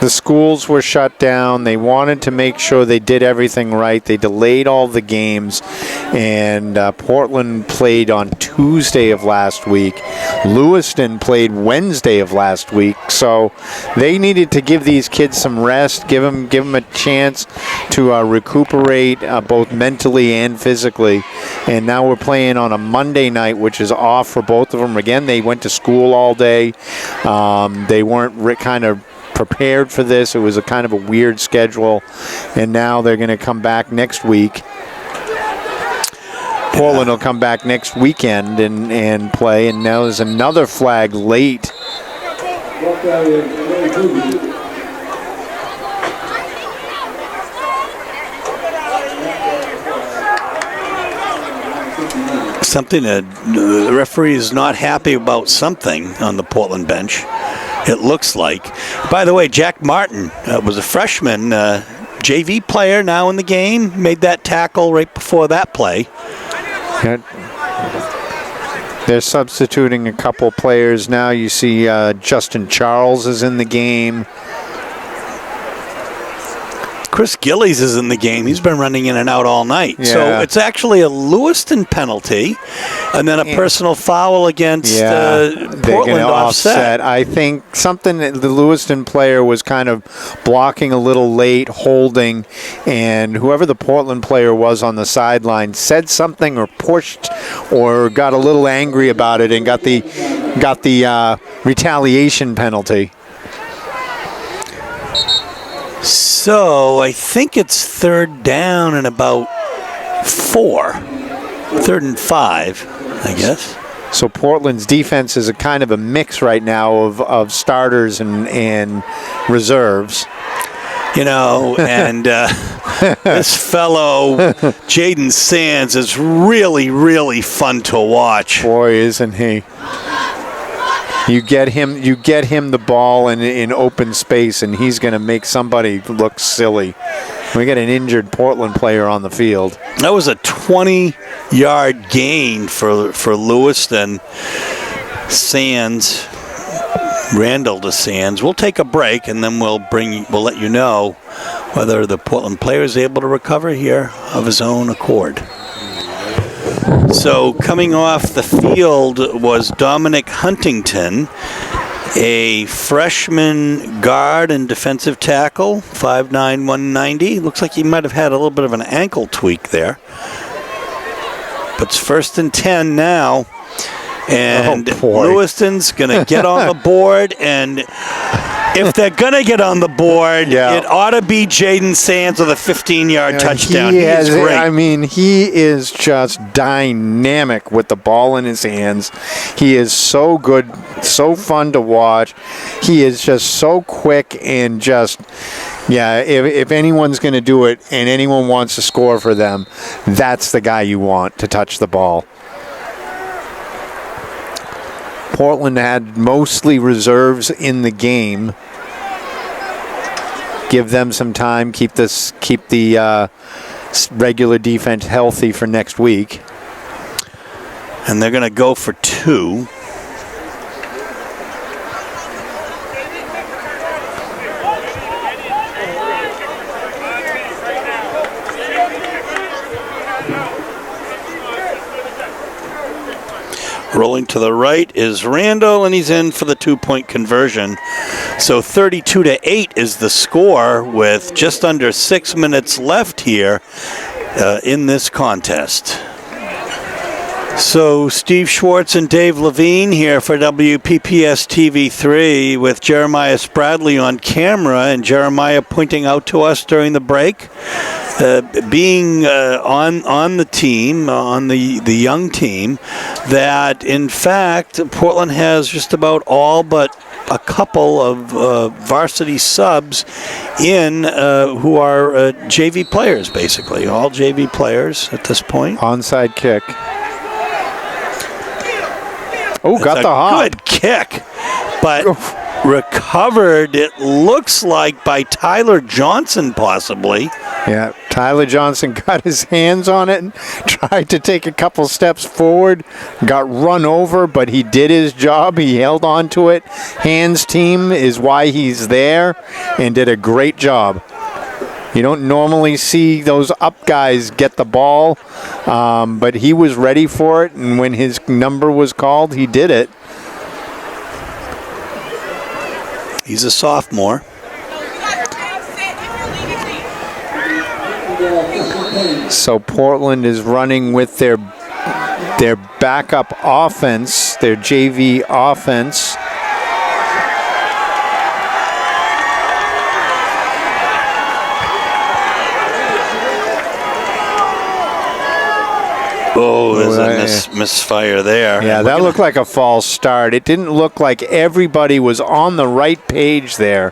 schools were shut down. They wanted to make sure they did everything right. They delayed all the games, and Portland played on Tuesday of last week. Lewiston played Wednesday of last week. So they needed to give these kids some rest, give them a chance to recuperate both mentally and physically. And now we're playing on a Monday night, which is off for both of them. Again, they went to school all day. They weren't kind of prepared for this. It was a kind of a weird schedule, and now they're going to come back next week. Portland will come back next weekend and play, and now there's another flag late. Something that the referee is not happy about something on the Portland bench, it looks like. By the way, Jack Martin was a freshman, JV player now in the game, made that tackle right before that play. They're substituting a couple players now. You see Justin Charles is in the game. Chris Gillies is in the game. He's been running in and out all night. Yeah. So it's actually a Lewiston penalty and then a personal foul against Portland offset. I think something that the Lewiston player was kind of blocking a little late, holding, and whoever the Portland player was on the sideline said something or pushed or got a little angry about it and got the retaliation penalty. So I think it's third down and about 4. 3rd and 5, I guess. So Portland's defense is a kind of a mix right now of starters and reserves. You know, and this fellow, Jaden Sands, is really, really fun to watch. Boy, isn't he. You get him the ball in open space, and he's going to make somebody look silly. We got an injured Portland player on the field. That was a 20-yard gain for Lewiston. Sands, Randall to Sands. We'll take a break, and then we'll let you know whether the Portland player is able to recover here of his own accord. So coming off the field was Dominic Huntington, a freshman guard and defensive tackle, 5'9", 190. Looks like he might have had a little bit of an ankle tweak there. But it's 1st and 10 now. And Lewiston's going to get on the board, and if they're going to get on the board, it ought to be Jaden Sands with a 15-yard touchdown. He is great. I mean, he is just dynamic with the ball in his hands. He is so good, so fun to watch. He is just so quick and just, if anyone's going to do it and anyone wants to score for them, that's the guy you want to touch the ball. Portland had mostly reserves in the game. Give them some time. Keep the regular defense healthy for next week. And they're going to go for 2. Rolling to the right is Randall, and he's in for the 2-point conversion. So 32-8 is the score with just under 6 minutes left here in this contest. So Steve Schwartz and Dave Levine here for WPPS TV3 with Jeremiah Spradley on camera, and Jeremiah pointing out to us during the break, being on the team, on the young team, that in fact Portland has just about all but a couple of varsity subs in who are JV players, basically. All JV players at this point. Onside kick. Oh, got the hop. Good kick. But recovered, it looks like, by Tyler Johnson, possibly. Yeah, Tyler Johnson got his hands on it and tried to take a couple steps forward, got run over, but he did his job. He held on to it. Hands team is why he's there and did a great job. You don't normally see those up guys get the ball, but he was ready for it, and when his number was called, he did it. He's a sophomore. So Portland is running with their backup offense, their JV offense. Oh, there's a misfire there. Yeah, that looked like a false start. It didn't look like everybody was on the right page there.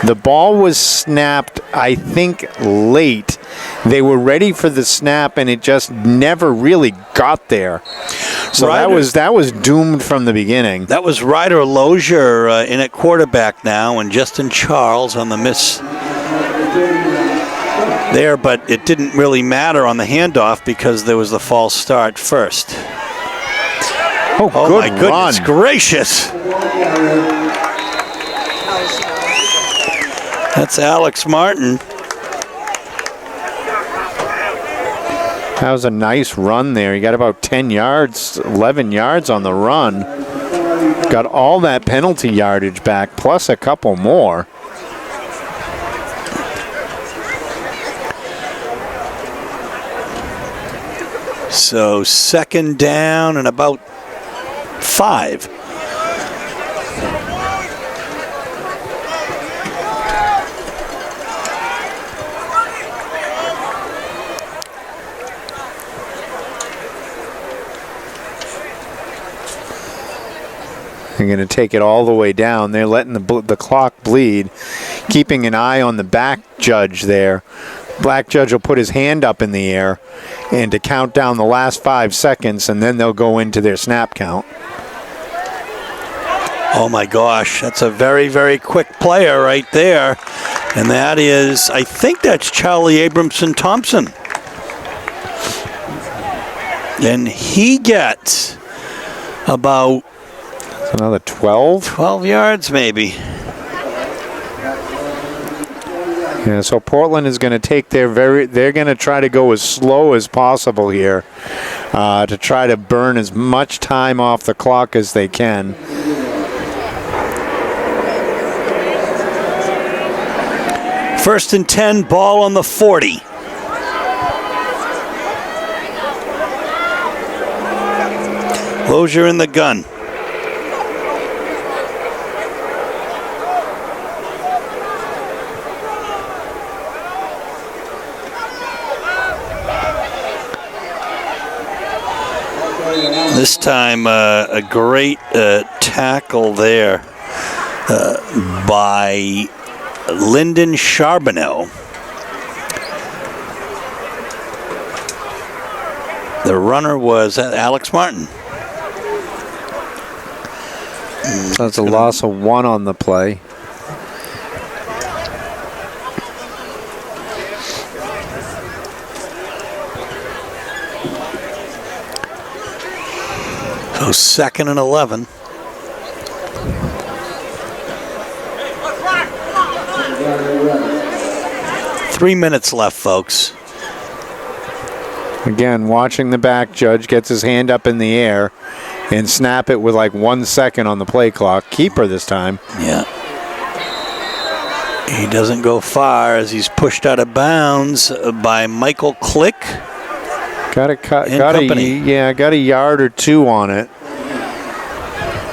The ball was snapped, I think, late. They were ready for the snap, and it just never really got there. So that was doomed from the beginning. That was Ryder Lozier in at quarterback now, and Justin Charles on the miss there, but it didn't really matter on the handoff because there was the false start first. Oh, my goodness gracious. That's Alex Martin. That was a nice run there. He got about 10 yards, 11 yards on the run. Got all that penalty yardage back, plus a couple more. So second down and about 5. They're going to take it all the way down. They're letting the clock bleed, keeping an eye on the back judge there. Black judge will put his hand up in the air and to count down the last 5 seconds, and then they'll go into their snap count. Oh my gosh, that's a very, very quick player right there. And that is, I think that's Charlie Abramson Thompson. And he gets about another 12? 12 yards maybe. Yeah, so Portland is going to take they're going to try to go as slow as possible here to try to burn as much time off the clock as they can. First and 10, ball on the 40. Lozier in the gun. This time, a great tackle there by Lyndon Charbonneau. The runner was Alex Martin. That's a loss of 1 on the play. So second and 11. Three minutes left, folks. Again, watching the back judge gets his hand up in the air and snap it with like 1 second on the play clock. Keeper this time. Yeah. He doesn't go far as he's pushed out of bounds by Michael Click. Got a yard or 2 on it.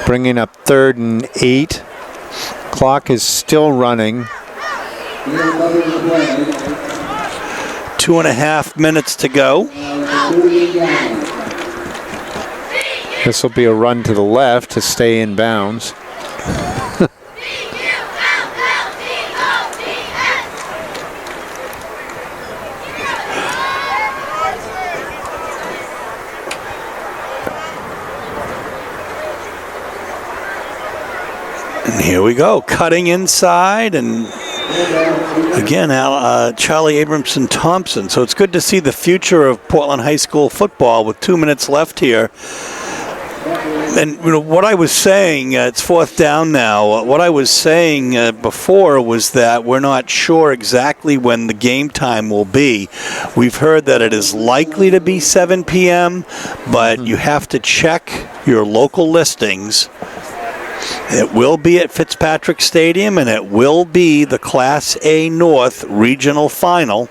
Bringing up 3rd and 8. Clock is still running. 2.5 minutes to go. This will be a run to the left to stay in bounds. And here we go, cutting inside, and again, Charlie Abramson Thompson. So it's good to see the future of Portland High School football with 2 minutes left here. And what I was saying, it's fourth down now. What I was saying before was that we're not sure exactly when the game time will be. We've heard that it is likely to be 7 p.m., but you have to check your local listings. It will be at Fitzpatrick Stadium, and it will be the Class A North Regional Final.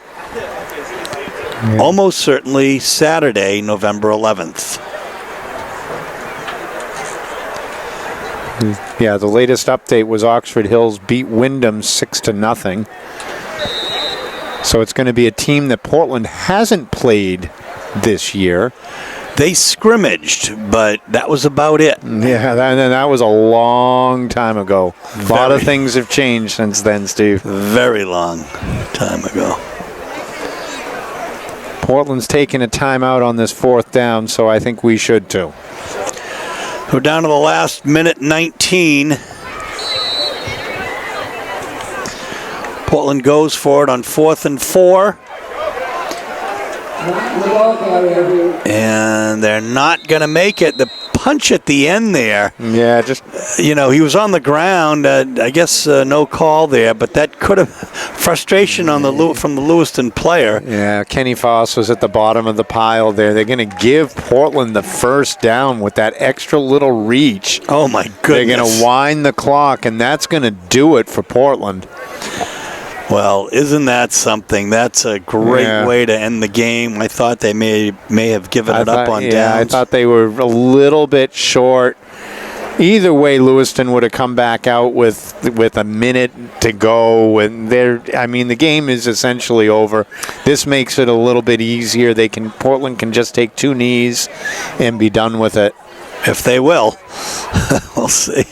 Almost certainly Saturday, November 11th. Yeah, the latest update was Oxford Hills beat Wyndham 6-0. So it's going to be a team that Portland hasn't played this year. They scrimmaged, but that was about it. Yeah, that was a long time ago. A lot of things have changed since then, Steve. Very long time ago. Portland's taking a timeout on this fourth down, so I think we should too. We're down to the last minute 19. Portland goes for it on 4th and 4. And they're not going to make it. The punch at the end there. Yeah, just... he was on the ground. I guess no call there, but that could have... Frustration from the Lewiston player. Yeah, Kenny Foss was at the bottom of the pile there. They're going to give Portland the first down with that extra little reach. Oh, my goodness. They're going to wind the clock, and that's going to do it for Portland. Well, isn't that something? That's a great way to end the game. I thought they may have given it up on downs. I thought they were a little bit short. Either way, Lewiston would have come back out with a minute to go, and the game is essentially over. This makes it a little bit easier. Portland can just take 2 knees and be done with it. If they will. We'll see.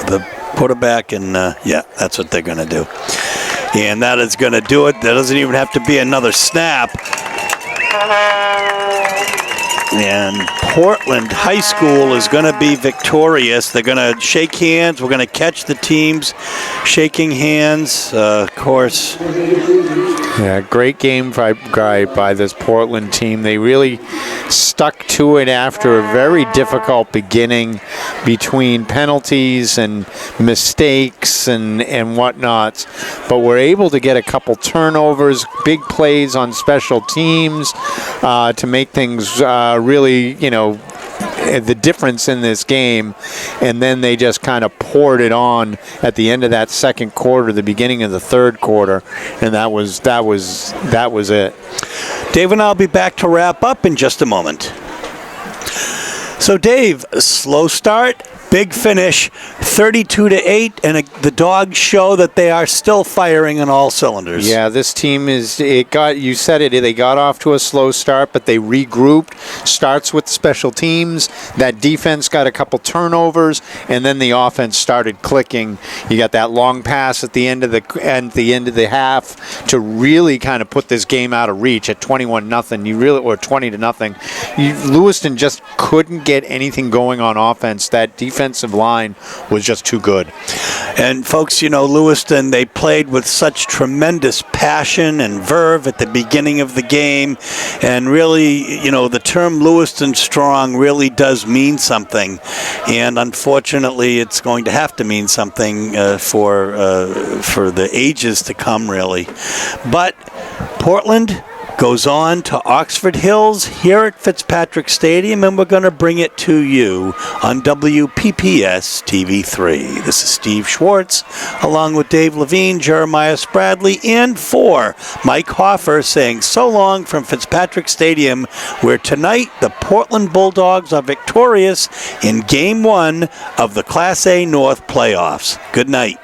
The quarterback, and that's what they're going to do. And that is going to do it. There doesn't even have to be another snap. And Portland High School is going to be victorious. They're going to shake hands. We're going to catch the teams shaking hands, of course. Yeah, great game by this Portland team. They really stuck to it after a very difficult beginning between penalties and mistakes and whatnot. But we're able to get a couple turnovers, big plays on special teams to make things really, the difference in this game, and then they just kind of poured it on at the end of that second quarter, the beginning of the third quarter, and that was it. Dave and I'll be back to wrap up in just a moment. So Dave, a slow start, big finish, 32-8, and the Dogs show that they are still firing on all cylinders. Yeah, this team they got off to a slow start, but they regrouped. Starts with special teams. That defense got a couple turnovers, and then the offense started clicking. You got that long pass at the end of the half to really kind of put this game out of reach at 21-0. Or 20-0. Lewiston just couldn't get anything going on offense. That defensive line was just too good. And folks, Lewiston, they played with such tremendous passion and verve at the beginning of the game. And really, the term Lewiston strong really does mean something. And unfortunately, it's going to have to mean something for the ages to come, really. But Portland goes on to Oxford Hills here at Fitzpatrick Stadium, and we're going to bring it to you on WPPS TV3. This is Steve Schwartz, along with Dave Levine, Jeremiah Spradley, and Mike Hoffer, saying so long from Fitzpatrick Stadium, where tonight the Portland Bulldogs are victorious in Game 1 of the Class A North playoffs. Good night.